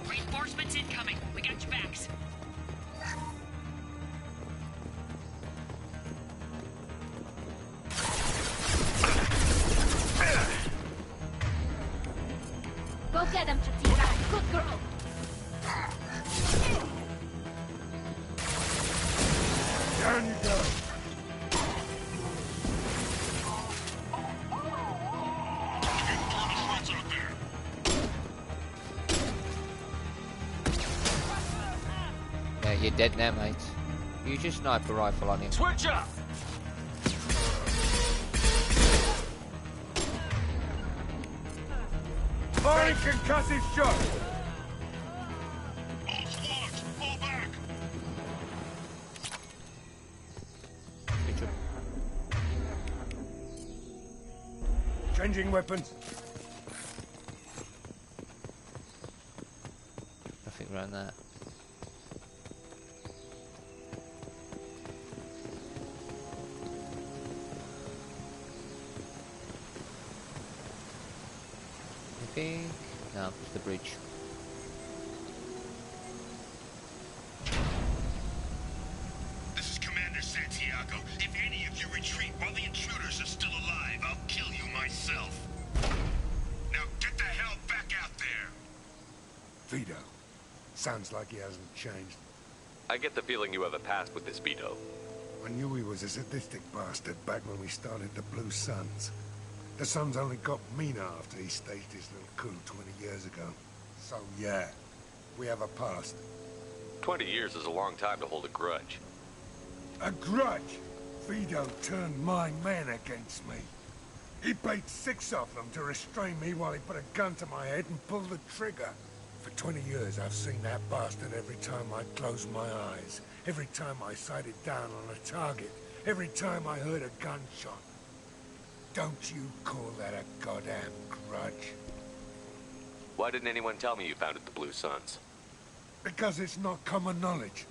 Reinforcements incoming. We got your backs. Go get them, Chatira. Good girl. Down you go. Yeah, you're dead now, mate. Use your sniper rifle on him. Switch up! Firing concussive shot. All squads, fall back! Good job. Changing weapons. Nothing around there. Anything? No, it's the bridge. Sounds like he hasn't changed. I get the feeling you have a past with this Vito. I knew he was a sadistic bastard back when we started the Blue Suns. The Suns only got meaner after he staged his little coup 20 years ago. So yeah, we have a past. 20 years is a long time to hold a grudge. A grudge? Vito turned my men against me. He paid 6 of them to restrain me while he put a gun to my head and pulled the trigger. For 20 years, I've seen that bastard every time I closed my eyes. Every time I sighted down on a target. Every time I heard a gunshot. Don't you call that a goddamn grudge? Why didn't anyone tell me you founded the Blue Suns? Because it's not common knowledge.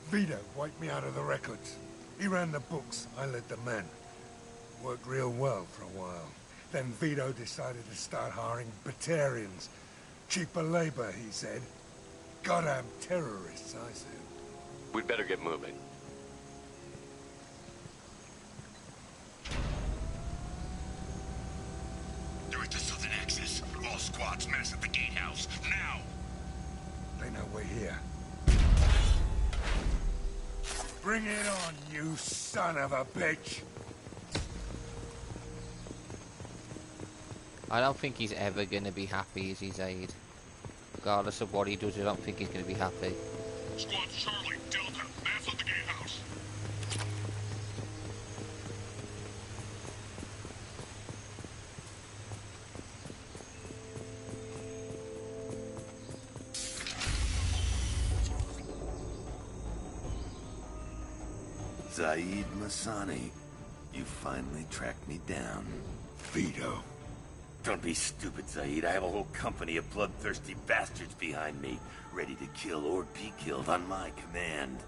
Vito wiped me out of the records. He ran the books, I led the men. Worked real well for a while. Then Vito decided to start hiring Batarians. Cheaper labor, he said. Goddamn terrorists, I said. We'd better get moving. They're at the southern axis. All squads mass at the gatehouse. Now! They know we're here. Bring it on, you son of a bitch! I don't think he's ever going to be happy as his aide. Regardless of what he does, I don't think he's going to be happy. Squad Charlie, Delta, mass at the gatehouse. Zaid Masani, you finally tracked me down. Vito. Don't be stupid, Zaid. I have a whole company of bloodthirsty bastards behind me, ready to kill or be killed on my command.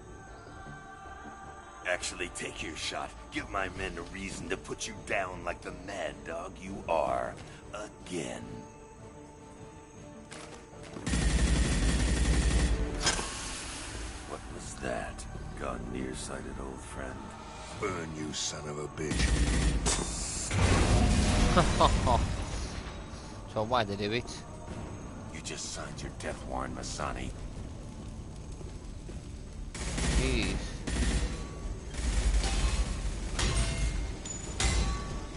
Actually, take your shot. Give my men a reason to put you down like the mad dog you are. Again. What was that? Gone nearsighted, old friend. Burn, you son of a bitch. So why'd they do it? You just signed your death warrant, Masani. Jeez.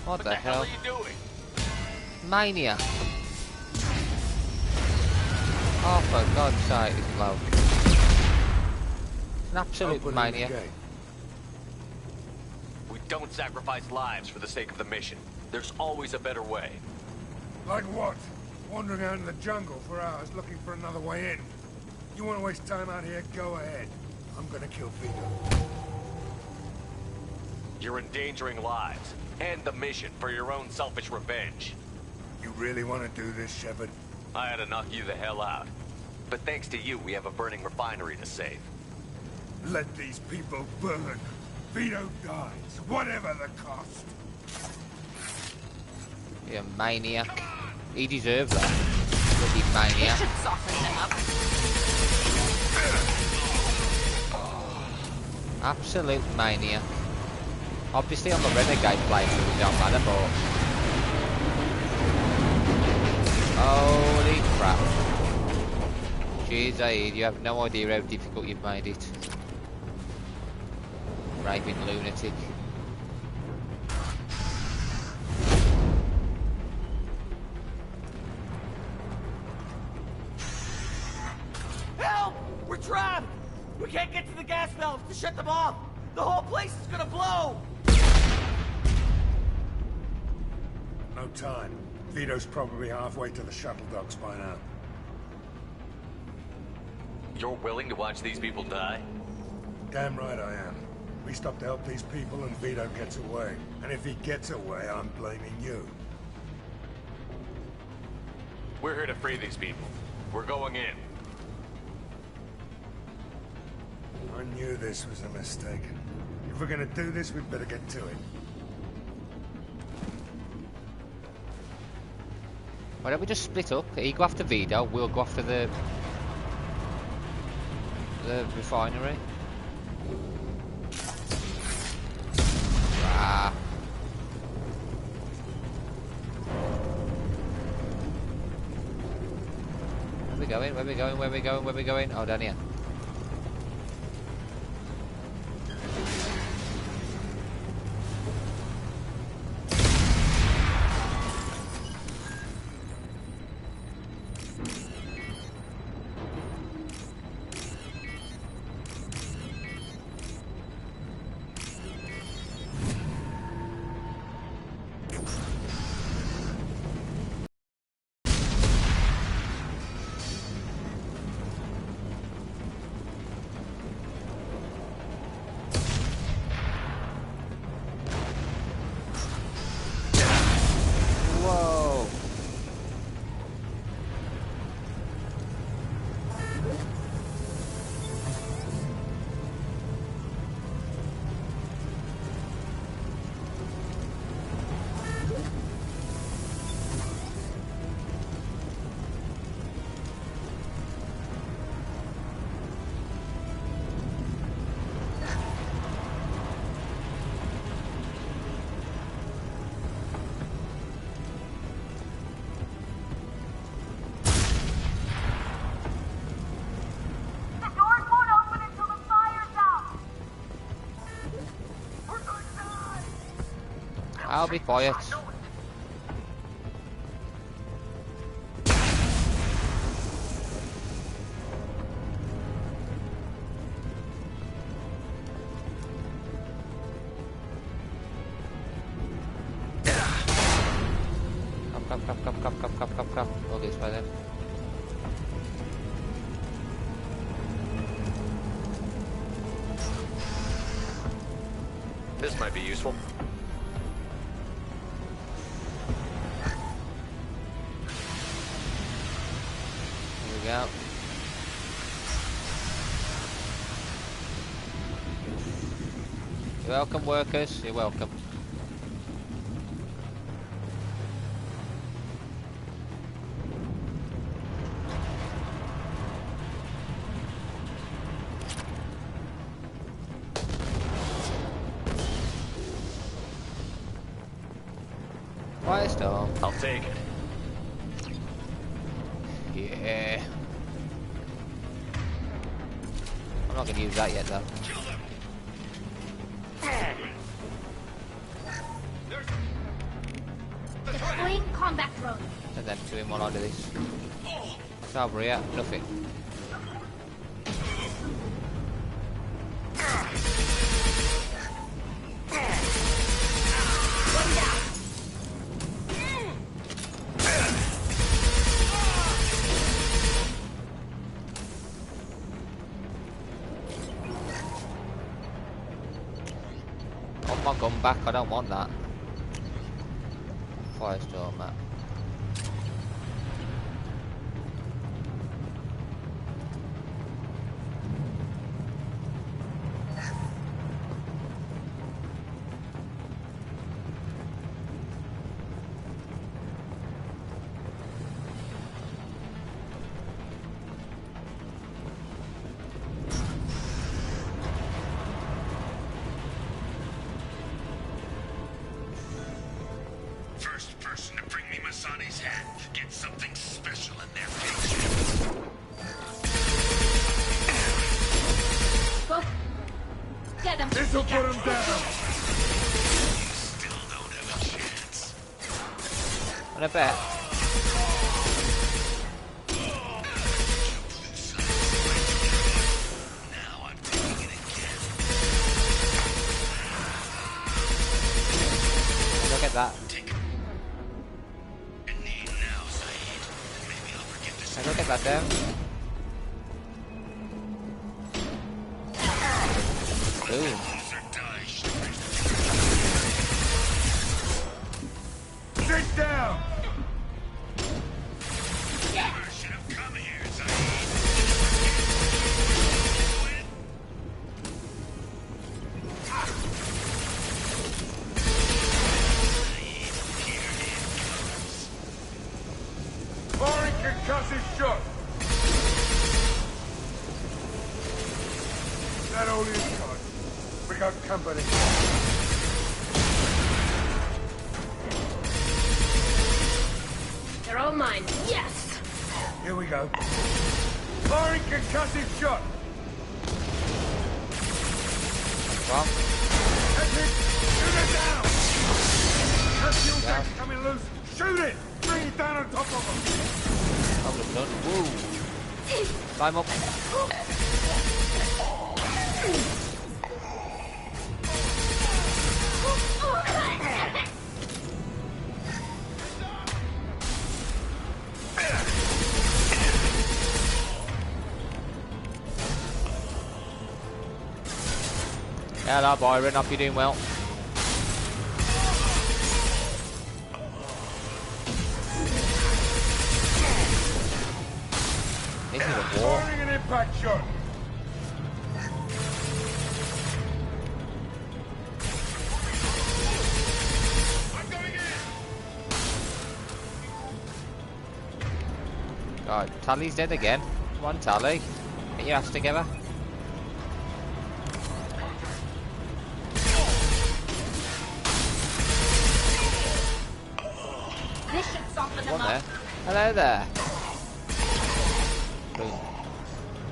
What the hell? What are you doing? Mania. Oh, for God's sake, this bloke. An absolute mania. We don't sacrifice lives for the sake of the mission. There's always a better way. Like what? Wandering out in the jungle for hours looking for another way in. You want to waste time out here? Go ahead. I'm gonna kill Vito. You're endangering lives and the mission for your own selfish revenge. You really want to do this, Shepard? I had to knock you the hell out. But thanks to you, we have a burning refinery to save. Let these people burn. Vito dies, whatever the cost. You're a maniac. He deserves that. Bloody maniac. Should soften them up. Absolute maniac. Obviously on the Renegade playthrough we don't matter, but... Holy crap. Jeez, Aid, you have no idea how difficult you've made it. Raving lunatic. Help! We're trapped! We can't get to the gas valves to shut them off! The whole place is gonna blow! No time. Vito's probably halfway to the shuttle docks by now. You're willing to watch these people die? Damn right I am. We stop to help these people and Vito gets away. And if he gets away, I'm blaming you. We're here to free these people. We're going in. I knew this was a mistake. If we're gonna do this, we'd better get to it. Why don't we just split up? You go after Vito, we'll go after the refinery. Ah. There we go. going? Where we going? Where we going? Where we going? Oh, down here. Whoa! I'll be quiet. Come. Okay, it's by then. This might be useful. Here we go. You're welcome, workers. You're welcome. Firestorm. I'll take it. Yeah. I'm not going to use that yet, though. Deploying combat drone. Send them to him while I do this. Salvaria, nothing. My gun back, I don't want that. Firestorm, Matt. First person to bring me Masani's hat gets something special in their picture. Go. Get them. This'll put him down. Still don't have a chance. And I bet. Now I'm taking it again. Look at that. Can I go get that down? Ooh. Sit down! Never should have come here, Zaid. Firing concussive shot! That all you've got? We got company. They're all mine. Yes! Here we go. Firing concussive shot. Well. That's it. Shoot it down. That fuel tank's coming loose. Shoot it. Bring it down on top of them. Problem done. Woo. Climb up. Hello, Byron. Hope you're doing well. This is a war. Firing an impact shot. God, Tally's dead again. Come on, Tally. Get your ass together. This should soften them One up. there. Hello there. Boom.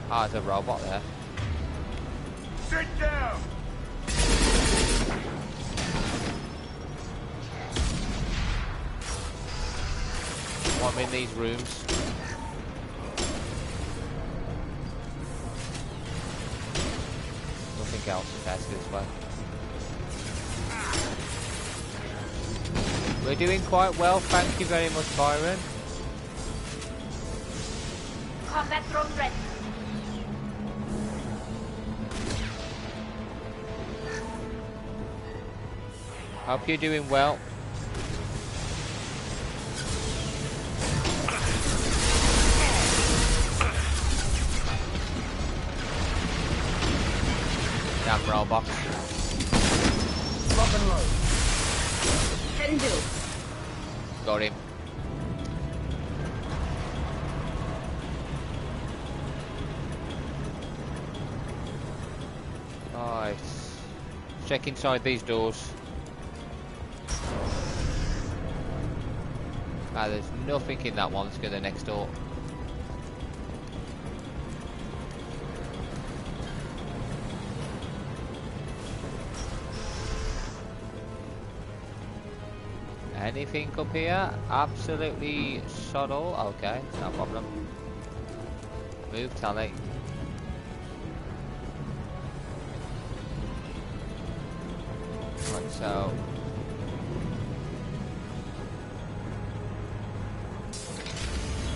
Ah, there's a robot there. Sit down. Want me in these rooms? Nothing else. Okay, let's go this way. We're doing quite well, thank you very much, Byron. Combat drone ready. Hope you're doing well. Damn robots. Lock and load. Can do. Got him. Nice. Check inside these doors. Ah, there's nothing in that one. Let's go to the next door. Anything up here? Absolutely sod all. Okay, no problem. Move, Tally. Right, so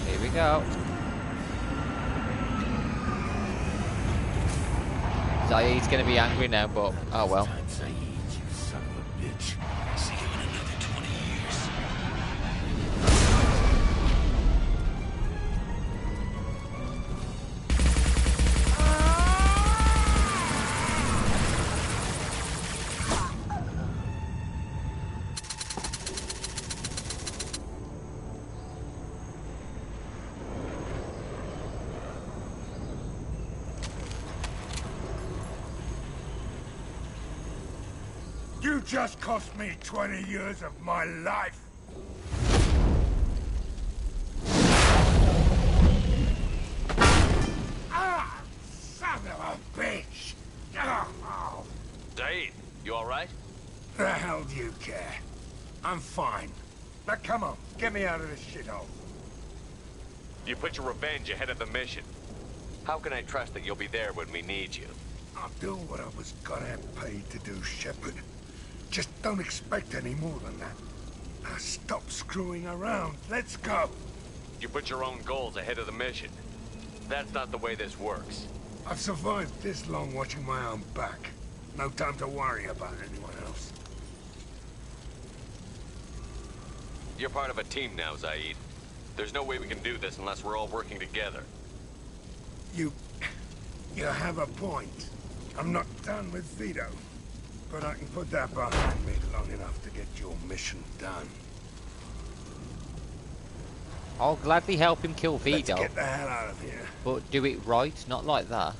here we go. Zaid's gonna be angry now, but oh well. You just cost me 20 years of my life. Ah, son of a bitch. Oh. Zaid, you alright? The hell do you care? I'm fine. Now come on, get me out of this shithole. You put your revenge ahead of the mission. How can I trust that you'll be there when we need you? I'll do what I was goddamn paid to do, Shepard. Just don't expect any more than that. Now stop screwing around. Let's go. You put your own goals ahead of the mission. That's not the way this works. I've survived this long watching my own back. No time to worry about anyone else. You're part of a team now, Zaid. There's no way we can do this unless we're all working together. You have a point. I'm not done with Vito. But I can put that behind me long enough to get your mission done. I'll gladly help him kill Vito. Let's get the hell out of here. But do it right, not like that.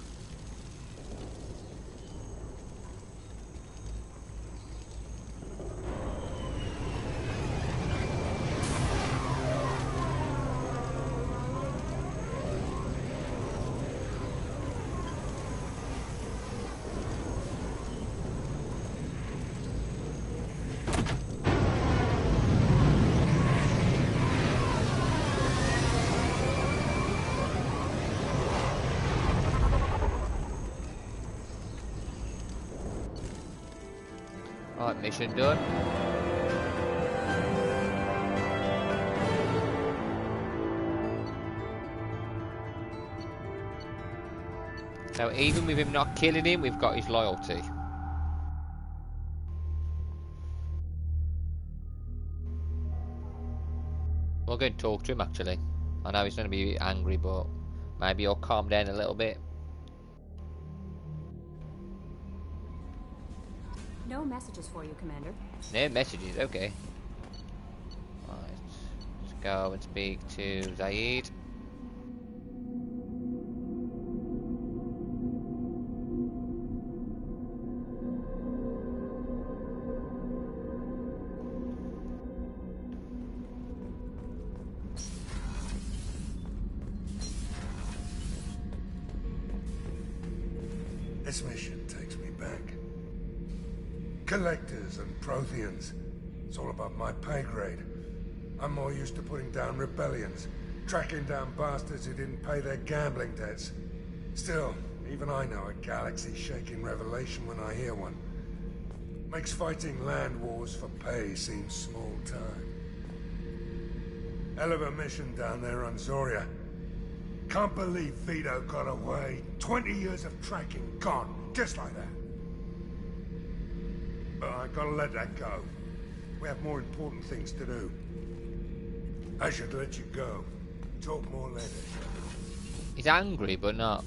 Right, mission done. So even with him not killing him, we've got his loyalty. We'll go and talk to him actually. I know he's going to be angry, but maybe he'll calm down a little bit. No messages for you, Commander. No messages, okay. Right, let's go and speak to Zaid. This mission takes me back. Collectors and Protheans. It's all about my pay grade. I'm more used to putting down rebellions, tracking down bastards who didn't pay their gambling debts. Still, even I know a galaxy-shaking revelation when I hear one. Makes fighting land wars for pay seem small time. Hell of a mission down there on Zoria. Can't believe Vito got away. 20 years of tracking gone, just like that. But I gotta let that go. We have more important things to do. I should let you go. Talk more later. He's angry, but not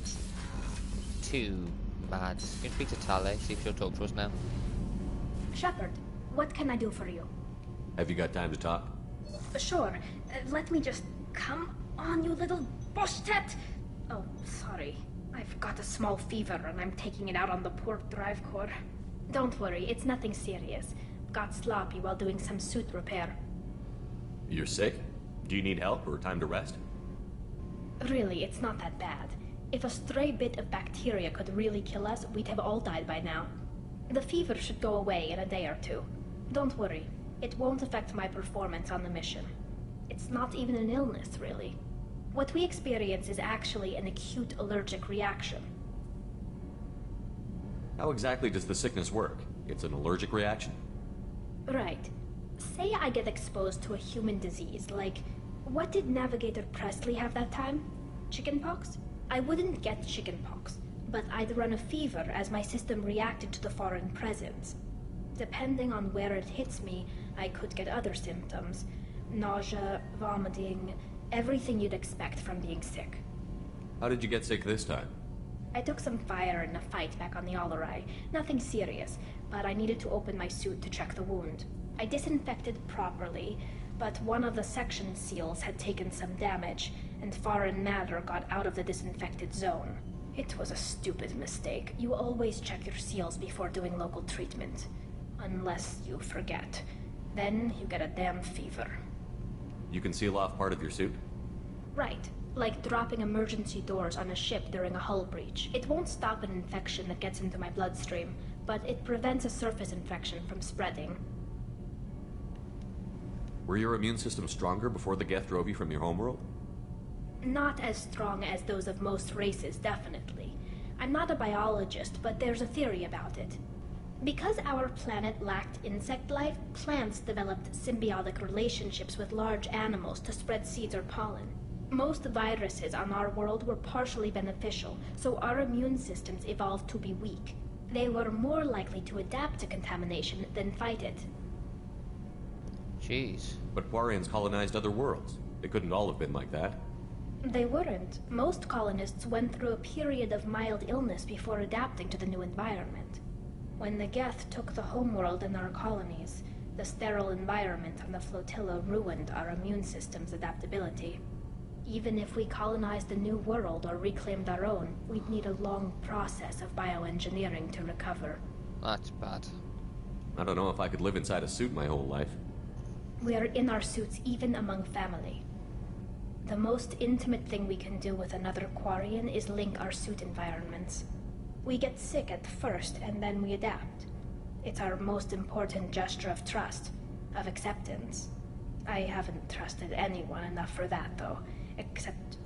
too mad. You can speak to Tali, see if she'll talk to us now. Shepard, what can I do for you? Have you got time to talk? Sure. Let me just... Come on, you little boshtet! Oh, sorry. I've got a small fever and I'm taking it out on the poor drive core. Don't worry, it's nothing serious. Got sloppy while doing some suit repair. You're sick? Do you need help or time to rest? Really, it's not that bad. If a stray bit of bacteria could really kill us, we'd have all died by now. The fever should go away in a day or two. Don't worry, it won't affect my performance on the mission. It's not even an illness, really. What we experience is actually an acute allergic reaction. How exactly does the sickness work? It's an allergic reaction? Right. Say I get exposed to a human disease, like... What did Navigator Presley have that time? Chickenpox? I wouldn't get chickenpox, but I'd run a fever as my system reacted to the foreign presence. Depending on where it hits me, I could get other symptoms. Nausea, vomiting, everything you'd expect from being sick. How did you get sick this time? I took some fire in a fight back on the Allerai. Nothing serious, but I needed to open my suit to check the wound. I disinfected properly, but one of the section seals had taken some damage, and foreign matter got out of the disinfected zone. It was a stupid mistake. You always check your seals before doing local treatment. Unless you forget. Then you get a damn fever. You can seal off part of your suit? Right. Like dropping emergency doors on a ship during a hull breach. It won't stop an infection that gets into my bloodstream, but it prevents a surface infection from spreading. Were your immune system stronger before the Geth drove you from your homeworld? Not as strong as those of most races, definitely. I'm not a biologist, but there's a theory about it. Because our planet lacked insect life, plants developed symbiotic relationships with large animals to spread seeds or pollen. Most viruses on our world were partially beneficial, so our immune systems evolved to be weak. They were more likely to adapt to contamination than fight it. Jeez. But Quarians colonized other worlds. They couldn't all have been like that. They weren't. Most colonists went through a period of mild illness before adapting to the new environment. When the Geth took the homeworld in our colonies, the sterile environment on the flotilla ruined our immune system's adaptability. Even if we colonized a new world or reclaimed our own, we'd need a long process of bioengineering to recover. That's bad. I don't know if I could live inside a suit my whole life. We are in our suits even among family. The most intimate thing we can do with another Quarian is link our suit environments. We get sick at first, and then we adapt. It's our most important gesture of trust, of acceptance. I haven't trusted anyone enough for that, though. Except...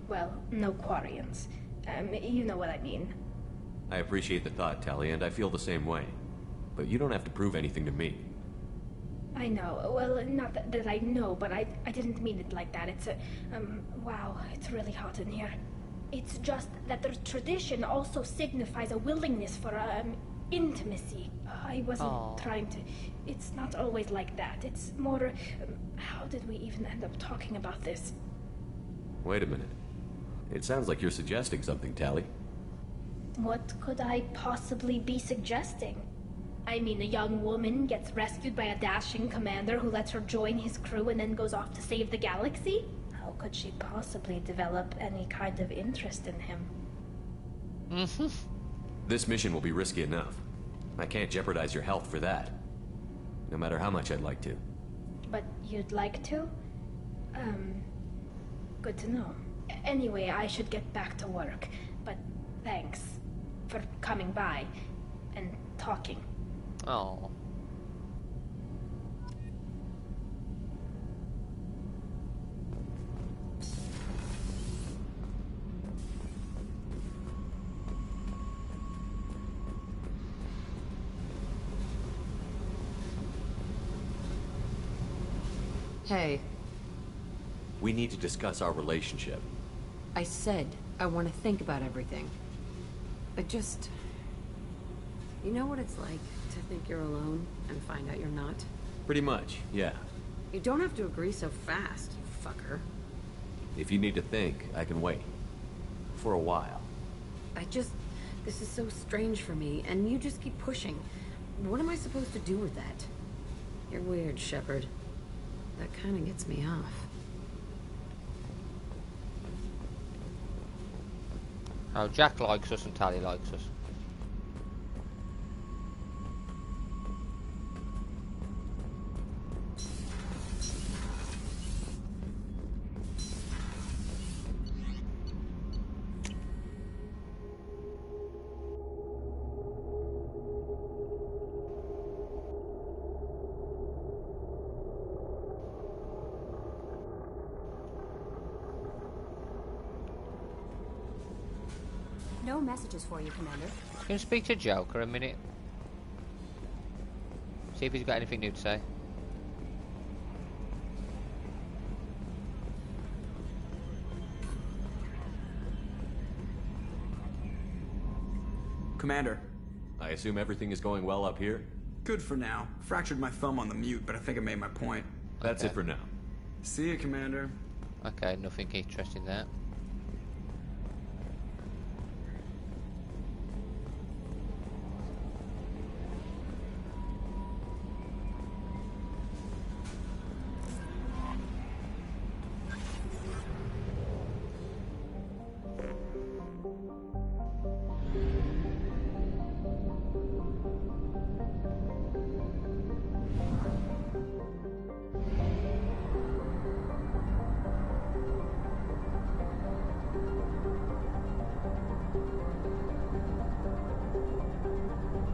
well, no Quarians. You know what I mean. I appreciate the thought, Tali, and I feel the same way. but you don't have to prove anything to me. I know. Well, not that I know, but I didn't mean it like that. It's a... wow, it's really hot in here. It's just that the tradition also signifies a willingness for, intimacy. I wasn't trying to... It's not always like that. It's more... how did we even end up talking about this? Wait a minute. It sounds like you're suggesting something, Tali. What could I possibly be suggesting? I mean, a young woman gets rescued by a dashing commander who lets her join his crew and then goes off to save the galaxy? How could she possibly develop any kind of interest in him? This mission will be risky enough. I can't jeopardize your health for that. No matter how much I'd like to. But you'd like to? Good to know. Anyway, I should get back to work. But thanks for coming by and talking. Oh. Hey. We need to discuss our relationship. I said I want to think about everything. I just... You know what it's like to think you're alone and find out you're not? Pretty much, yeah. You don't have to agree so fast, you fucker. If you need to think, I can wait. For a while. This is so strange for me, and you just keep pushing. What am I supposed to do with that? You're weird, Shepard. That kind of gets me off. Oh, Jack likes us and Tali likes us. No messages for you, Commander. Can you speak to Joker a minute? See if he's got anything new to say. Commander. I assume everything is going well up here? Good for now. Fractured my thumb on the mute, but I think I made my point. That's it for now. See you, Commander. Okay, nothing interesting there.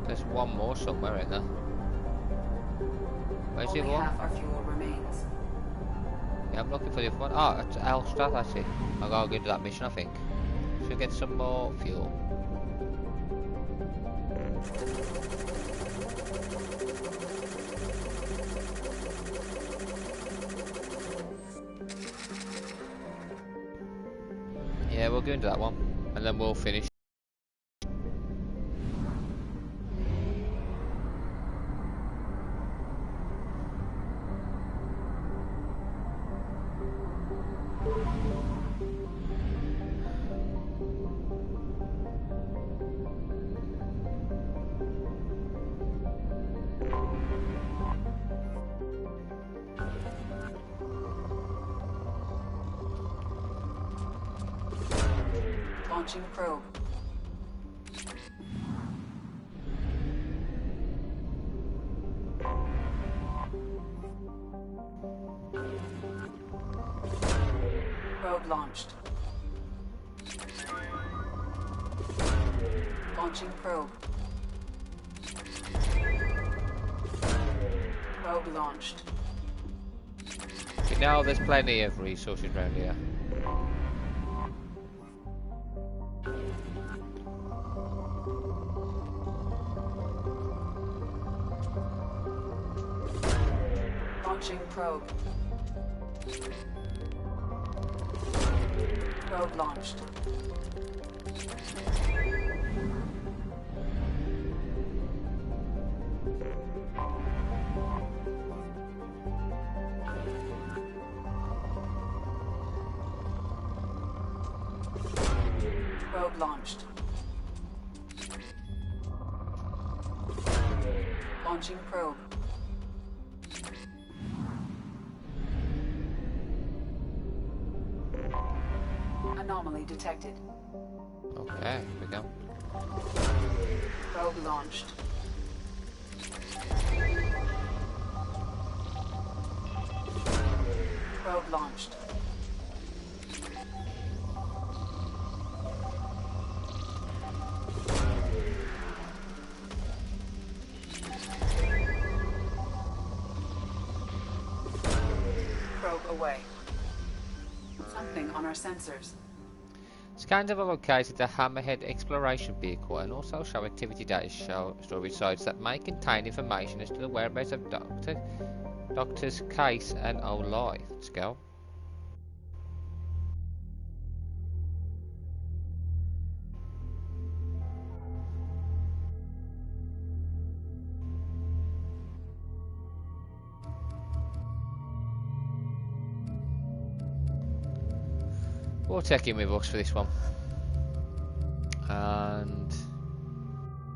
There's one more somewhere in there. Where's the Only other one? half our fuel remains. Yeah, I'm looking for the other one. Oh, it's Elstrat, I see. I gotta go into that mission, I think. Should get some more fuel. Yeah, we'll go into that one, and then we'll finish. Launching probe. Probe launched. Launching probe. Probe launched. Okay, now there's plenty of resources around here. Launching probe. Probe launched. Probe launched. Launching probe. Anomaly detected. Okay, here we go. Probe launched. Probe launched. Probe away. Something on our sensors. Scans have located the Hammerhead exploration vehicle and also show activity data storage sites that may contain information as to the whereabouts of Doctors Case and O'Loy. Let's go. We'll take him with us for this one. And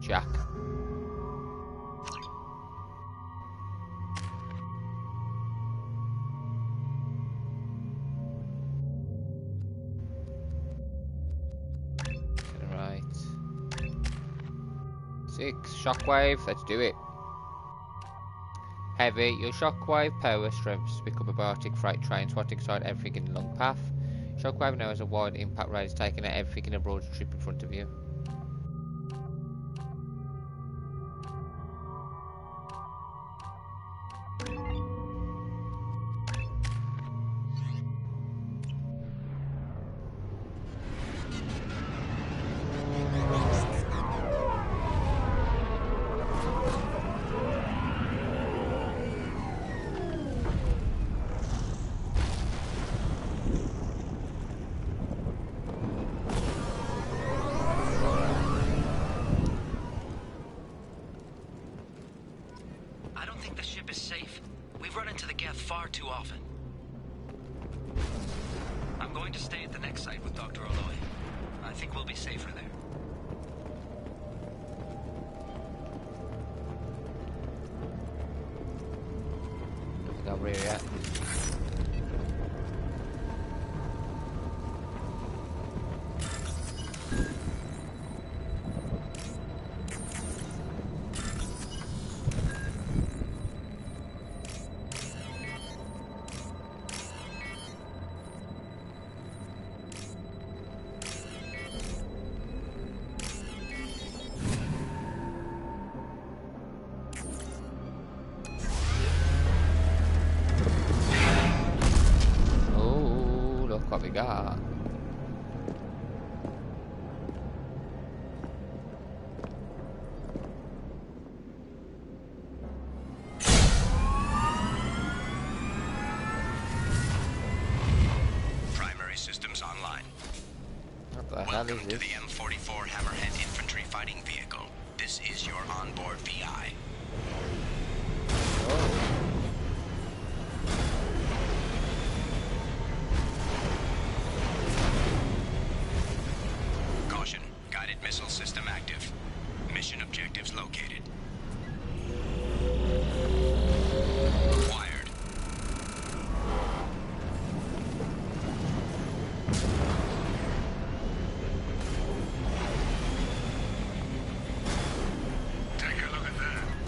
Jack. Right. 6. Shockwave. Let's do it. Heavy. Your shockwave power strengths become a biotic freight train, swatting aside everything in the long path. Shockwave now has a wide impact radius, taking out everything in a broad strip in front of you. Far too often. I'm going to stay at the next site with Dr. O'Loy. I think we'll be safer there. Nothing over here yet. What we got? Primary systems online. What the hell Welcome is to this? the M44 Hammerhead Infantry Fighting Vehicle. This is your onboard VI. Caution, guided missile system active. Mission objectives located. Wired. Take a look at that.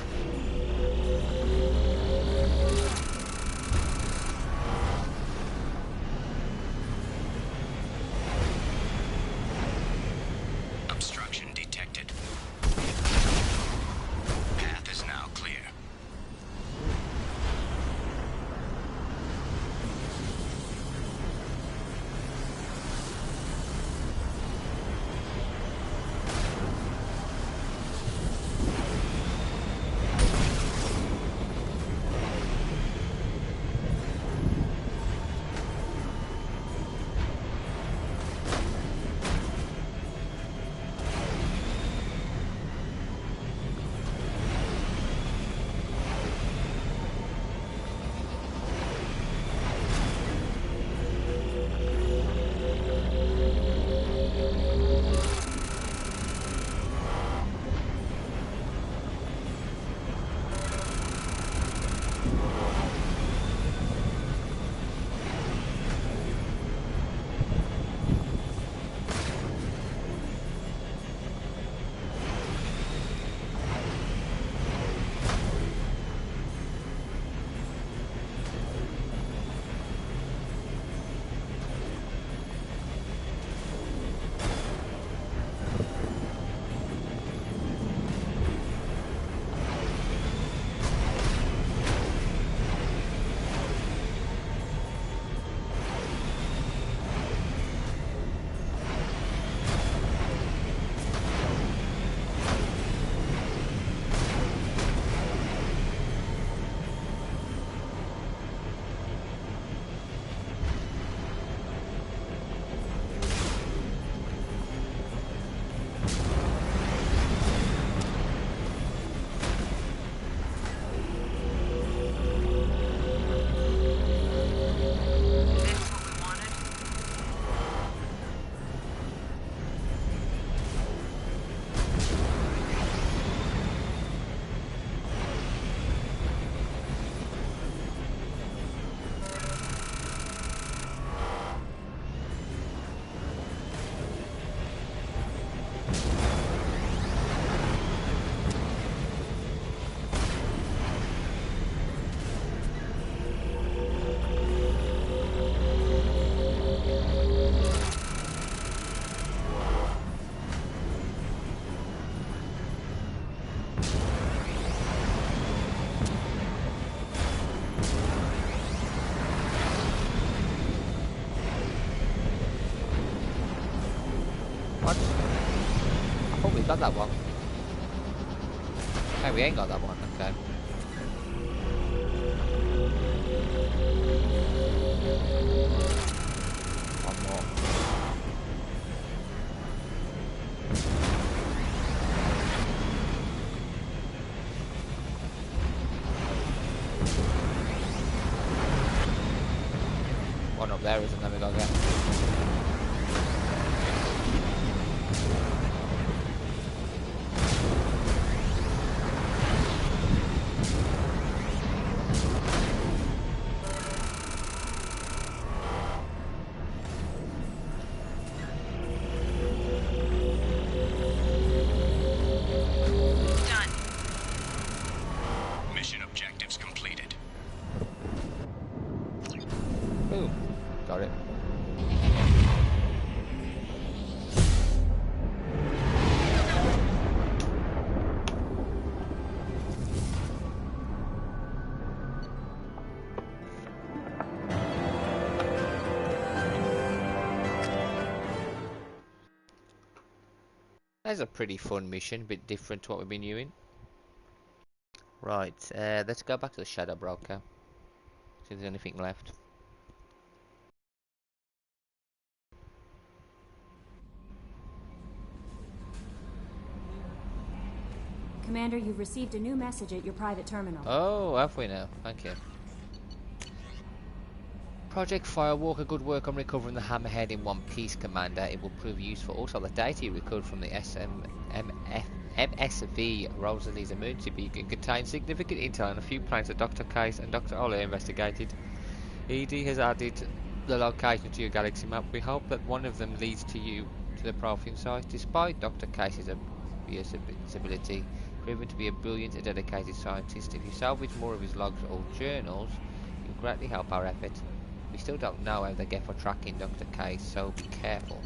got that one. Hey, we ain't got that one, okay. One more. One up there isn't there we gotta get. Mission objectives completed. Boom. Got it. That's a pretty fun mission, a bit different to what we've been doing. Right, let's go back to the Shadow Broker. See if there's anything left. Commander, you've received a new message at your private terminal. Oh, have we now? Thank you. Project Firewalker, good work on recovering the Hammerhead in one piece, Commander. It will prove useful. Also, the data you recovered from the MSV Rosalie's emergency beacon contains significant intel on a few planes that Dr. Case and Dr. Ole investigated. ED has added the location to your galaxy map. We hope that one of them leads to you to the Prothean site. Despite Dr. Case's obvious ability, proven to be a brilliant and dedicated scientist, if you salvage more of his logs or journals, you will greatly help our effort. We still don't know how they get for tracking Dr. Case, so be careful.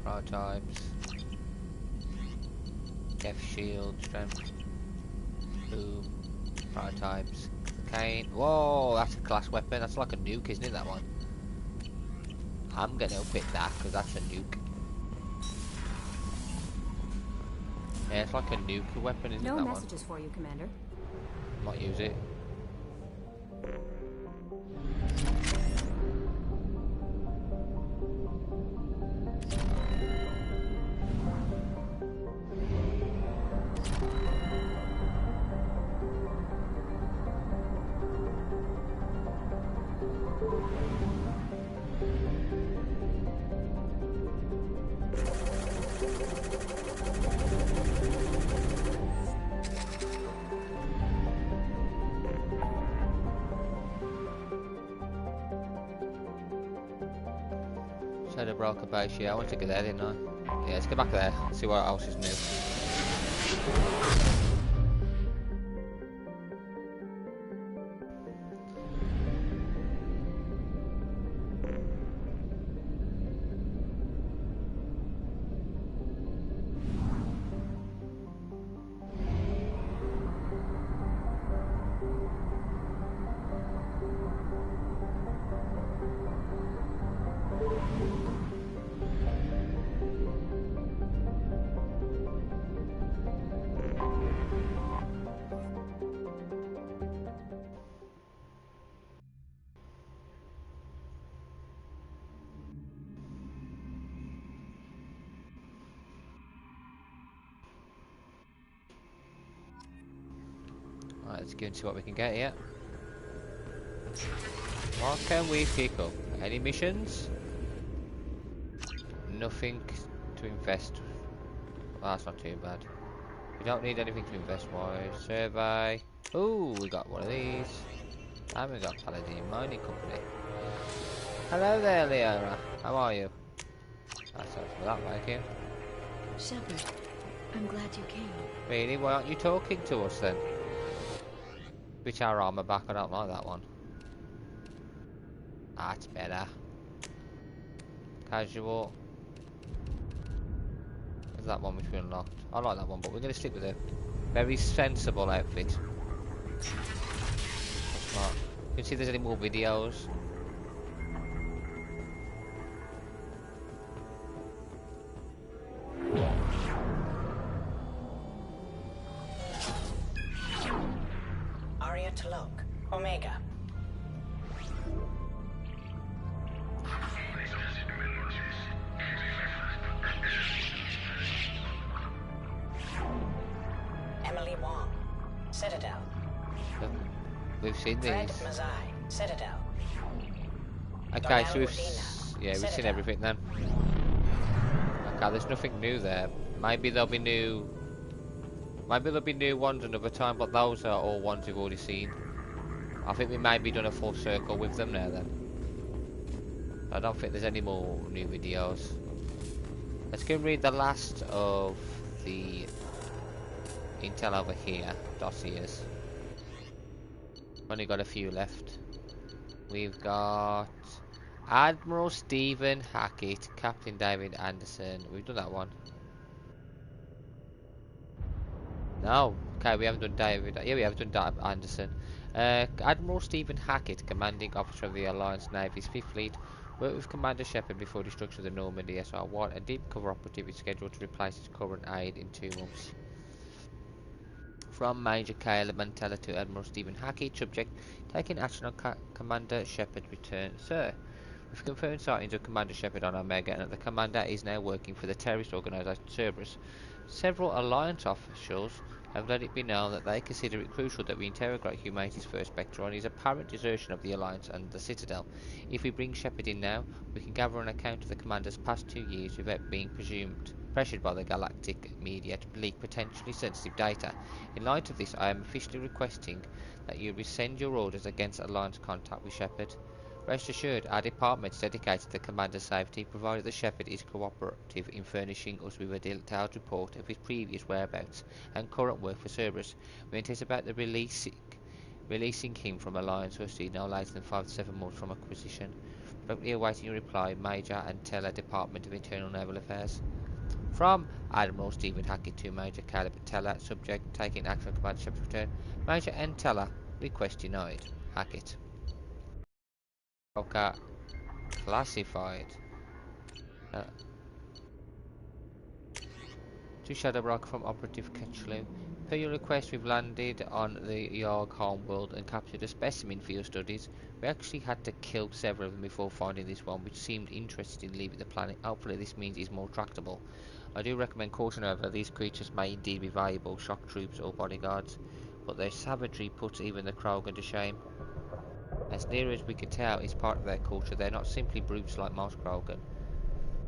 Prototypes. Def shield, strength. Boom. Prototypes. Cane. Whoa, that's a class weapon. That's like a nuke, isn't it, that one? I'm gonna equip that, because that's a nuke. Yeah, it's like a nuke weapon, isn't it, that one? No messages for you, Commander. Might use it. Shadow Broker base, yeah, I went to go there, didn't I? Yeah, let's go back there, see what else is new. Right, let's go and see what we can get here. What can we pick up? Any missions? Nothing to invest. Well, that's not too bad. We don't need anything to invest wise. Survey. Ooh, we got one of these. And we got Paladin Mining Company. Hello there, Leora. How are you? That sounds for that like you. Shepard, I'm glad you came. Really? Why aren't you talking to us then? Switch our armor back, I don't like that one. That's better. Casual. There's that one which we unlocked. I like that one, but we're going to stick with it. Very sensible outfit. Smart. You can see if there's any more videos. Aria Talok, Omega. Emily Wong, Citadel. We've seen Fred these. Mazai, Citadel. Okay, so we've Citadel. seen everything then. Okay, there's nothing new there. Maybe there'll be new ones another time, but those are all ones we've already seen. I think we might be done a full circle with them now then. I don't think there's any more new videos. Let's go and read the last of the intel over here, dossiers. Only got a few left. We've got Admiral Stephen Hackett, Captain David Anderson. We've done that one. No, okay, we haven't done David. Yeah, we have done David Anderson. Admiral Stephen Hackett, commanding officer of the Alliance Navy's 5th Fleet, worked with Commander Shepard before destruction of the Normandy SR-1. A deep cover operative is scheduled to replace his current aide in 2 months. From Major Caleb Mantella to Admiral Stephen Hackett, subject taking action on Commander Shepard's return. Sir, we've confirmed sightings of Commander Shepard on Omega and that the Commander is now working for the terrorist organisation Cerberus. Several Alliance officials have let it be known that they consider it crucial that we interrogate humanity's first Spectre on his apparent desertion of the Alliance and the Citadel. If we bring Shepard in now, we can gather an account of the Commander's past 2 years without being pressured by the galactic media to leak potentially sensitive data. In light of this, I am officially requesting that you rescind your orders against Alliance contact with Shepard. Rest assured, our department is dedicated to the Commander's safety, provided that Shepard is cooperative in furnishing us with a detailed report of his previous whereabouts and current work for Cerberus. We anticipate the releasing him from Alliance custody no later than 5 to 7 months from acquisition. Directly awaiting your reply, Major and Teller, Department of Internal Naval Affairs. From Admiral Stephen Hackett to Major Caleb Teller, subject taking action on Commander Shepard's return. Major N. Teller, request denied. Hackett. Okay. Classified. To Shadowrock from Operative Ketchlew. Per your request, we've landed on the Yarg homeworld and captured a specimen for your studies. We actually had to kill several of them before finding this one, which seemed interested in leaving the planet. Hopefully this means he's more tractable. I do recommend caution, however. These creatures may indeed be valuable shock troops or bodyguards, but their savagery puts even the Krogan to shame. As near as we can tell, it's part of their culture. They're not simply brutes like most Krogan.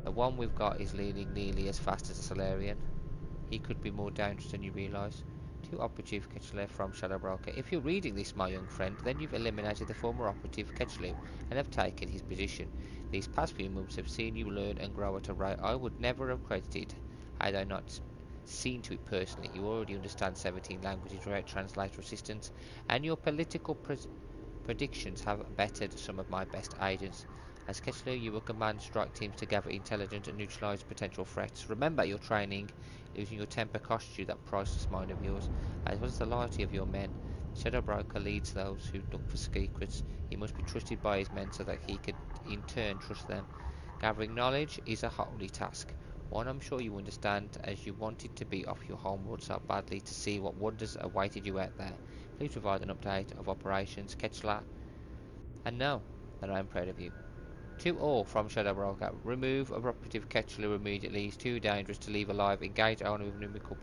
The one we've got is leaning nearly as fast as a Solarian. He could be more dangerous than you realise. To Operative Ketchlew from Shadowbroker. If you're reading this, my young friend, then you've eliminated the former Operative Ketchlew and have taken his position. These past few months have seen you learn and grow at a rate I would never have credited had I not seen to it personally. You already understand 17 languages without translator assistance, and your political predictions have bettered some of my best agents. As Ketchlew, you will command strike teams to gather intelligence and neutralise potential threats. Remember your training. Losing your temper costs you that priceless mind of yours, as well as the loyalty of your men. The Shadow Broker leads those who look for secrets. He must be trusted by his men so that he could in turn trust them. Gathering knowledge is a holy task, one I'm sure you understand, as you wanted to be off your homeworld so badly to see what wonders awaited you out there. Please provide an update of operations, Ketchlew, and know that I am proud of you. To all from Shadowbroker, remove Operative Ketchlew immediately. He's too dangerous to leave alive. Engage only with numerical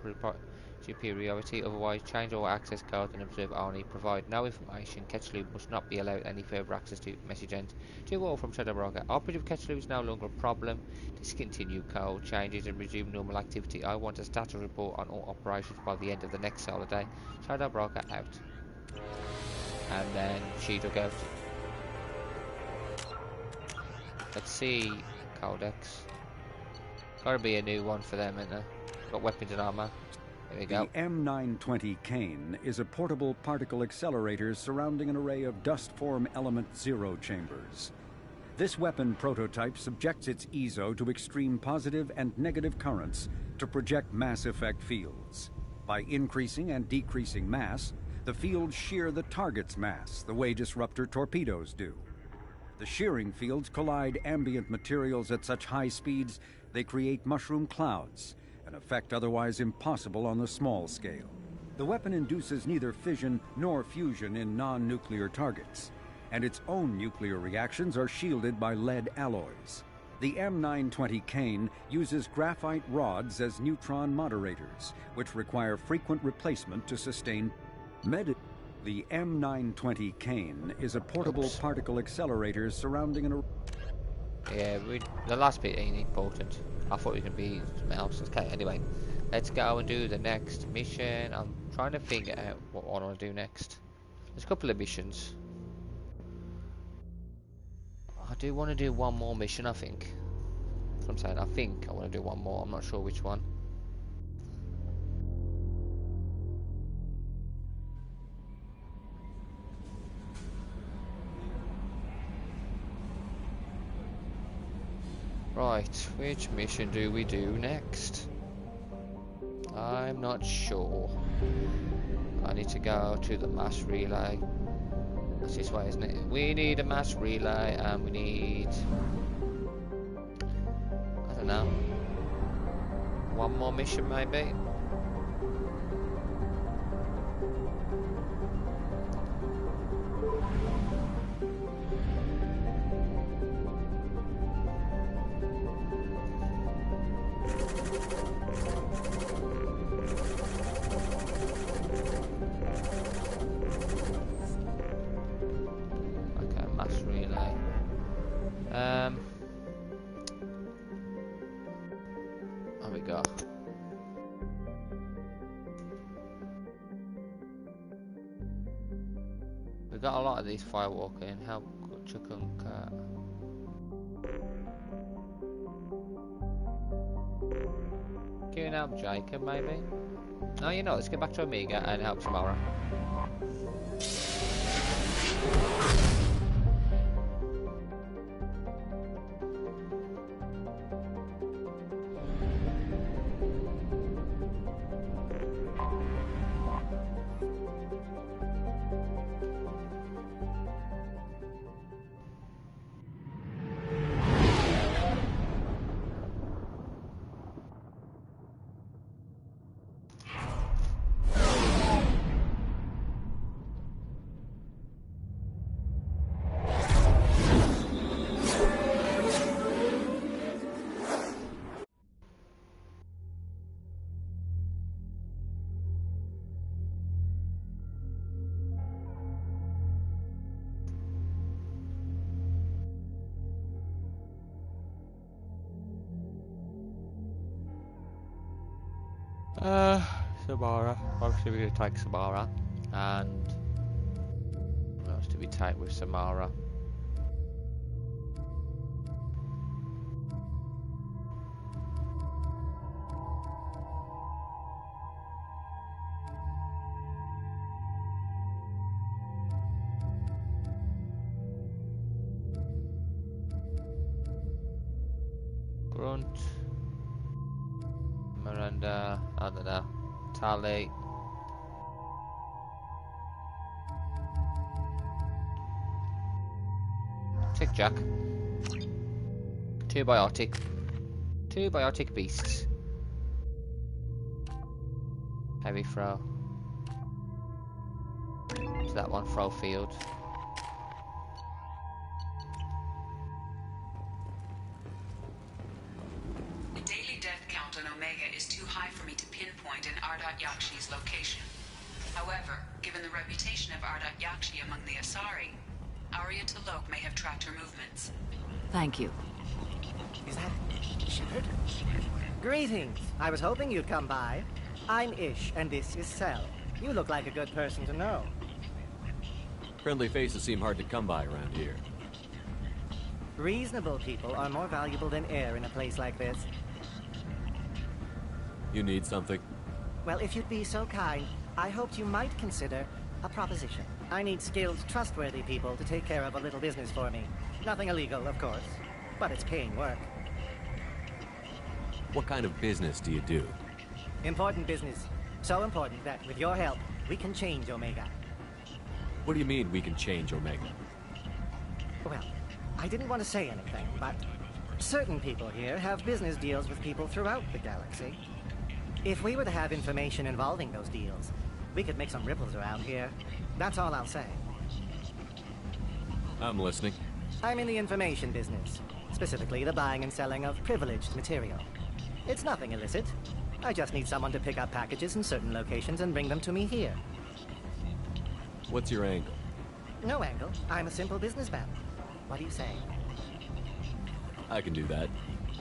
superiority, otherwise change all access codes and observe only. Provide no information. Ketchlew must not be allowed any further access to message ends. To all from Shadowbroker, Operative Ketchlew is no longer a problem. Discontinue code changes and resume normal activity. I want a status report on all operations by the end of the next solar day. Shadowbroker out. And then she took out. Let's see, Codex. Gotta be a new one for them, isn't there? Got weapons and armor. There we go. The M920 Kane is a portable particle accelerator surrounding an array of dust-form element zero chambers. This weapon prototype subjects its EZO to extreme positive and negative currents to project mass effect fields. By increasing and decreasing mass, the fields shear the target's mass, the way disruptor torpedoes do. The shearing fields collide ambient materials at such high speeds they create mushroom clouds, an effect otherwise impossible on the small scale. The weapon induces neither fission nor fusion in non-nuclear targets, and its own nuclear reactions are shielded by lead alloys. The M920 Kane uses graphite rods as neutron moderators, which require frequent replacement to sustain The M920 Kane is a portable particle accelerator surrounding an... Yeah, the last bit ain't important. I thought it could be something else. Okay, anyway. Let's go and do the next mission. I'm trying to figure out what I want to do next. There's a couple of missions. I do want to do one more mission, I think. That's what I'm saying. I think I want to do one more. I'm not sure which one. Right, which mission do we do next? I'm not sure. I need to go to the mass relay. That's this way, isn't it? We need a mass relay and we need... I don't know. One more mission maybe? There we go. We got a lot of these firewalking. Help Chukunka. Can you help Jacob maybe? Oh, you know, let's get back to Omega and help Samara. Samara. Obviously we're going to take Samara. And what else do we take with Samara? Grunt. Miranda. I don't know. Tally. Tick Jack. Two biotic beasts. Heavy throw. So that one throw field. The daily death count on Omega is too high for me to pinpoint an Ardat Yakshi's location. However, given the reputation of Ardat Yakshi among the Asari, Arya T'Loak may have tracked her movements. Thank you. Is that Shepard? Greetings. I was hoping you'd come by. I'm Ish, and this is Cell. You look like a good person to know. Friendly faces seem hard to come by around here. Reasonable people are more valuable than air in a place like this. You need something? Well, if you'd be so kind, I hoped you might consider a proposition. I need skilled, trustworthy people to take care of a little business for me. Nothing illegal, of course, but it's paying work. What kind of business do you do? Important business. So important that, with your help, we can change Omega. What do you mean we can change Omega? Well, I didn't want to say anything, but certain people here have business deals with people throughout the galaxy. If we were to have information involving those deals, we could make some ripples around here. That's all I'll say. I'm listening. I'm in the information business, specifically the buying and selling of privileged material. It's nothing illicit. I just need someone to pick up packages in certain locations and bring them to me here. What's your angle? No angle. I'm a simple businessman. What do you say? I can do that.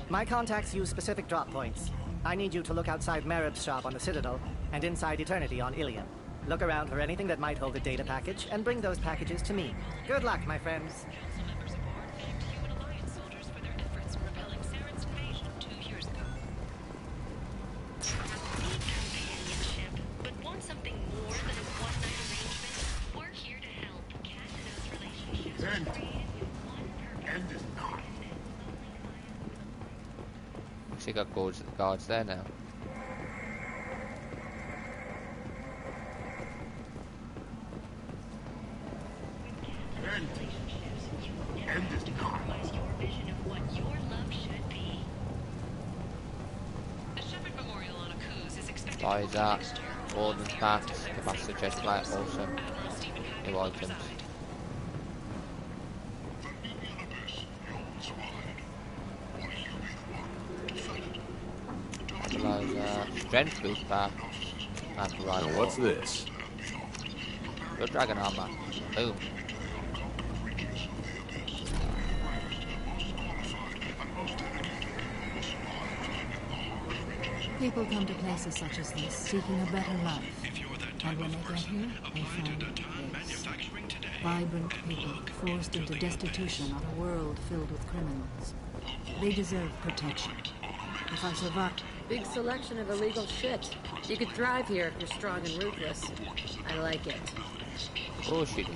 My contacts use specific drop points. I need you to look outside Marib's shop on the Citadel and inside Eternity on Ilium. Look around for anything that might hold a data package and bring those packages to me. Good luck, my friends. She got guards there now. Buy that. Golden packs. The master chest plate also. New items. Strength boost pack. That's right. Now what's this? Good dragon armor. Boom. People come to places such as this seeking a better life. And when they get here, they find this. Vibrant people forced into destitution on a world filled with criminals. They deserve protection. If I survive... Big selection of illegal shit. You could thrive here if you're strong and ruthless. I like it. Oh shit.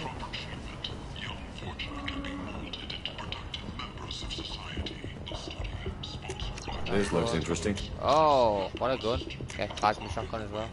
This looks interesting. Oh, what a gun. Yeah, plasma shotgun as well.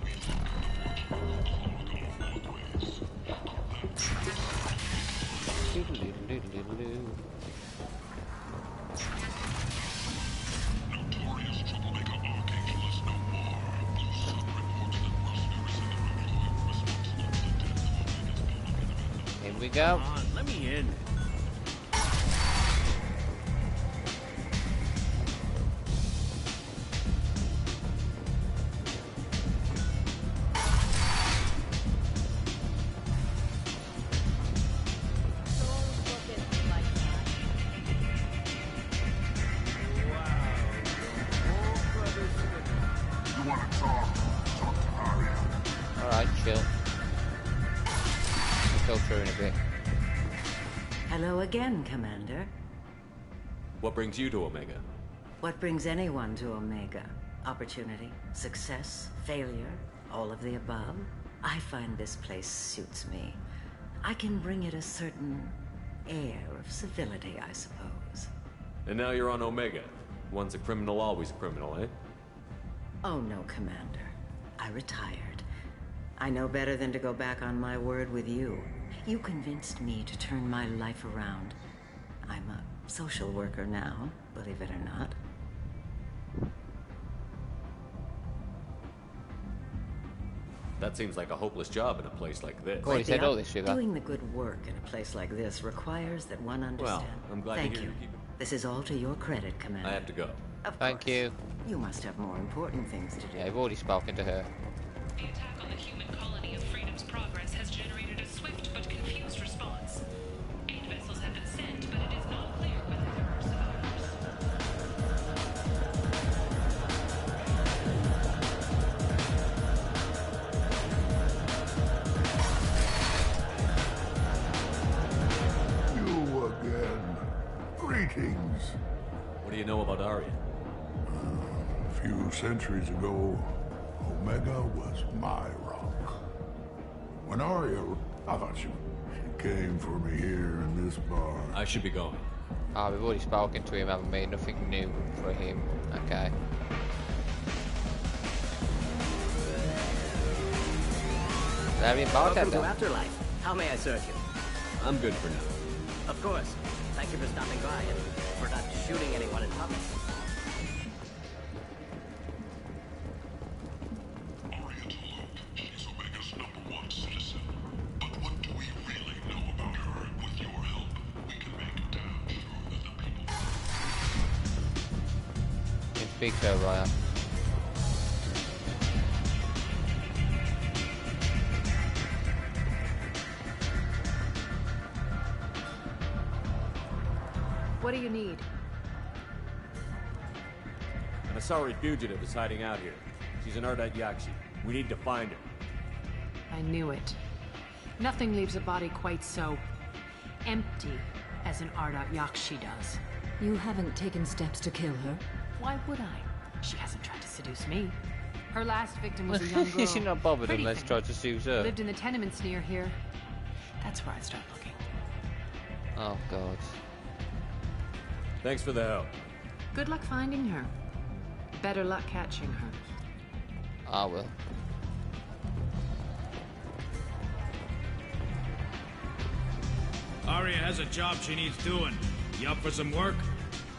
Here we go. Come on, let me in. Alright, chill. We'll go through in a bit. Hello again, Commander. What brings you to Omega? What brings anyone to Omega? Opportunity, success, failure, all of the above? I find this place suits me. I can bring it a certain air of civility, I suppose. And now you're on Omega. Once a criminal, always a criminal, eh? Oh no, Commander. I retired. I know better than to go back on my word with you. You convinced me to turn my life around. I'm a social worker now, believe it or not. That seems like a hopeless job in a place like this. Well, he said all this, Shiva. Doing the good work in a place like this requires that one understand. Well, I'm glad Thank to hear you. you keep it. This is all to your credit, Commander. I have to go. Thank you. You must have more important things to do. Yeah, I've already spoken to her. The attack on the human colony of Freedom's Progress has generated a swift but confused response. 8 vessels have been sent, but it is not clear whether there are You again. Greetings. What do you know about Arya? A few centuries ago, Omega was my rock. When Arya... I thought she came for me here in this bar. I should be going. Ah, we've already spoken to him, haven't we? Nothing new for him. Okay. Very Welcome bartender. to Afterlife. How may I serve you? I'm good for now. Of course. Thank you for stopping by and for not shooting anyone in public. Speak to her, Raya. What do you need? An Asari fugitive is hiding out here. She's an Ardat Yakshi. We need to find her. I knew it. Nothing leaves a body quite so empty as an Ardat Yakshi does. You haven't taken steps to kill her? Why would I? She hasn't tried to seduce me. Her last victim was a young girl. She's not bothered Pretty unless thing. try to seduce her. Lived in the tenements near here. That's where I'd start looking. Oh, God. Thanks for the help. Good luck finding her. Better luck catching her. I will. Arya has a job she needs doing. You up for some work?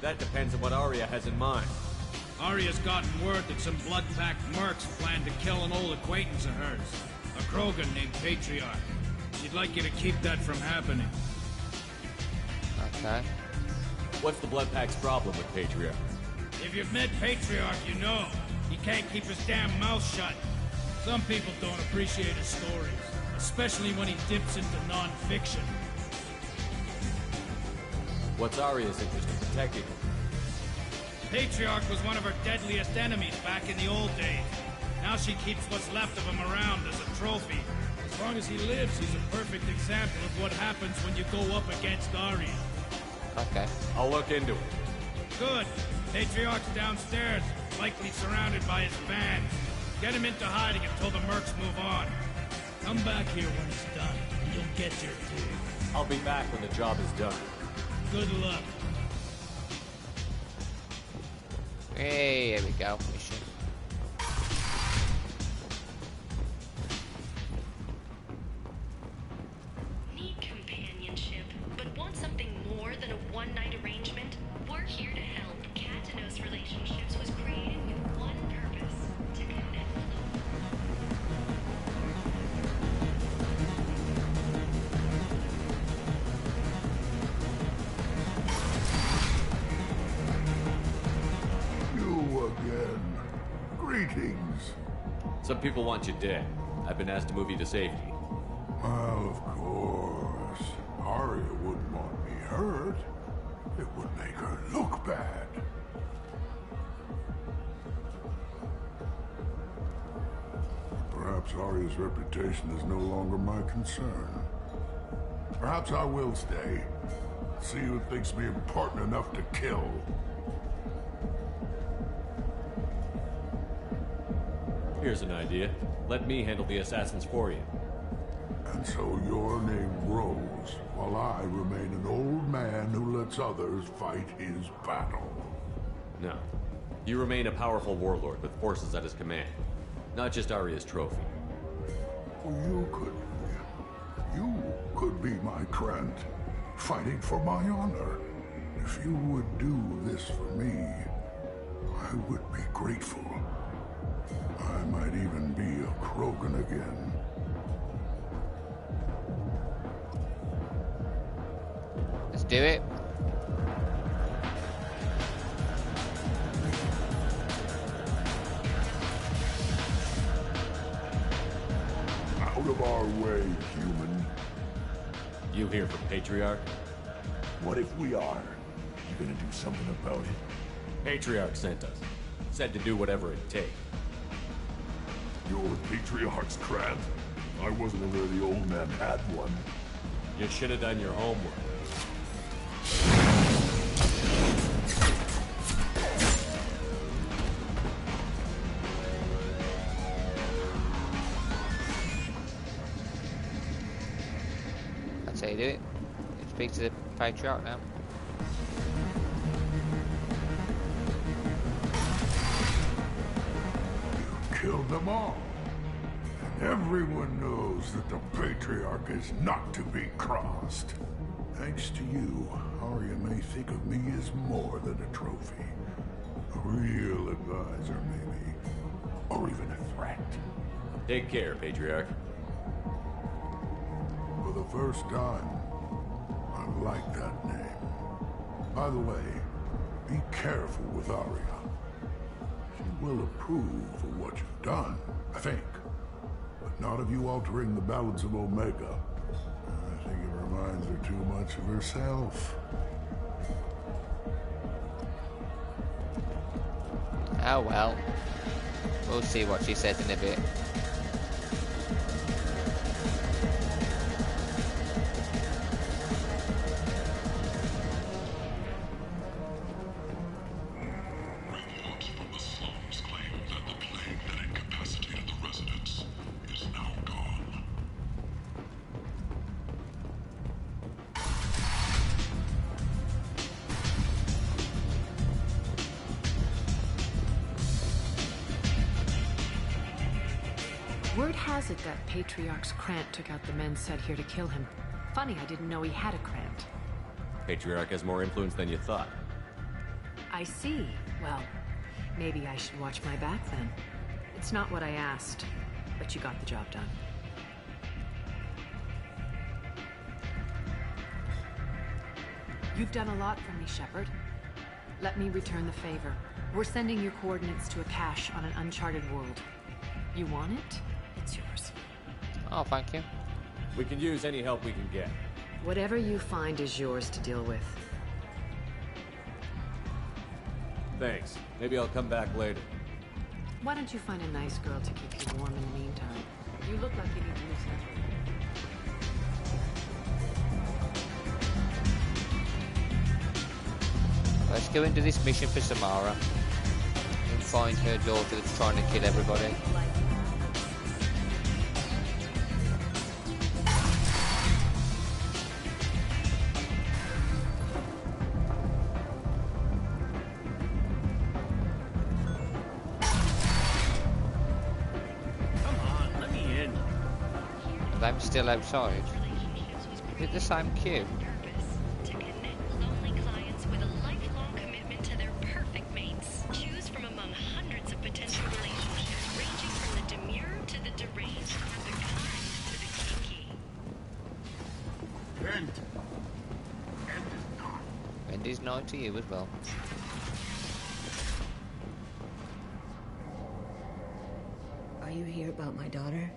That depends on what Arya has in mind. Arya's gotten word that some blood-packed mercs plan to kill an old acquaintance of hers. A Krogan named Patriarch. She'd like you to keep that from happening. Okay. What's the Bloodpack's problem with Patriarch? If you've met Patriarch, you know. He can't keep his damn mouth shut. Some people don't appreciate his stories. Especially when he dips into non-fiction. What's Arya's interest in protecting him? Patriarch was one of her deadliest enemies back in the old days. Now she keeps what's left of him around as a trophy. As long as he lives, he's a perfect example of what happens when you go up against Arya. Okay. I'll look into it. Good. Patriarch's downstairs, likely surrounded by his band. Get him into hiding until the mercs move on. Come back here when it's done, and you'll get your due. I'll be back when the job is done. Good luck. Hey, here we go. Mission. Need companionship, but want something more than a one-night arrangement? We're here to help. Katanos Relationships was created with one purpose: to connect. You again. Greetings. Some people want you dead. I've been asked to move you to safety. Well, of course. Arya wouldn't want me hurt. It would make her look bad. Perhaps Arya's reputation is no longer my concern. Perhaps I will stay. See who thinks me important enough to kill. Here's an idea. Let me handle the assassins for you. And so your name grows, while I remain an old man who lets others fight his battle. No. You remain a powerful warlord with forces at his command. Not just Arya's trophy. You could be my Trent, fighting for my honor. If you would do this for me, I would be grateful. I might even be a Krogan again. Let's do it. Out of our way, human. You here for Patriarch? What if we are? You gonna do something about it? Patriarch sent us. Said to do whatever it takes. You're Patriarch's crab? I wasn't aware the old man had one. You should have done your homework. That's how you do it. You speak to the Patriarch now. Killed them all. And Everyone knows that the Patriarch is not to be crossed. Thanks to you, Arya may think of me as more than a trophy. A real advisor, maybe. Or even a threat. Take care, Patriarch. For the first time, I like that name. By the way, be careful with Arya. She will approve of what you've done, I think. But not of you altering the balance of Omega. I think it reminds her too much of herself. Oh well. We'll see what she says in a bit. Reports from the slums claim that the plague that incapacitated the residents is now gone. Word has it that Patriarch's Krant took out the men sent here to kill him. Funny, I didn't know he had a Krant. Patriarch has more influence than you thought. I see. Well, maybe I should watch my back then. It's not what I asked, but you got the job done. You've done a lot for me, Shepard. Let me return the favor. We're sending your coordinates to a cache on an uncharted world. You want it? It's yours. Oh, thank you. We can use any help we can get. Whatever you find is yours to deal with. Thanks. Maybe I'll come back later. Why don't you find a nice girl to keep you warm in the meantime? You look like you need to loosen up. Let's go into this mission for Samara and find her daughter that's trying to kill everybody. I'm still outside. Is it the same queue? To connect lonely clients with a lifelong commitment to their perfect mates. Choose from among hundreds of potential relationships, ranging from the demure to the deranged, the kind to the kinky. And is 9 to you as well. Are you here about my daughter?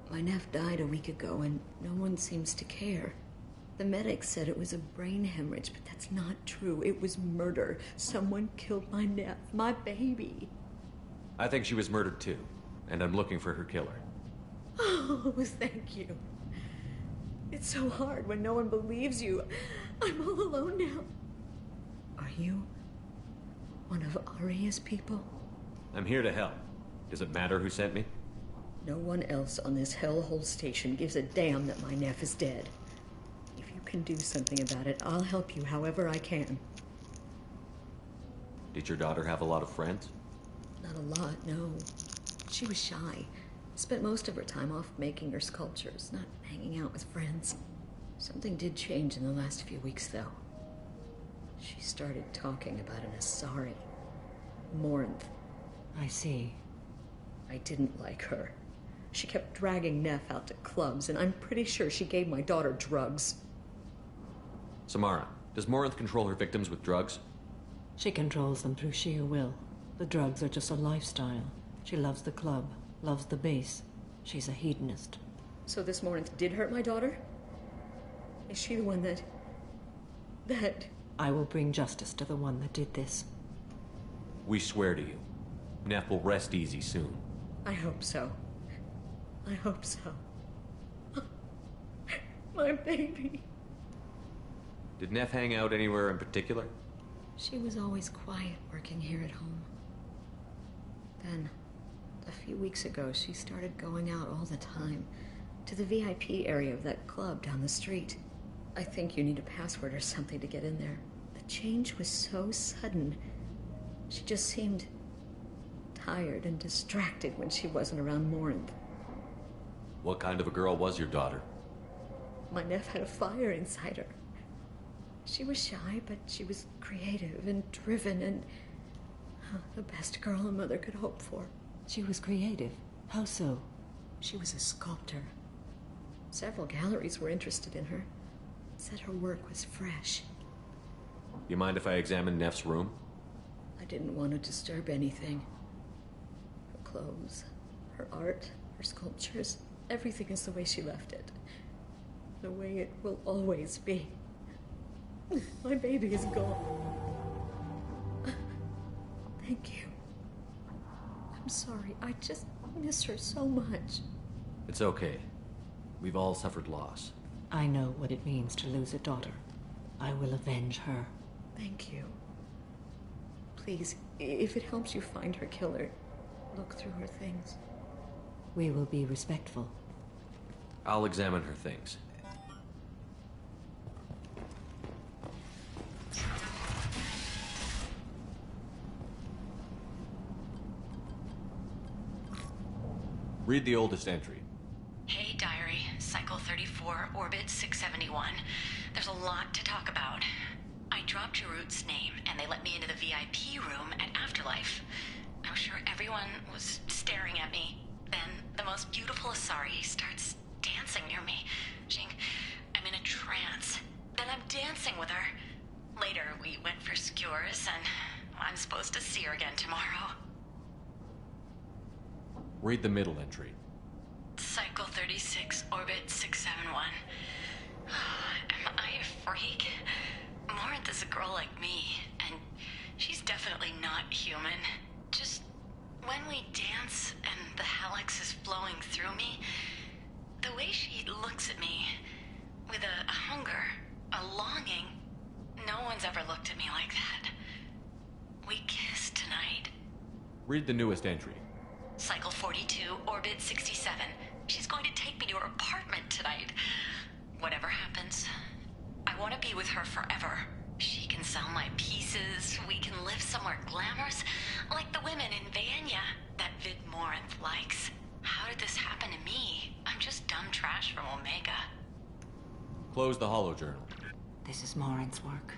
My nephew died a week ago, and no one seems to care. The medics said it was a brain hemorrhage, but that's not true. It was murder. Someone killed my nephew, my baby. I think she was murdered too, and I'm looking for her killer. Oh, thank you. It's so hard when no one believes you. I'm all alone now. Are you one of Arya's people? I'm here to help. Does it matter who sent me? No one else on this hellhole station gives a damn that my nephew is dead. If you can do something about it, I'll help you however I can. Did your daughter have a lot of friends? Not a lot, no. She was shy. Spent most of her time off making her sculptures, not hanging out with friends. Something did change in the last few weeks, though. She started talking about an Asari. Morinth. I see. I didn't like her. She kept dragging Neff out to clubs, and I'm pretty sure she gave my daughter drugs. Samara, does Morinth control her victims with drugs? She controls them through sheer will. The drugs are just a lifestyle. She loves the club, loves the base. She's a hedonist. So this Morinth did hurt my daughter? Is she the one that... I will bring justice to the one that did this. We swear to you. Neff will rest easy soon. I hope so. I hope so. My baby. Did Neff hang out anywhere in particular? She was always quiet working here at home. Then, a few weeks ago, she started going out all the time to the VIP area of that club down the street. I think you need a password or something to get in there. The change was so sudden. She just seemed tired and distracted when she wasn't around Morinth. What kind of a girl was your daughter? My Neff had a fire inside her. She was shy, but she was creative and driven and the best girl a mother could hope for. She was creative. How so? She was a sculptor. Several galleries were interested in her. Said her work was fresh. You mind if I examine Neff's room? I didn't want to disturb anything. Her clothes, her art, her sculptures, everything is the way she left it. The way it will always be. My baby is gone. Thank you. I'm sorry. I just miss her so much. It's okay. We've all suffered loss. I know what it means to lose a daughter. I will avenge her. Thank you. Please, if it helps you find her killer, look through her things. We will be respectful. I'll examine her things. Read the oldest entry. Hey, Diary. Cycle 34, Orbit 671. There's a lot to talk about. I dropped Jarut's name, and they let me into the VIP room at Afterlife. I'm sure everyone was staring at me. Then the most beautiful Asari starts dancing near me. I'm in a trance. Then I'm dancing with her. Later, we went for skewers, and I'm supposed to see her again tomorrow. Read the middle entry. Cycle 36, Orbit 671. Am I a freak? Morinth is a girl like me, and she's definitely not human. Just when we dance and the helix is flowing through me, the way she looks at me, with a hunger, a longing, no one's ever looked at me like that. We kissed tonight. Read the newest entry. Cycle 42, Orbit 67. She's going to take me to her apartment tonight. Whatever happens, I want to be with her forever. She can sell my pieces. We can live somewhere glamorous, like the women in Vanya that Vid Morinth likes. How did this happen to me? I'm just dumb trash from Omega. Close the holojournal. This is Morinth's work.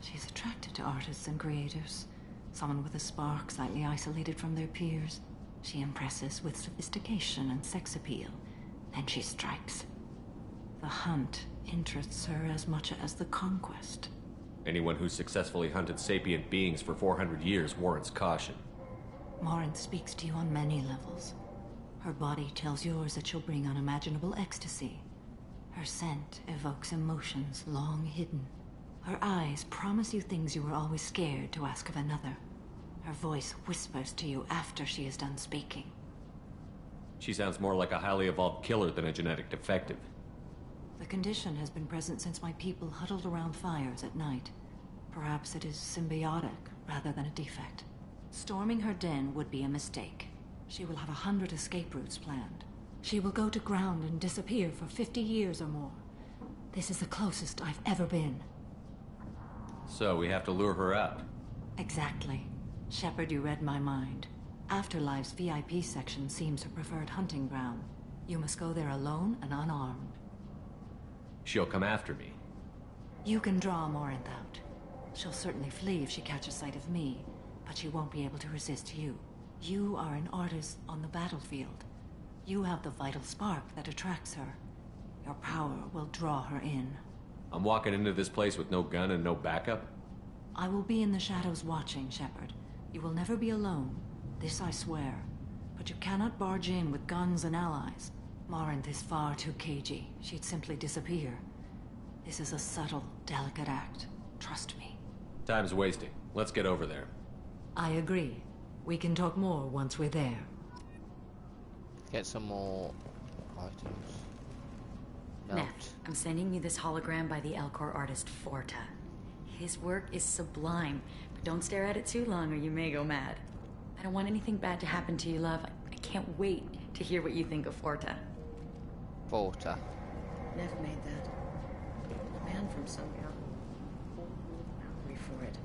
She's attracted to artists and creators. Someone with a spark, slightly isolated from their peers. She impresses with sophistication and sex appeal. Then she strikes. The hunt interests her as much as the conquest. Anyone who's successfully hunted sapient beings for 400 years warrants caution. Morinth speaks to you on many levels. Her body tells yours that she'll bring unimaginable ecstasy. Her scent evokes emotions long hidden. Her eyes promise you things you were always scared to ask of another. Her voice whispers to you after she is done speaking. She sounds more like a highly evolved killer than a genetic defective. The condition has been present since my people huddled around fires at night. Perhaps it is symbiotic rather than a defect. Storming her den would be a mistake. She will have 100 escape routes planned. She will go to ground and disappear for 50 years or more. This is the closest I've ever been. So we have to lure her out. Exactly. Shepard, you read my mind. Afterlife's VIP section seems her preferred hunting ground. You must go there alone and unarmed. She'll come after me. You can draw Morinth out. She'll certainly flee if she catches sight of me, but she won't be able to resist you. You are an artist on the battlefield. You have the vital spark that attracts her. Your power will draw her in. I'm walking into this place with no gun and no backup? I will be in the shadows watching, Shepard. You will never be alone. This I swear. But you cannot barge in with guns and allies. Morinth is far too cagey. She'd simply disappear. This is a subtle, delicate act. Trust me. Time's wasting. Let's get over there. I agree. We can talk more once we're there. Get some more items. Neff, I'm sending you this hologram by the Elcor artist Forta. His work is sublime, but don't stare at it too long or you may go mad. I don't want anything bad to happen to you, love. I can't wait to hear what you think of Forta. Forta. Neff made that. A man from somewhere. Hungry for it.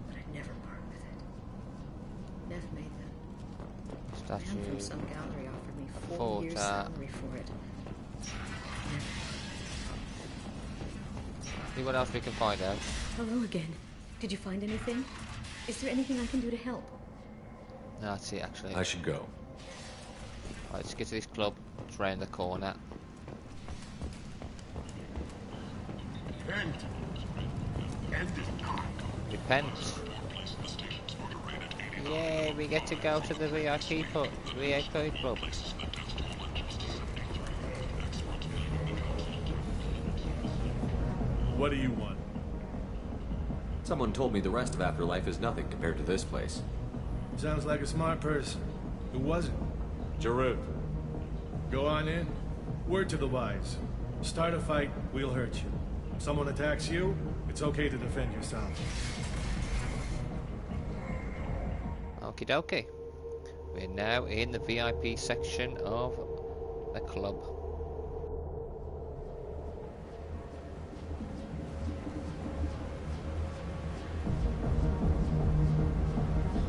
But I'd never part with it. Neff made that. Statue. A man from some gallery offered me 4 years' salary for it. See what else we can find out. Hello again. Did you find anything? Is there anything I can do to help? No, that's it actually. I should go. Right, let's get to this club. It's round the corner. Repent. Yeah, we get to go to the VIP club. What do you want? Someone told me the rest of Afterlife is nothing compared to this place. Sounds like a smart person. Who was it? Jarut. Go on in. Word to the wise. Start a fight, we'll hurt you. Someone attacks you, it's okay to defend yourself. Okie dokie. We're now in the VIP section of the club.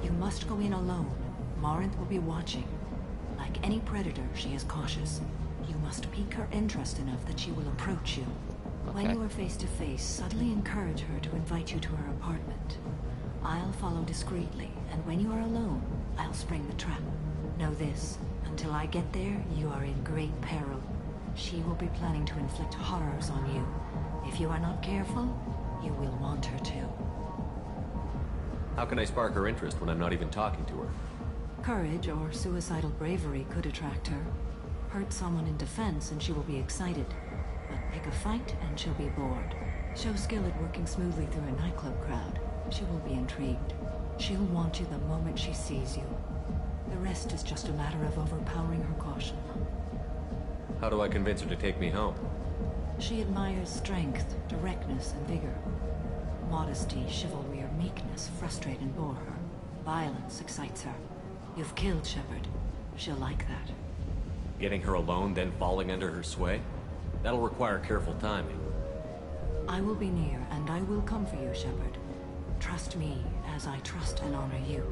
You must go in alone. Morinth will be watching. Like any predator, she is cautious. You must pique her interest enough that she will approach you. Okay. When you are face to face, subtly encourage her to invite you to her apartment. I'll follow discreetly, and when you are alone, I'll spring the trap. Know this, until I get there, you are in great peril. She will be planning to inflict horrors on you. If you are not careful, you will want her to. How can I spark her interest when I'm not even talking to her? Courage or suicidal bravery could attract her. Hurt someone in defense and she will be excited. But pick a fight and she'll be bored. Show skill at working smoothly through a nightclub crowd. She will be intrigued. She'll want you the moment she sees you. The rest is just a matter of overpowering her caution. How do I convince her to take me home? She admires strength, directness, and vigor. Modesty, chivalry, or meekness frustrate and bore her. Violence excites her. You've killed Shepard. She'll like that. Getting her alone, then falling under her sway? That'll require careful timing. I will be near, and I will come for you, Shepard. Trust me, as I trust and honor you.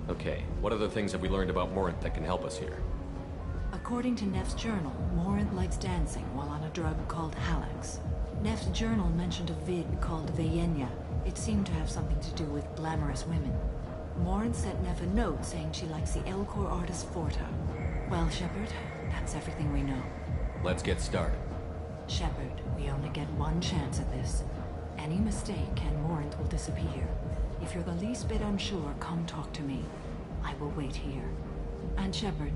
Okay, what other things have we learned about Morinth that can help us here? According to Neff's journal, Morinth likes dancing while on a drug called Halax. Neff's journal mentioned a vid called Vayenya. It seemed to have something to do with glamorous women. Morinth sent Neff a note saying she likes the Elcor artist Forta. Well, Shepard, that's everything we know. Let's get started. Shepard, we only get one chance at this. Any mistake and Morinth will disappear. If you're the least bit unsure, come talk to me. I will wait here. And Shepard,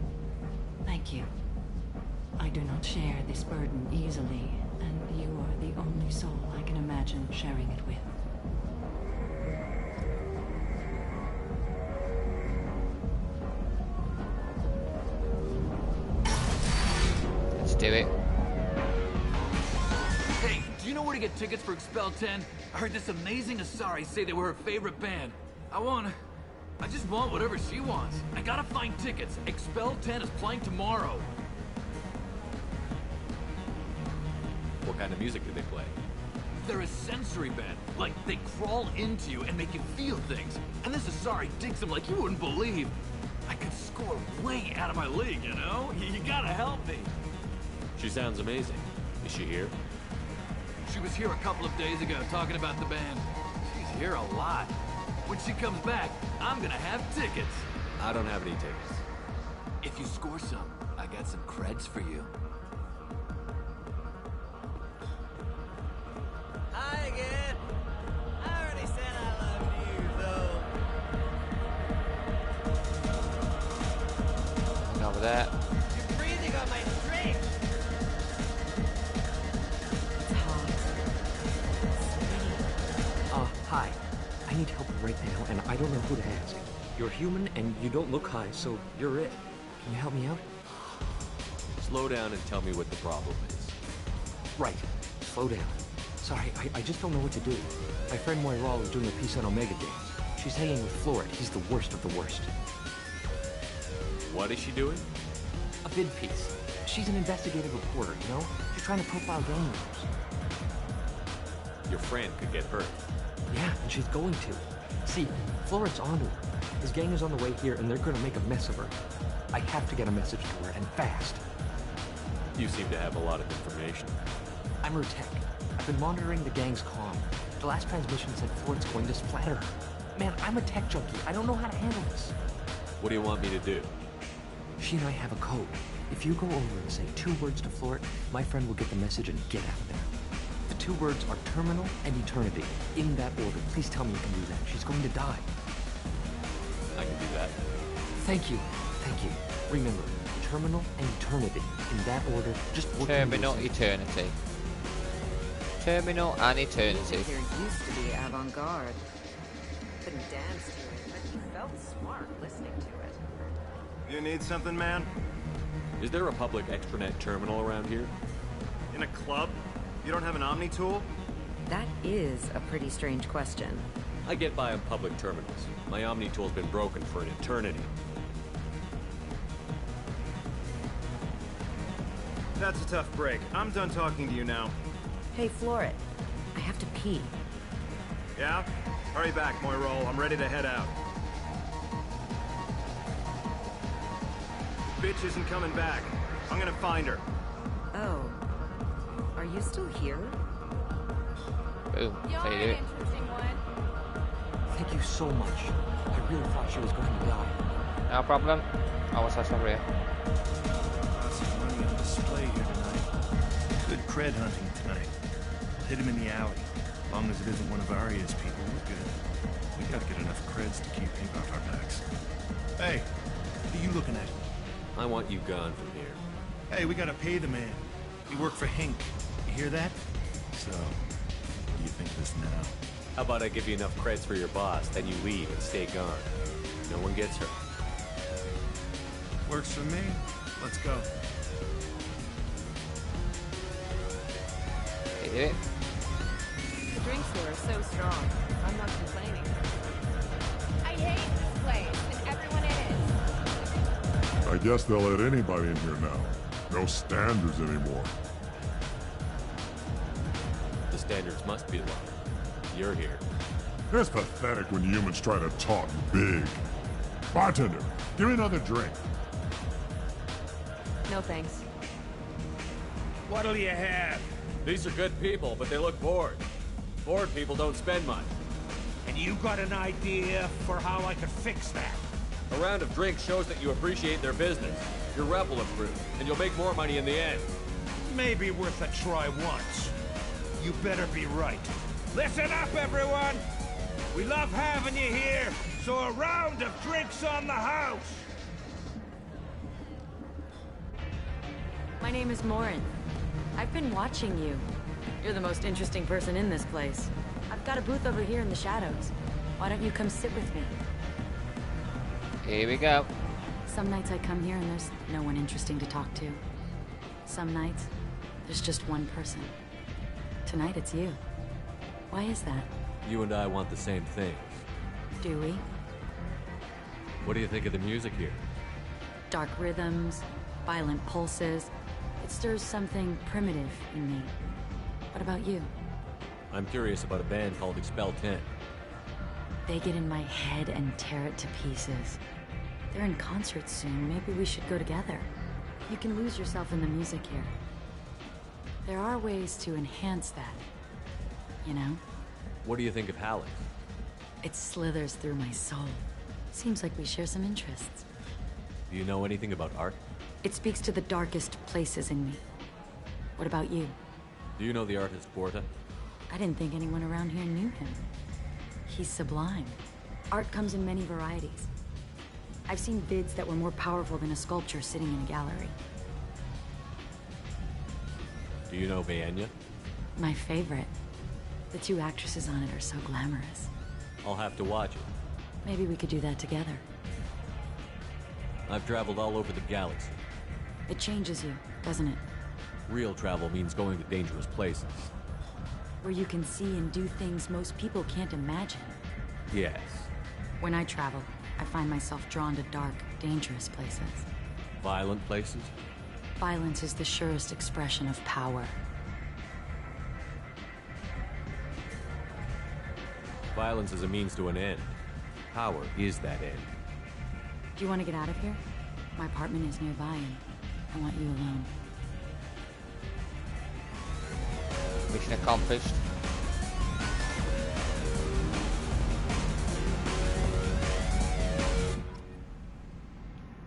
thank you. I do not share this burden easily, and you are the only soul I can imagine sharing it with. Let's do it. Hey, do you know where to get tickets for Expel 10? I heard this amazing Asari say they were her favorite band. I just want whatever she wants. I gotta find tickets. Expel 10 is playing tomorrow. What kind of music do they play? They're a sensory band. Like, they crawl into you and make you feel things. And this Asari digs them like you wouldn't believe. I could score way out of my league, you know? You gotta help me. She sounds amazing. Is she here? She was here a couple of days ago talking about the band. She's here a lot. When she comes back, I'm gonna have tickets. I don't have any tickets. If you score some, I got some creds for you. Hi again. I already said I loved you, though. Hang over there. You're breathing on my drink. Hi. I need help right now, and I don't know who to ask. You're human, and you don't look high, so you're it. Can you help me out? Slow down and tell me what the problem is. Right. Slow down. Sorry, I just don't know what to do. My friend Moiral is doing a piece on Omega Games. She's hanging with Florid. He's the worst of the worst. What is she doing? A vid piece. She's an investigative reporter, you know? She's trying to profile gang members. Your friend could get hurt. Yeah, and she's going to. See, Florid's onto her. His gang is on the way here, and they're gonna make a mess of her. I have to get a message to her, and fast. You seem to have a lot of information. I'm her tech. I've been monitoring the gang's comm. The last transmission said Ford's going to splatter her. Man, I'm a tech junkie. I don't know how to handle this. What do you want me to do? She and I have a code. If you go over and say 2 words to Flort, my friend will get the message and get out of there. The 2 words are terminal and eternity. In that order. Please tell me you can do that. She's going to die. I can do that. Thank you. Thank you. Remember, terminal and eternity. In that order, just work. Terminal, eternity. Terminal and eternity. There used to be avant-garde. Couldn't dance to it, but he felt smart listening to it. You need something, man? Is there a public extranet terminal around here? In a club? You don't have an Omni tool? That is a pretty strange question. I get by on public terminals. My Omni tool's been broken for an eternity. That's a tough break. I'm done talking to you now. Hey, Floret. I have to pee. Yeah? Hurry back, Moirol. I'm ready to head out. The bitch isn't coming back. I'm gonna find her. Oh. Are you still here? Boom. There you do it. Thank you so much. I really thought she was going to die. No problem. I was over here. Some money on display here tonight. Good cred hunting tonight. Hit him in the alley. As long as it isn't one of Arya's people, we're good. We gotta get enough creds to keep people off our backs. Hey, what are you looking at? I want you gone from here. Hey, we gotta pay the man. We work for Hink. You hear that? So, what do you think of this now? How about I give you enough creds for your boss, then you leave and stay gone. No one gets hurt. Works for me. Let's go. There you do it. The drinks here are so strong. I'm not complaining. I hate this place and everyone in it. I guess they'll let anybody in here now. No standards anymore. The standards must be low. You're here. It's pathetic when humans try to talk big. Bartender, give me another drink. No thanks. What'll you have? These are good people, but they look bored. Bored people don't spend much. And you got an idea for how I could fix that? A round of drinks shows that you appreciate their business. Your rep will improve, and you'll make more money in the end. Maybe worth a try once. You better be right. Listen up, everyone! We love having you here, so a round of drinks on the house! My name is Morin. I've been watching you. You're the most interesting person in this place. I've got a booth over here in the shadows. Why don't you come sit with me? Here we go. Some nights I come here and there's no one interesting to talk to. Some nights, there's just one person. Tonight it's you. Why is that? You and I want the same things. Do we? What do you think of the music here? Dark rhythms, violent pulses. It stirs something primitive in me. What about you? I'm curious about a band called Expel 10. They get in my head and tear it to pieces. They're in concert soon. Maybe we should go together. You can lose yourself in the music here. There are ways to enhance that. You know? What do you think of Halleck? It slithers through my soul. Seems like we share some interests. Do you know anything about art? It speaks to the darkest places in me. What about you? Do you know the artist Porta? I didn't think anyone around here knew him. He's sublime. Art comes in many varieties. I've seen vids that were more powerful than a sculpture sitting in a gallery. Do you know Bayenya? My favorite. The 2 actresses on it are so glamorous. I'll have to watch it. Maybe we could do that together. I've traveled all over the galaxy. It changes you, doesn't it? Real travel means going to dangerous places. Where you can see and do things most people can't imagine. Yes. When I travel, I find myself drawn to dark, dangerous places. Violent places? Violence is the surest expression of power. Violence is a means to an end. Power is that end. Do you want to get out of here? My apartment is nearby and I want you alone. Mission accomplished.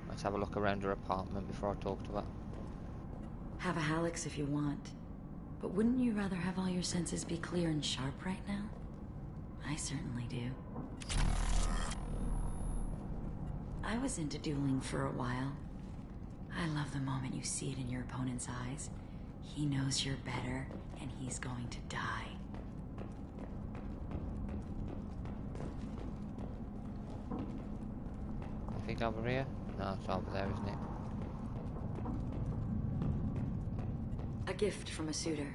Let's have a look around her apartment before I talk to her. Have a Hallex if you want. But wouldn't you rather have all your senses be clear and sharp right now? I certainly do. I was into dueling for a while. I love the moment you see it in your opponent's eyes. He knows you're better, and he's going to die. I think over here? No, it's over there, isn't it? A gift from a suitor.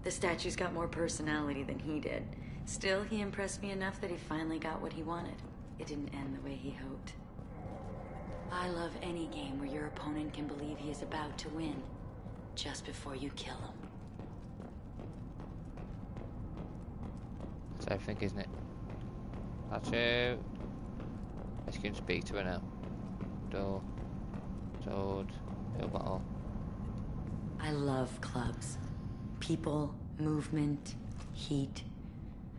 The statue's got more personality than he did. Still, he impressed me enough that he finally got what he wanted. It didn't end the way he hoped. I love any game where your opponent can believe he is about to win, just before you kill him. That's everything, isn't it? That's it. Let's go and speak to her now. Door. Sword. Pill bottle. I love clubs. People, movement, heat.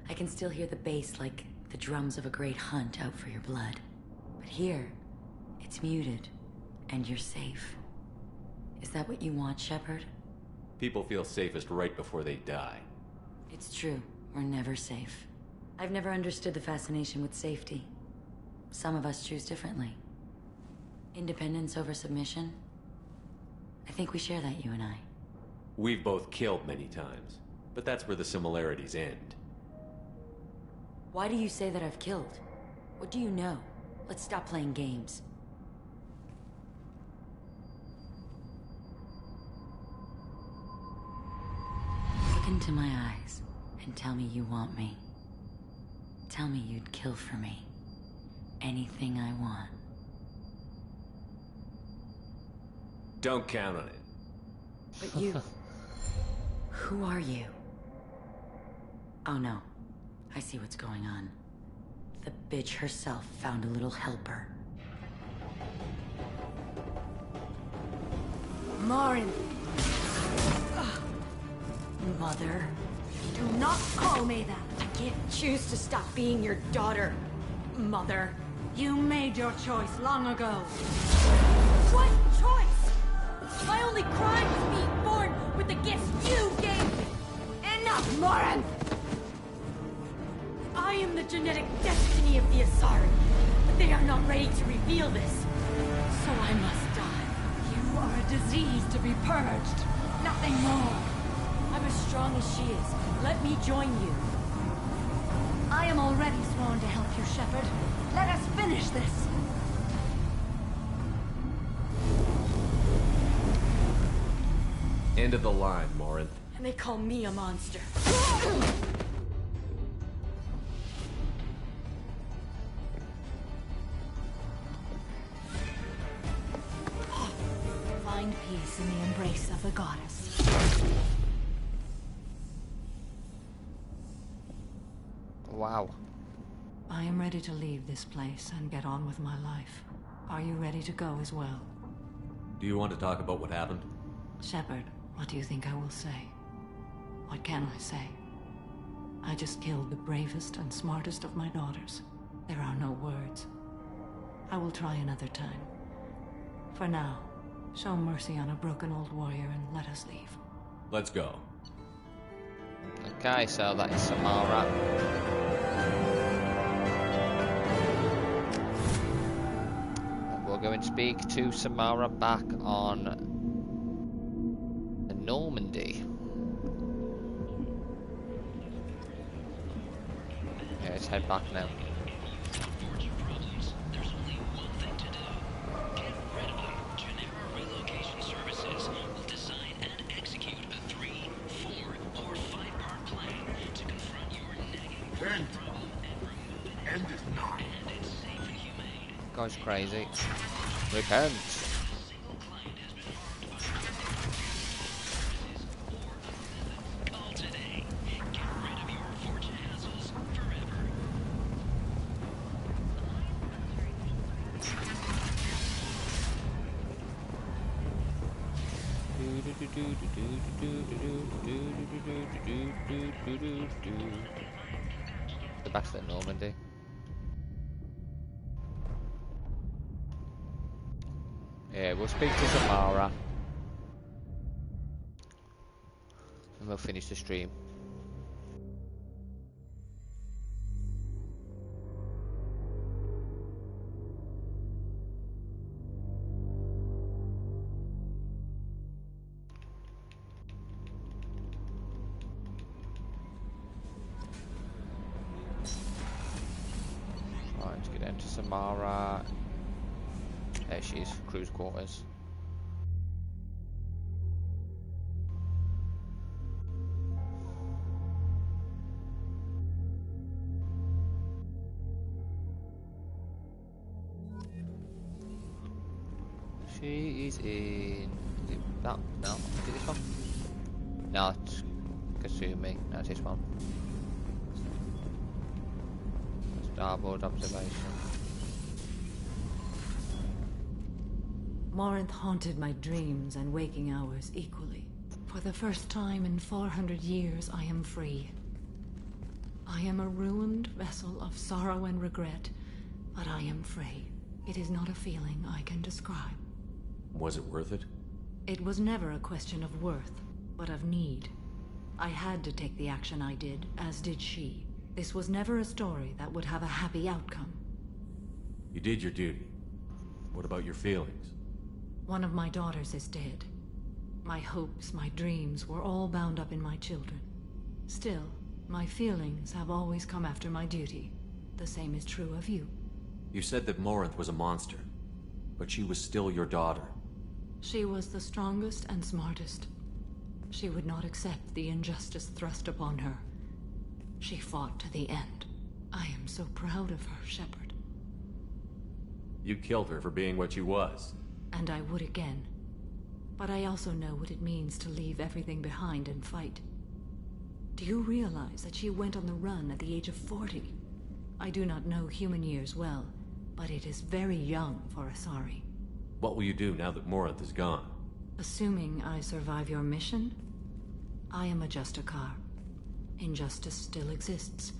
I can still hear the bass like the drums of a great hunt out for your blood. But here, it's muted, and you're safe. Is that what you want, Shepard? People feel safest right before they die. It's true. We're never safe. I've never understood the fascination with safety. Some of us choose differently. Independence over submission? I think we share that, you and I. We've both killed many times, but that's where the similarities end. Why do you say that I've killed? What do you know? Let's stop playing games. Look into my eyes and tell me you want me. Tell me you'd kill for me. Anything I want. Don't count on it. But you... Who are you? Oh no. I see what's going on. The bitch herself found a little helper. Marin! Mother. Do not call me that! I can't choose to stop being your daughter, Mother. You made your choice long ago. What choice? My only crime is being born with the gifts you gave me. Enough, Morin! I am the genetic destiny of the Asari, but they are not ready to reveal this. So I must die. You are a disease to be purged. Nothing more. I'm as strong as she is. Let me join you. I am already sworn to help you, Shepard. Let us finish this. End of the line, Morin. And they call me a monster. Find peace in the embrace of the goddess. Wow. I am ready to leave this place and get on with my life. Are you ready to go as well? Do you want to talk about what happened? Shepard, what do you think I will say? What can I say? I just killed the bravest and smartest of my daughters. There are no words. I will try another time. For now, show mercy on a broken old warrior and let us leave. Let's go. Okay, so that is Samara. We'll go and speak to Samara back on Normandy. Yeah, let's head back now. Guy's crazy. Repent. Go back to the Normandy. Yeah, we'll speak to Samara. And we'll finish the stream. Right, let's get down to Samara. There she is, cruise quarters. She is in that. No, is it this one? No, it's Kasumi. No, it's this one. Starboard observation. Morinth haunted my dreams and waking hours equally. For the first time in 400 years, I am free. I am a ruined vessel of sorrow and regret, but I am free. It is not a feeling I can describe. Was it worth it? It was never a question of worth, but of need. I had to take the action I did, as did she. This was never a story that would have a happy outcome. You did your duty. What about your feelings? One of my daughters is dead. My hopes, my dreams were all bound up in my children. Still, my feelings have always come after my duty. The same is true of you. You said that Morinth was a monster, but she was still your daughter. She was the strongest and smartest. She would not accept the injustice thrust upon her. She fought to the end. I am so proud of her, Shepard. You killed her for being what she was. And I would again. But I also know what it means to leave everything behind and fight. Do you realize that she went on the run at the age of 40? I do not know human years well, but it is very young for Asari. What will you do now that Morinth is gone? Assuming I survive your mission, I am a Justikar. Injustice still exists,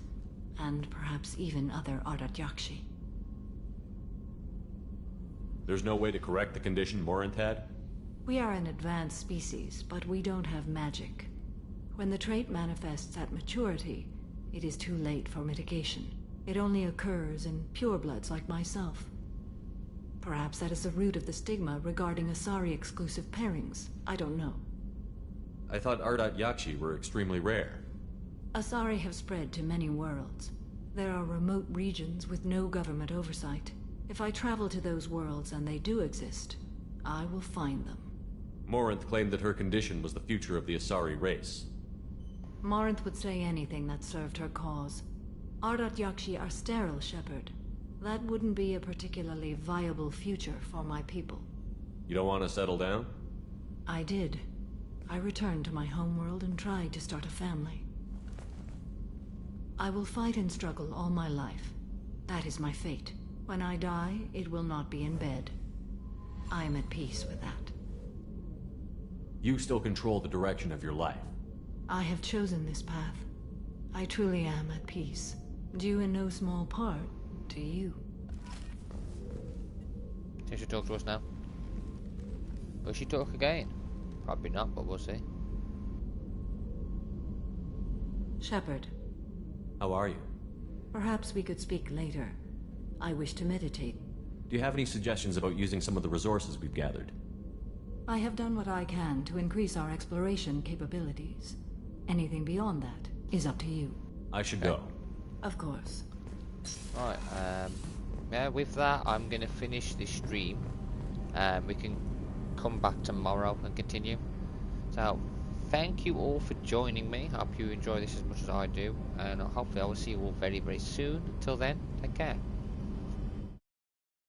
and perhaps even other Ardat Yakshi. There's no way to correct the condition Morinth had? We are an advanced species, but we don't have magic. When the trait manifests at maturity, it is too late for mitigation. It only occurs in purebloods like myself. Perhaps that is the root of the stigma regarding Asari-exclusive pairings. I don't know. I thought Ardat Yakshi were extremely rare. Asari have spread to many worlds. There are remote regions with no government oversight. If I travel to those worlds and they do exist, I will find them. Morinth claimed that her condition was the future of the Asari race. Morinth would say anything that served her cause. Ardat Yakshi are sterile, Shepard. That wouldn't be a particularly viable future for my people. You don't want to settle down? I did. I returned to my homeworld and tried to start a family. I will fight and struggle all my life. That is my fate. When I die, it will not be in bed. I am at peace with that. You still control the direction of your life. I have chosen this path. I truly am at peace. Due in no small part to you. She should talk to us now. Will she talk again? Probably not, but we'll see. Shepard. How are you? Perhaps we could speak later. I wish to meditate. Do you have any suggestions about using some of the resources we've gathered? I have done what I can to increase our exploration capabilities. Anything beyond that is up to you. I should go. Of course. Right, yeah, with that, I'm going to finish this stream. We can come back tomorrow and continue. So, thank you all for joining me. Hope you enjoy this as much as I do. And hopefully I will see you all very, very soon. Until then, take care.